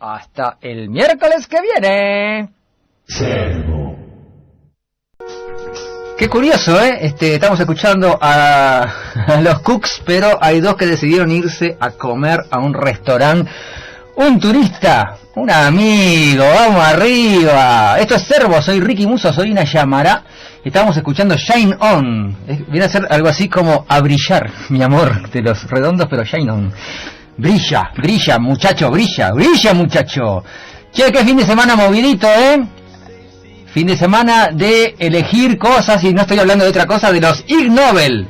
Hasta el miércoles que viene. Servo. Qué curioso, estamos escuchando a los Cooks, pero hay dos que decidieron irse a comer a un restaurante. Un turista, un amigo, vamos arriba. Esto es Servo, soy Ricky Musso, soy una Yamará. Estamos escuchando Shine On. Viene a ser algo así como a brillar, mi amor, de los redondos, pero Shine On. Brilla, muchacho, brilla, muchacho. Che, qué fin de semana movidito, Fin de semana de elegir cosas, y no estoy hablando de otra cosa, de los Ig Nobel.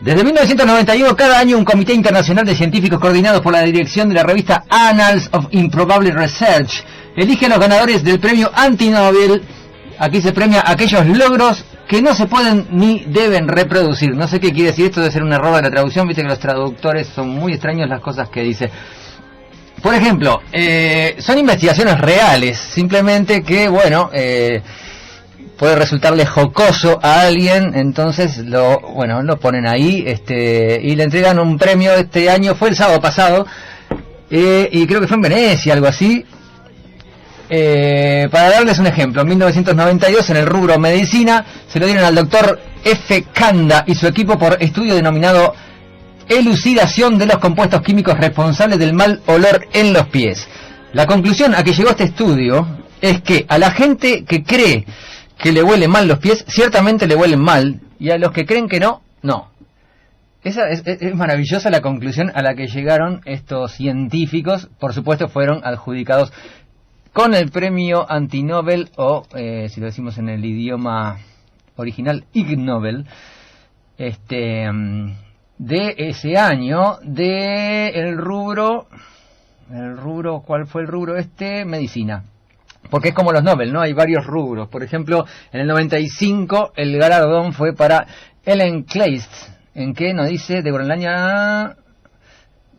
Desde 1991, cada año un comité internacional de científicos coordinados por la dirección de la revista Annals of Improbable Research elige a los ganadores del premio Anti-Nobel. Aquí se premia aquellos logros que no se pueden ni deben reproducir. No sé qué quiere decir esto, debe ser un error de la traducción, viste que los traductores son muy extraños las cosas que dice. Por ejemplo, son investigaciones reales, simplemente que, bueno, puede resultarle jocoso a alguien, entonces lo ponen ahí, y le entregan un premio. Este año fue el sábado pasado, y creo que fue en Venecia, algo así. Para darles un ejemplo, en 1992 en el rubro medicina se lo dieron al doctor F. Kanda y su equipo por estudio denominado elucidación de los compuestos químicos responsables del mal olor en los pies. La conclusión a que llegó este estudio es que a la gente que cree que le huelen mal los pies, ciertamente le huelen mal, y a los que creen que no, no. Esa es maravillosa la conclusión a la que llegaron estos científicos. Por supuesto fueron adjudicados con el premio Anti-Nobel, o si lo decimos en el idioma original, Ig Nobel, de ese año, de el rubro, ¿cuál fue el rubro? Medicina. Porque es como los Nobel, ¿no? Hay varios rubros. Por ejemplo, en el 95 el galardón fue para Ellen Kleist, en que nos dice de Groenlandia,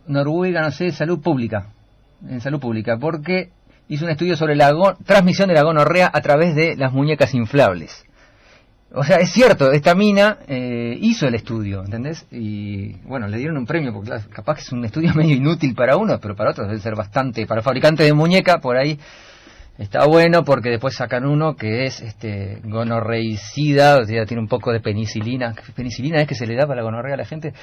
Noruega, no sé, salud pública, porque hizo un estudio sobre la transmisión de la gonorrea a través de las muñecas inflables. O sea, es cierto, esta mina hizo el estudio, ¿entendés? Y bueno, le dieron un premio, porque capaz que es un estudio medio inútil para uno, pero para otros debe ser bastante. Para el fabricante de muñeca, por ahí está bueno, porque después sacan uno que es gonorreicida, o sea, tiene un poco de penicilina. Penicilina es que se le da para la gonorrea a la gente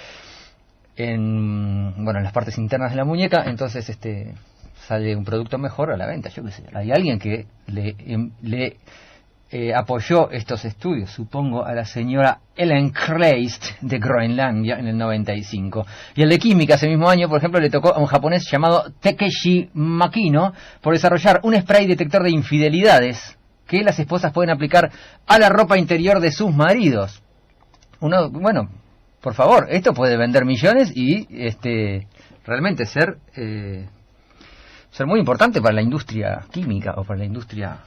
en las partes internas de la muñeca, entonces sale un producto mejor a la venta, yo qué sé. Hay alguien que le apoyó estos estudios, supongo, a la señora Ellen Kleist de Groenlandia en el 95. Y el de química ese mismo año, por ejemplo, le tocó a un japonés llamado Takeshi Makino por desarrollar un spray detector de infidelidades que las esposas pueden aplicar a la ropa interior de sus maridos. Por favor, esto puede vender millones y realmente ser muy importante para la industria química o para la industria,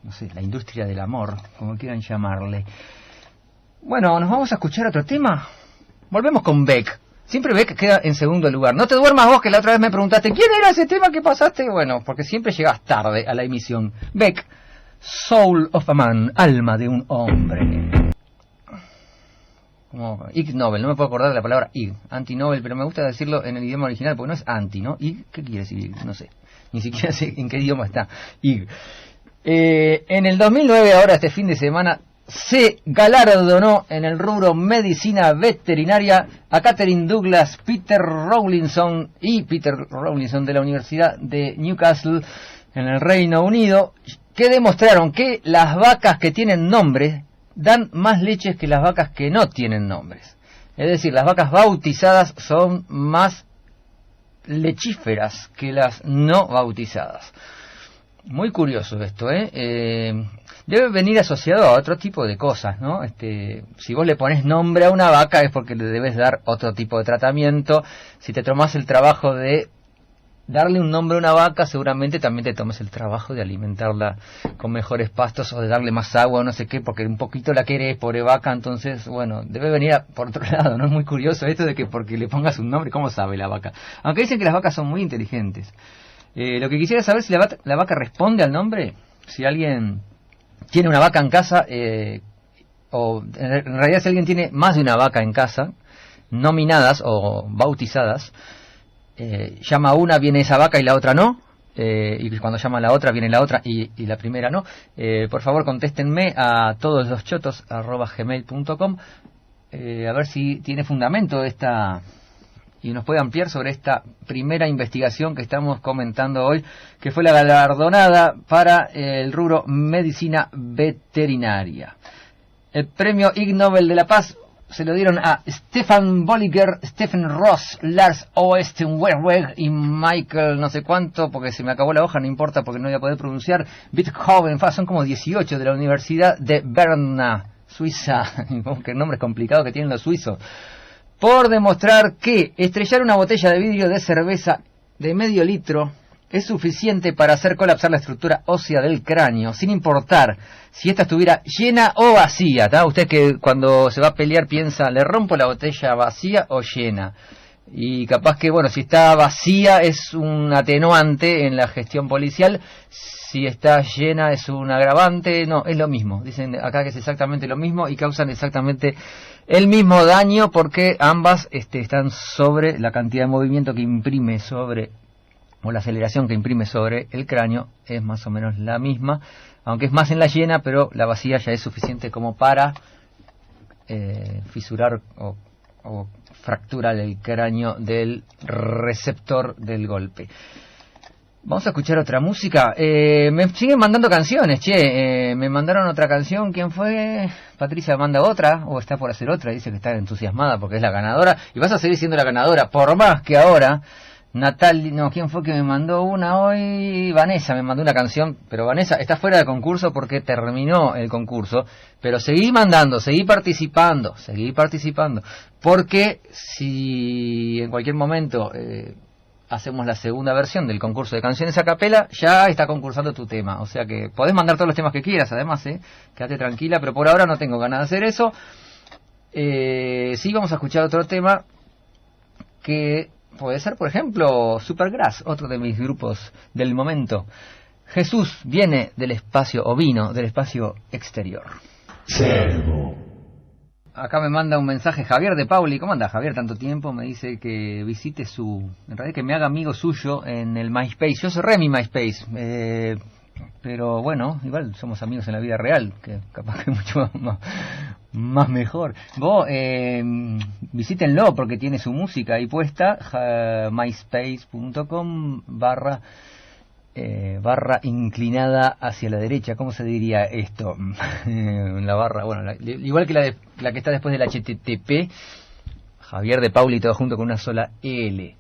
no sé, la industria del amor, como quieran llamarle. Bueno, nos vamos a escuchar otro tema. Volvemos con Beck. Siempre Beck queda en segundo lugar. No te duermas vos, que la otra vez me preguntaste, ¿quién era ese tema que pasaste? Bueno, porque siempre llegas tarde a la emisión. Beck, Soul of a Man, alma de un hombre. Como Ig Nobel, no me puedo acordar de la palabra Ig, anti-Nobel, pero me gusta decirlo en el idioma original, porque no es anti, ¿no? Ig, ¿qué quiere decir Ig? No sé, ni siquiera sé en qué idioma está Ig. En el 2009, ahora este fin de semana, se galardonó en el rubro medicina veterinaria a Catherine Douglas, Peter Rawlinson de la Universidad de Newcastle en el Reino Unido, que demostraron que las vacas que tienen nombre dan más leches que las vacas que no tienen nombres. Es decir, las vacas bautizadas son más lechíferas que las no bautizadas. Muy curioso esto, ¿eh? Debe venir asociado a otro tipo de cosas, ¿no? Si vos le pones nombre a una vaca es porque le debes dar otro tipo de tratamiento. Si te tomás el trabajo de darle un nombre a una vaca, seguramente también te tomes el trabajo de alimentarla con mejores pastos o de darle más agua o no sé qué, porque un poquito la querés, pobre vaca. Entonces, bueno, debe venir por otro lado, ¿no? Es muy curioso esto de que porque le pongas un nombre, ¿cómo sabe la vaca? Aunque dicen que las vacas son muy inteligentes. Lo que quisiera saber es si la vaca responde al nombre. Si alguien tiene una vaca en casa, o en realidad si alguien tiene más de una vaca en casa, nominadas o bautizadas, llama a una, viene esa vaca y la otra no, y cuando llama a la otra viene la otra y la primera no. Por favor contéstenme a todosloschotos@gmail.com, a ver si tiene fundamento esta, y nos puede ampliar sobre esta primera investigación que estamos comentando hoy, que fue la galardonada para el rubro medicina veterinaria. El premio Ig Nobel de la Paz se lo dieron a Stefan Bolliger, Stephen Ross, Lars Oestenwerweg y Michael no sé cuánto, porque se me acabó la hoja, no importa porque no voy a poder pronunciar, Bithoven, son como 18 de la Universidad de Berna, Suiza, qué nombre complicado que tienen los suizos, por demostrar que estrellar una botella de vidrio de cerveza de medio litro es suficiente para hacer colapsar la estructura ósea del cráneo, sin importar si ésta estuviera llena o vacía. ¿Tá? Usted que cuando se va a pelear piensa, ¿le rompo la botella vacía o llena? Y capaz que, bueno, si está vacía es un atenuante en la gestión policial, si está llena es un agravante. No, es lo mismo. Dicen acá que es exactamente lo mismo y causan exactamente el mismo daño porque ambas están sobre la cantidad de movimiento que imprime sobre, o la aceleración que imprime sobre el cráneo es más o menos la misma, aunque es más en la llena, pero la vacía ya es suficiente como para fisurar o fracturar el cráneo del receptor del golpe. Vamos a escuchar otra música. Me siguen mandando canciones, me mandaron otra canción. ¿Quién fue? Patricia manda otra, o está por hacer otra, dice que está entusiasmada porque es la ganadora, y vas a seguir siendo la ganadora, por más que ahora ¿quién fue que me mandó una hoy? Vanessa me mandó una canción, pero Vanessa está fuera del concurso porque terminó el concurso, pero seguí mandando, seguí participando, porque si en cualquier momento hacemos la segunda versión del concurso de canciones a capela, ya está concursando tu tema, o sea que podés mandar todos los temas que quieras, además, quédate tranquila, pero por ahora no tengo ganas de hacer eso. Sí, vamos a escuchar otro tema que puede ser, por ejemplo, Supergrass, otro de mis grupos del momento. Jesús viene del espacio, o vino del espacio exterior. Servo. Acá me manda un mensaje Javier de Pauli. ¿Cómo anda Javier? Tanto tiempo. Me dice que visite en realidad que me haga amigo suyo en el MySpace. Yo cerré mi MySpace, pero bueno, igual somos amigos en la vida real, que capaz que mucho más mejor. Vos visítenlo porque tiene su música ahí puesta, myspace.com barra inclinada hacia la derecha. ¿Cómo se diría esto? La barra, bueno, igual que la que está después del HTTP, Javier de Pauli, todo junto con una sola L.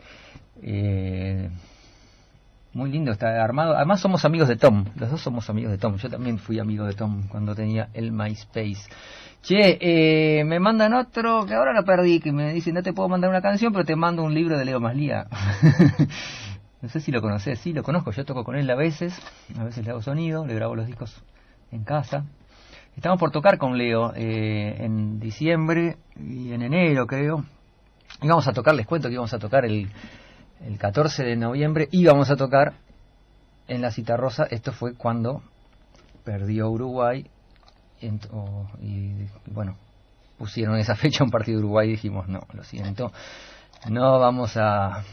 Muy lindo, está armado. Además somos amigos de Tom, los dos somos amigos de Tom. Yo también fui amigo de Tom cuando tenía el MySpace. Me mandan otro que ahora lo perdí, que me dicen, no te puedo mandar una canción, pero te mando un libro de Leo Maslía. No sé si lo conocés. Sí, lo conozco, yo toco con él a veces le hago sonido, le grabo los discos en casa. Estamos por tocar con Leo en diciembre y en enero, creo. Íbamos a tocar, les cuento que íbamos a tocar el 14 de noviembre, íbamos a tocar en la Citarrosa. Esto fue cuando perdió Uruguay y bueno, pusieron esa fecha un partido de Uruguay y dijimos no, lo siento, no vamos a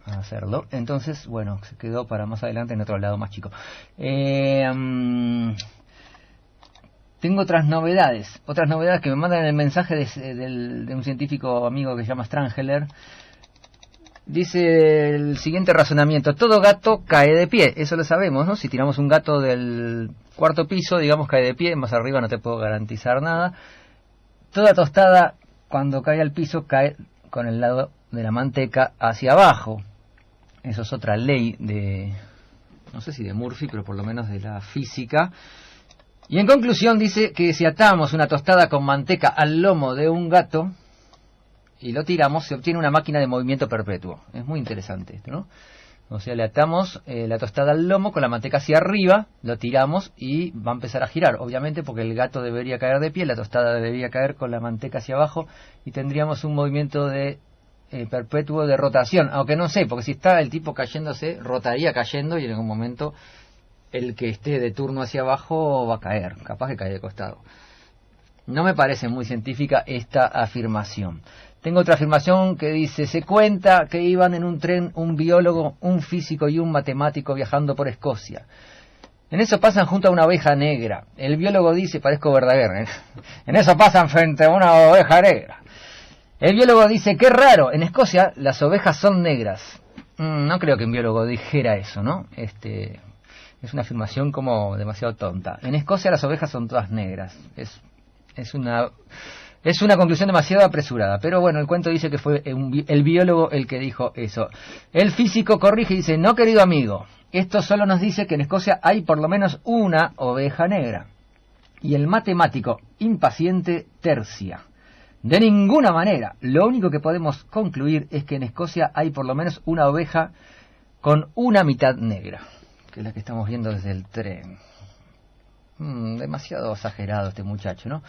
hacerlo. Entonces, bueno, se quedó para más adelante en otro lado más chico. Tengo otras novedades que me mandan en el mensaje de un científico amigo que se llama Strangeler. Dice el siguiente razonamiento: todo gato cae de pie, eso lo sabemos, ¿no? Si tiramos un gato del cuarto piso, digamos, cae de pie, más arriba no te puedo garantizar nada. Toda tostada, cuando cae al piso, cae con el lado de la manteca hacia abajo. Eso es otra ley no sé si de Murphy, pero por lo menos de la física. Y en conclusión dice que si atamos una tostada con manteca al lomo de un gato y lo tiramos, se obtiene una máquina de movimiento perpetuo. Es muy interesante esto, ¿no? O sea, le atamos la tostada al lomo con la manteca hacia arriba, lo tiramos y va a empezar a girar. Obviamente porque el gato debería caer de pie, la tostada debería caer con la manteca hacia abajo y tendríamos un movimiento de perpetuo de rotación. Aunque no sé, porque si está el tipo cayéndose, rotaría cayendo y en algún momento el que esté de turno hacia abajo va a caer, capaz que cae de costado. No me parece muy científica esta afirmación. Tengo otra afirmación que dice: se cuenta que iban en un tren un biólogo, un físico y un matemático viajando por Escocia. En eso pasan junto a una oveja negra. El biólogo dice, parezco Verdaguer, ¿eh? En eso pasan frente a una oveja negra. El biólogo dice, qué raro, en Escocia las ovejas son negras. No creo que un biólogo dijera eso, ¿no? Es una afirmación como demasiado tonta. En Escocia las ovejas son todas negras. Es una conclusión demasiado apresurada. Pero bueno, el cuento dice que fue el biólogo el que dijo eso. El físico corrige y dice, no, querido amigo, esto solo nos dice que en Escocia hay por lo menos una oveja negra. Y el matemático impaciente tercia: de ninguna manera. Lo único que podemos concluir es que en Escocia hay por lo menos una oveja con una mitad negra, que es la que estamos viendo desde el tren. Demasiado exagerado este muchacho, ¿no?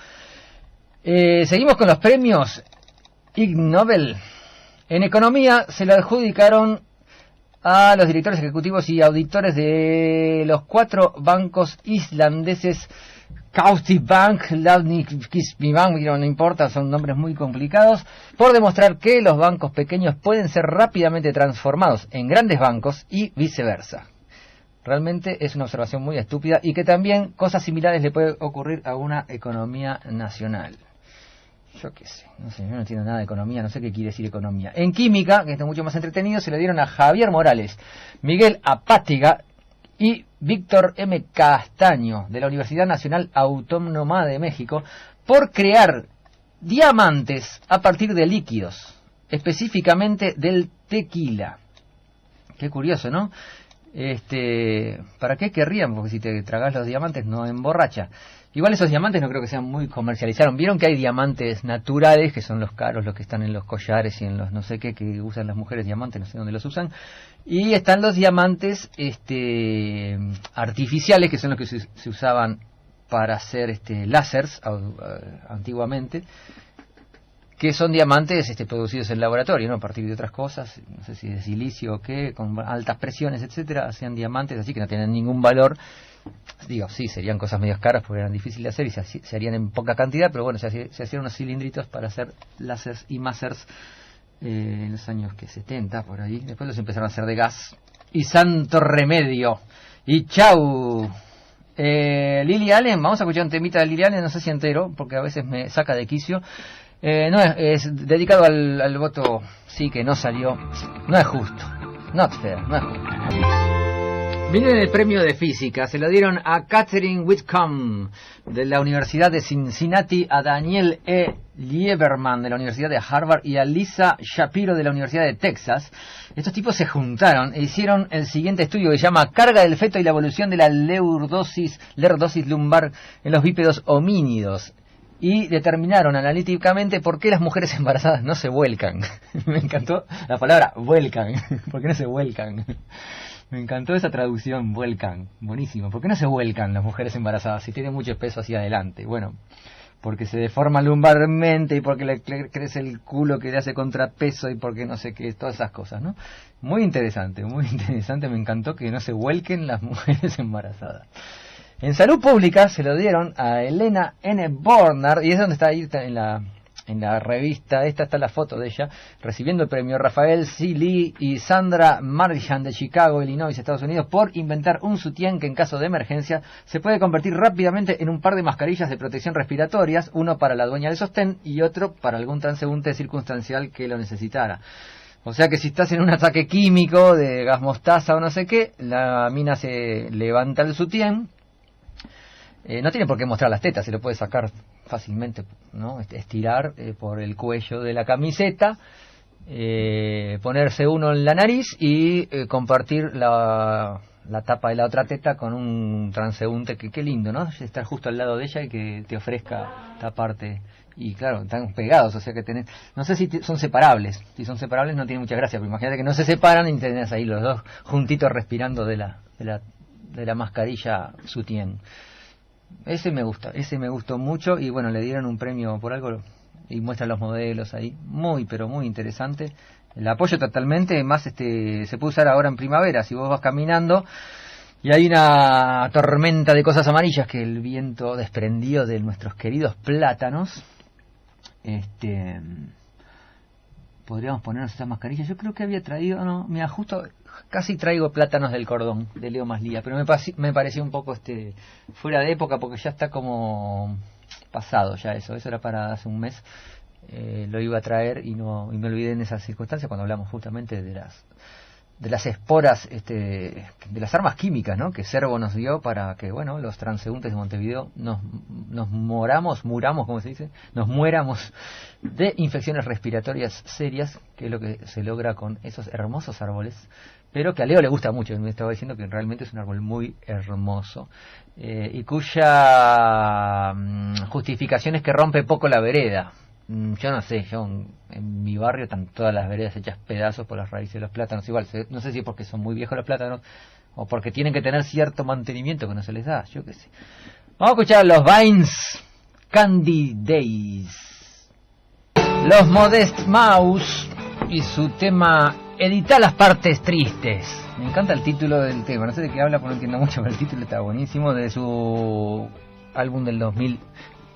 Seguimos con los premios Ig Nobel. En economía se lo adjudicaron a los directores ejecutivos y auditores de los 4 bancos islandeses: Kaupthing Bank, Landsbankismi Bank, no importa, son nombres muy complicados, por demostrar que los bancos pequeños pueden ser rápidamente transformados en grandes bancos y viceversa. Realmente es una observación muy estúpida y que también cosas similares le puede ocurrir a una economía nacional. Yo qué sé, no sé, yo no entiendo nada de economía, no sé qué quiere decir economía. En química, que está mucho más entretenido, se le dieron a Javier Morales, Miguel Apátiga y Víctor M. Castaño, de la Universidad Nacional Autónoma de México, por crear diamantes a partir de líquidos, específicamente del tequila. Qué curioso, ¿no? ¿Para qué querrían? Porque si te tragas los diamantes no emborracha. Igual esos diamantes no creo que sean muy comercializados. Vieron que hay diamantes naturales, que son los caros, los que están en los collares y en los no sé qué, que usan las mujeres diamantes, no sé dónde los usan. Y están los diamantes artificiales, que son los que se usaban para hacer láseres antiguamente, que son diamantes producidos en laboratorio, ¿no? A partir de otras cosas, no sé si de silicio o qué, con altas presiones, etcétera, hacían diamantes así que no tienen ningún valor. Digo, sí, serían cosas medio caras porque eran difíciles de hacer y se harían en poca cantidad, pero bueno, se hacían unos cilindritos para hacer láseres y másers en los años 70, por ahí. Después los empezaron a hacer de gas. Y santo remedio. Y chau. Lily Allen, vamos a escuchar un temita de Lily Allen, no sé si entero, porque a veces me saca de quicio. No es dedicado al voto, sí, que no salió. No es justo. Not fair, no es justo. Miren el premio de física, se lo dieron a Catherine Whitcomb de la Universidad de Cincinnati, a Daniel E. Lieberman de la Universidad de Harvard y a Lisa Shapiro de la Universidad de Texas. Estos tipos se juntaron e hicieron el siguiente estudio que se llama Carga del feto y la evolución de la lordosis lumbar en los bípedos homínidos. Y determinaron analíticamente por qué las mujeres embarazadas no se vuelcan. Me encantó la palabra vuelcan. ¿Por qué no se vuelcan? Me encantó esa traducción, vuelcan. Buenísimo. ¿Por qué no se vuelcan las mujeres embarazadas si tienen mucho peso hacia adelante? Bueno, porque se deforma lumbarmente y porque le crece el culo que le hace contrapeso y porque no sé qué, todas esas cosas, ¿no? Muy interesante, me encantó que no se vuelquen las mujeres embarazadas. En salud pública se lo dieron a Elena N. Barnard, y es donde está ahí en la revista, esta está la foto de ella, recibiendo el premio Rafael C. Lee y Sandra Marjan de Chicago, Illinois, Estados Unidos, por inventar un sutién que en caso de emergencia se puede convertir rápidamente en un par de mascarillas de protección respiratorias, uno para la dueña del sostén y otro para algún transeúnte circunstancial que lo necesitara. O sea que si estás en un ataque químico de gas mostaza o no sé qué, la mina se levanta el sutién. No tiene por qué mostrar las tetas, se lo puede sacar fácilmente, ¿no? Estirar por el cuello de la camiseta, ponerse uno en la nariz y compartir la tapa de la otra teta con un transeúnte, que qué lindo, ¿no? Estar justo al lado de ella y que te ofrezca taparte. Y claro, están pegados, o sea que tenés... No sé si son separables. Si son separables no tiene mucha gracia, pero imagínate que no se separan y tenés ahí los dos juntitos respirando de la mascarilla sutién. Ese me gustó mucho y bueno, le dieron un premio por algo y muestran los modelos ahí, pero muy interesante. El apoyo totalmente, más se puede usar ahora en primavera, si vos vas caminando y hay una tormenta de cosas amarillas que el viento desprendió de nuestros queridos plátanos, podríamos ponernos estas mascarillas. Yo creo que había traído, mira, justo casi traigo plátanos del cordón de Leo Maslía, pero me pareció un poco fuera de época porque ya está como pasado ya eso era para hace un mes. Lo iba a traer y me olvidé en esas circunstancias cuando hablamos justamente de las esporas, de las armas químicas, ¿no? Que Servo nos dio para que, bueno, los transeúntes de Montevideo nos muéramos de infecciones respiratorias serias, que es lo que se logra con esos hermosos árboles, pero que a Leo le gusta mucho. Me estaba diciendo que realmente es un árbol muy hermoso, y cuya justificación es que rompe poco la vereda. Yo no sé, en mi barrio están todas las veredas hechas pedazos por las raíces de los plátanos. Igual, no sé si es porque son muy viejos los plátanos o porque tienen que tener cierto mantenimiento que no se les da, yo qué sé. Vamos a escuchar los Vines, Candy Days. Los Modest Mouse y su tema Edita las partes tristes. Me encanta el título del tema, no sé de qué habla porque no entiendo mucho, pero el título está buenísimo, de su álbum del 2000.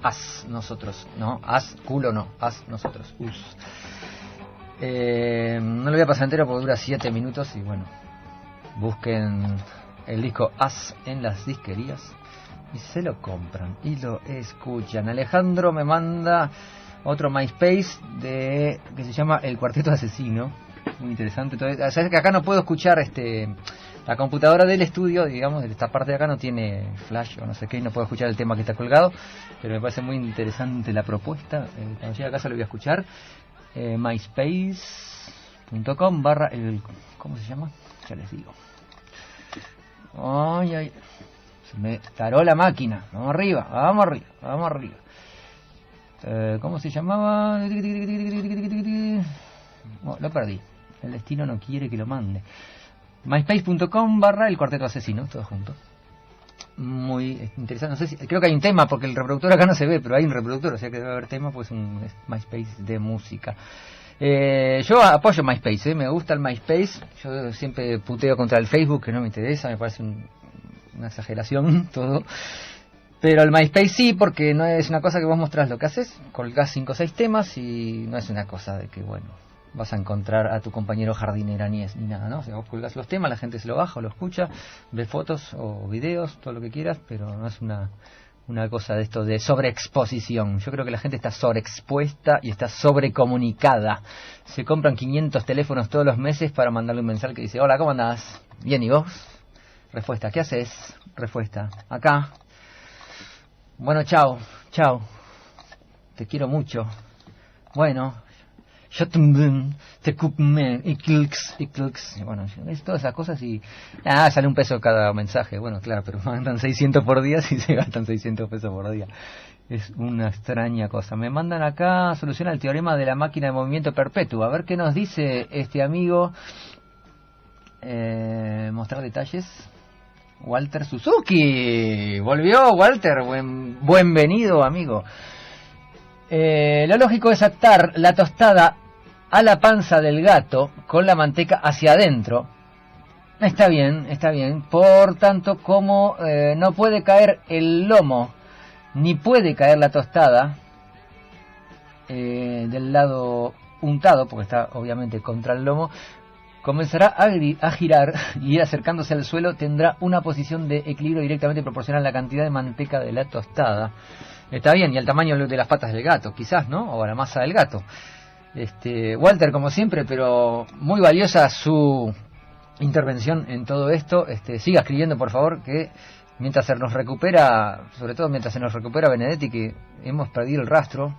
Haz nosotros, ¿no? Haz culo no, haz nosotros. No lo voy a pasar entero porque dura 7 minutos y bueno, busquen el disco Haz en las disquerías y se lo compran y lo escuchan. Alejandro me manda otro MySpace que se llama El Cuarteto Asesino, muy interesante. Entonces, sabes que acá no puedo escuchar la computadora del estudio, digamos, de esta parte de acá no tiene flash o no sé qué, y no puedo escuchar el tema que está colgado, pero me parece muy interesante la propuesta. Cuando llegue a casa lo voy a escuchar. myspace.com/ ¿cómo se llama? Ya les digo. Ay, se me taró la máquina. Vamos arriba. ¿Cómo se llamaba? Oh, lo perdí. El destino no quiere que lo mande. myspace.com/ El Cuarteto Asesino, todo junto. Muy interesante. No sé creo que hay un tema porque el reproductor acá no se ve, pero hay un reproductor, o sea que debe haber tema, pues un MySpace de música. Yo apoyo MySpace, me gusta el MySpace. Yo siempre puteo contra el Facebook, que no me interesa, me parece una exageración todo. Pero el MySpace sí, porque no es una cosa que vos mostrás lo que haces, colgás 5 o 6 temas y no es una cosa de que, bueno, vas a encontrar a tu compañero jardinera ni nada, ¿no? O sea, vos colgás los temas, la gente se lo baja o lo escucha, ve fotos o videos, todo lo que quieras, pero no es una cosa de esto de sobreexposición. Yo creo que la gente está sobreexpuesta y está sobrecomunicada. Se compran 500 teléfonos todos los meses para mandarle un mensaje que dice: hola, ¿cómo andás? Bien, ¿y vos? Respuesta, ¿qué haces? Respuesta, acá. Bueno, chao. Te quiero mucho. Bueno, yo te cupme y clics. Bueno, es todas esas cosas y sale $1 cada mensaje. Bueno, claro, pero mandan 600 por día si se gastan 600 pesos por día. Es una extraña cosa. Me mandan acá solución al teorema de la máquina de movimiento perpetuo. A ver qué nos dice este amigo. Mostrar detalles. Walter Suzuki. Volvió Walter. Buen venido, amigo. Lo lógico es atar la tostada a la panza del gato con la manteca hacia adentro. Está bien, está bien. Por tanto, como no puede caer el lomo, ni puede caer la tostada del lado untado, porque está obviamente contra el lomo, comenzará a girar y ir acercándose al suelo, tendrá una posición de equilibrio directamente proporcional a la cantidad de manteca de la tostada. Está bien, y al tamaño de las patas del gato, quizás, ¿no? O a la masa del gato. Walter, como siempre, pero muy valiosa su intervención en todo esto. Siga escribiendo, por favor, que mientras se nos recupera, sobre todo mientras se nos recupera Benedetti, que hemos perdido el rastro.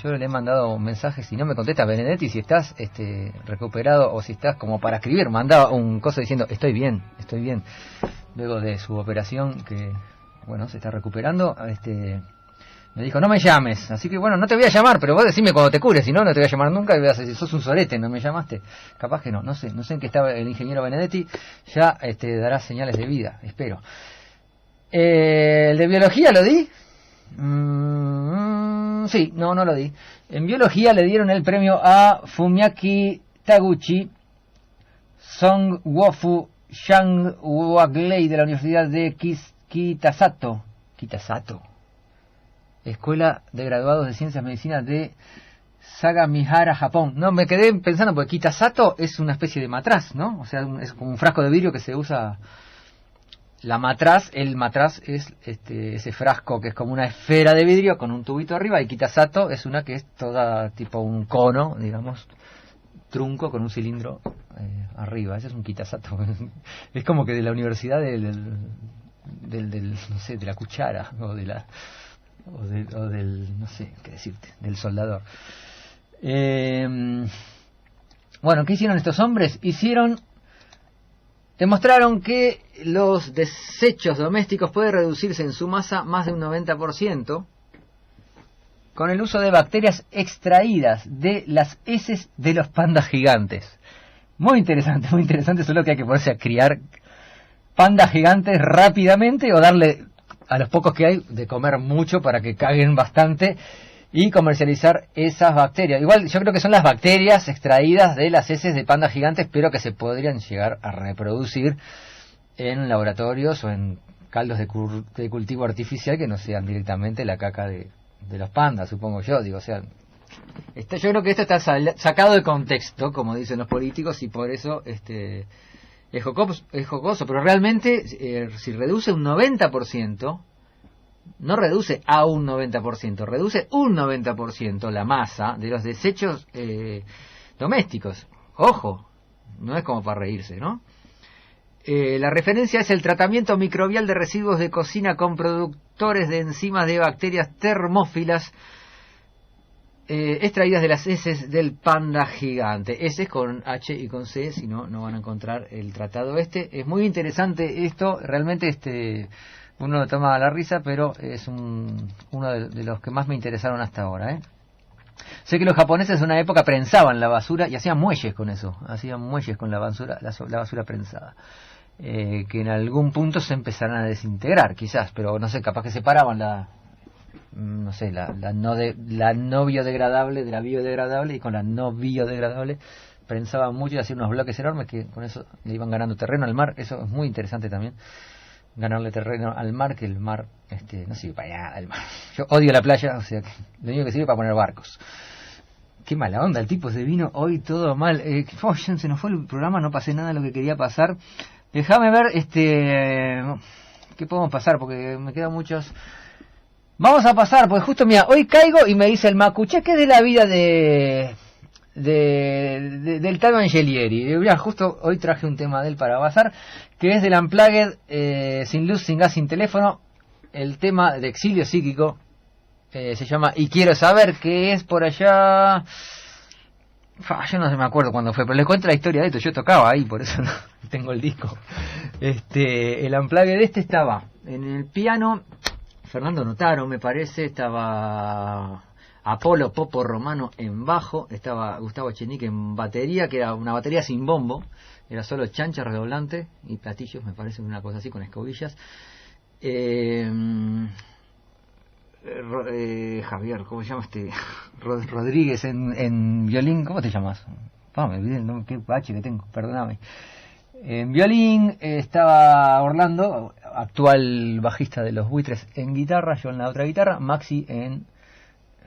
Yo le he mandado mensajes y no me contesta Benedetti si estás recuperado o si estás como para escribir. Mandaba un coso diciendo estoy bien, luego de su operación que, bueno, se está recuperando. Me dijo no me llames, así que bueno, no te voy a llamar, pero vos decime cuando te cures, si no, no te voy a llamar nunca y voy a decir, sos un sorete, no me llamaste. Capaz que no sé en qué estaba el ingeniero Benedetti, ya dará señales de vida, espero. ¿El de biología lo di? Sí, no lo di. En biología le dieron el premio a Fumiaki Taguchi, Song Wofu Shang Wagley de la Universidad de Kitasato, Escuela de Graduados de Ciencias Medicinas de Sagamihara, Japón. No, me quedé pensando porque Kitasato es una especie de matraz, ¿no? O sea, es como un frasco de vidrio que se usa. El matraz es ese frasco que es como una esfera de vidrio con un tubito arriba, y Kitasato es una que es toda tipo un cono, digamos, trunco con un cilindro arriba. Ese es un Kitasato. Es como que de la universidad del no sé, de la cuchara o del no sé qué decirte, del soldador. Bueno, ¿qué hicieron estos hombres? Demostraron que los desechos domésticos pueden reducirse en su masa más de un 90% con el uso de bacterias extraídas de las heces de los pandas gigantes. Muy interesante, solo que hay que ponerse a criar pandas gigantes rápidamente o darle a los pocos que hay de comer mucho para que caguen bastante y comercializar esas bacterias. Igual yo creo que son las bacterias extraídas de las heces de pandas gigantes, pero que se podrían llegar a reproducir en laboratorios o en caldos de cultivo artificial que no sean directamente la caca de los pandas, supongo yo. Digo, o sea, yo creo que esto está sacado de contexto, como dicen los políticos, y por eso es jocoso, pero realmente si reduce un 90%, no reduce a un 90%, reduce un 90% la masa de los desechos domésticos. Ojo, no es como para reírse, ¿no? La referencia es el tratamiento microbial de residuos de cocina con productores de enzimas de bacterias termófilas extraídas de las heces del panda gigante. Heces con H y con C, si no, no van a encontrar el tratado Es muy interesante esto, realmente uno lo toma a la risa, pero es uno de los que más me interesaron hasta ahora, Sé que los japoneses en una época prensaban la basura y hacían muelles con eso, con la basura prensada, que en algún punto se empezarán a desintegrar, quizás, pero no sé, capaz que separaban la no biodegradable de la biodegradable, y con la no biodegradable prensaban mucho y hacían unos bloques enormes que con eso le iban ganando terreno al mar. Eso es muy interesante también, ganarle terreno al mar, que el mar no sirve para nada. El mar, yo odio la playa, o sea, lo único que sirve para poner barcos. Qué mala onda, el tipo se vino hoy todo mal. Se nos fue el programa, no pasé nada de lo que quería pasar. Déjame ver qué podemos pasar, porque me quedan muchos. Vamos a pasar, porque justo, mira, hoy caigo y me dice el Macuche que es de la vida del tal Angelieri. Mira, justo hoy traje un tema de él para pasar, que es del Unplugged, sin luz, sin gas, sin teléfono. El tema de exilio psíquico se llama Y Quiero Saber, que es por allá. Yo no me acuerdo cuándo fue, pero les cuento la historia de esto. Yo tocaba ahí, por eso no tengo el disco. El Unplugged estaba en el piano Fernando Notaro, me parece, estaba Apolo Popo Romano en bajo, estaba Gustavo Echenique en batería, que era una batería sin bombo, era solo chancha, redoblante y platillos, me parece, una cosa así, con escobillas. Javier, ¿cómo se llama este? Rodríguez en violín, ¿cómo te llamas? Me olvidé el nombre, qué bache que tengo, perdóname. En violín estaba Orlando, actual bajista de Los Buitres, en guitarra, yo en la otra guitarra, Maxi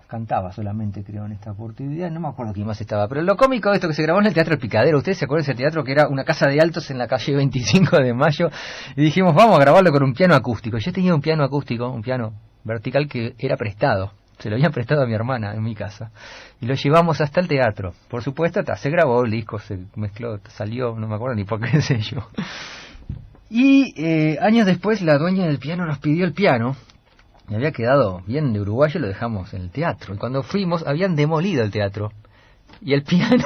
cantaba solamente, creo, en esta oportunidad, no me acuerdo quién más estaba, pero lo cómico de esto que se grabó en el Teatro El Picadero, ¿ustedes se acuerdan de ese teatro que era una casa de altos en la calle 25 de Mayo? Y dijimos, vamos a grabarlo con un piano acústico. Yo tenía un piano acústico, un piano vertical que era prestado, se lo habían prestado a mi hermana en mi casa, y lo llevamos hasta el teatro. Por supuesto, se grabó el disco, se mezcló, salió, no me acuerdo ni por qué sé yo. Y años después la dueña del piano nos pidió el piano. Me había quedado bien de uruguayo, lo dejamos en el teatro. Y cuando fuimos, habían demolido el teatro. Y el piano,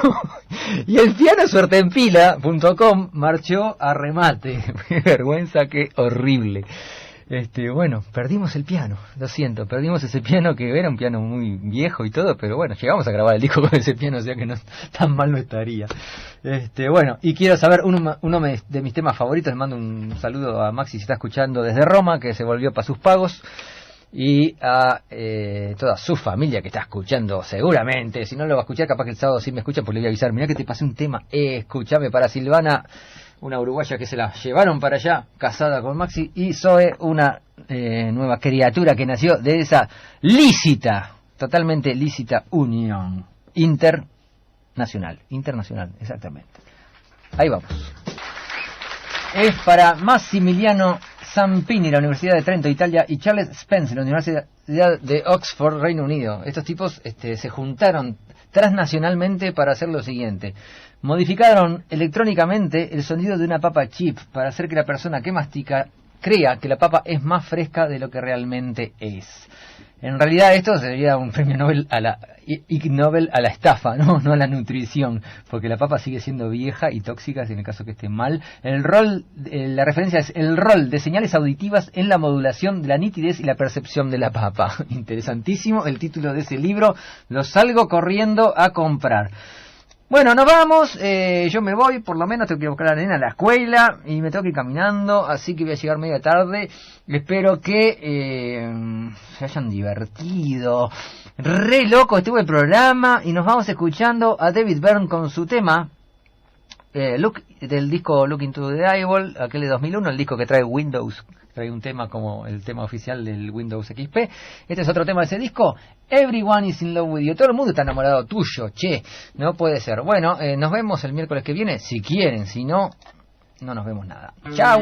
suerteenpila.com marchó a remate. Qué vergüenza, qué horrible. Bueno, perdimos el piano, lo siento, perdimos ese piano que era un piano muy viejo y todo, pero bueno, llegamos a grabar el disco con ese piano, o sea que no tan mal no estaría. Bueno, y quiero saber uno de mis temas favoritos, le mando un saludo a Maxi si está escuchando desde Roma, que se volvió para sus pagos, y a toda su familia que está escuchando seguramente. Si no lo va a escuchar, capaz que el sábado sí me escuchan, pues le voy a avisar, mirá que te pasé un tema, escúchame, para Silvana, una uruguaya que se la llevaron para allá, casada con Maxi, y Zoe, una nueva criatura que nació de esa totalmente lícita unión internacional, exactamente. Ahí vamos. Es para Massimiliano Zampini, la Universidad de Trento, Italia, y Charles Spence, la Universidad de Oxford, Reino Unido. Estos tipos se juntaron transnacionalmente para hacer lo siguiente: modificaron electrónicamente el sonido de una papa chip para hacer que la persona que mastica crea que la papa es más fresca de lo que realmente es. En realidad esto sería un premio Nobel a la Ig Nobel a la estafa, no a la nutrición, porque la papa sigue siendo vieja y tóxica, si en el caso que esté mal. La referencia es el rol de señales auditivas en la modulación de la nitidez y la percepción de la papa. Interesantísimo el título de ese libro, lo salgo corriendo a comprar. Bueno, nos vamos, yo me voy, por lo menos tengo que ir a buscar a la nena a la escuela y me tengo que ir caminando, así que voy a llegar media tarde. Espero que se hayan divertido. Re loco estuvo el programa y nos vamos escuchando a David Byrne con su tema del disco Look Into the Eyeball, aquel de 2001, el disco que trae Windows. Trae un tema como el tema oficial del Windows XP. Este es otro tema de ese disco. Everyone is in love with you. Todo el mundo está enamorado tuyo, che. No puede ser. Bueno, nos vemos el miércoles que viene, si quieren. Si no, no nos vemos nada. Chao.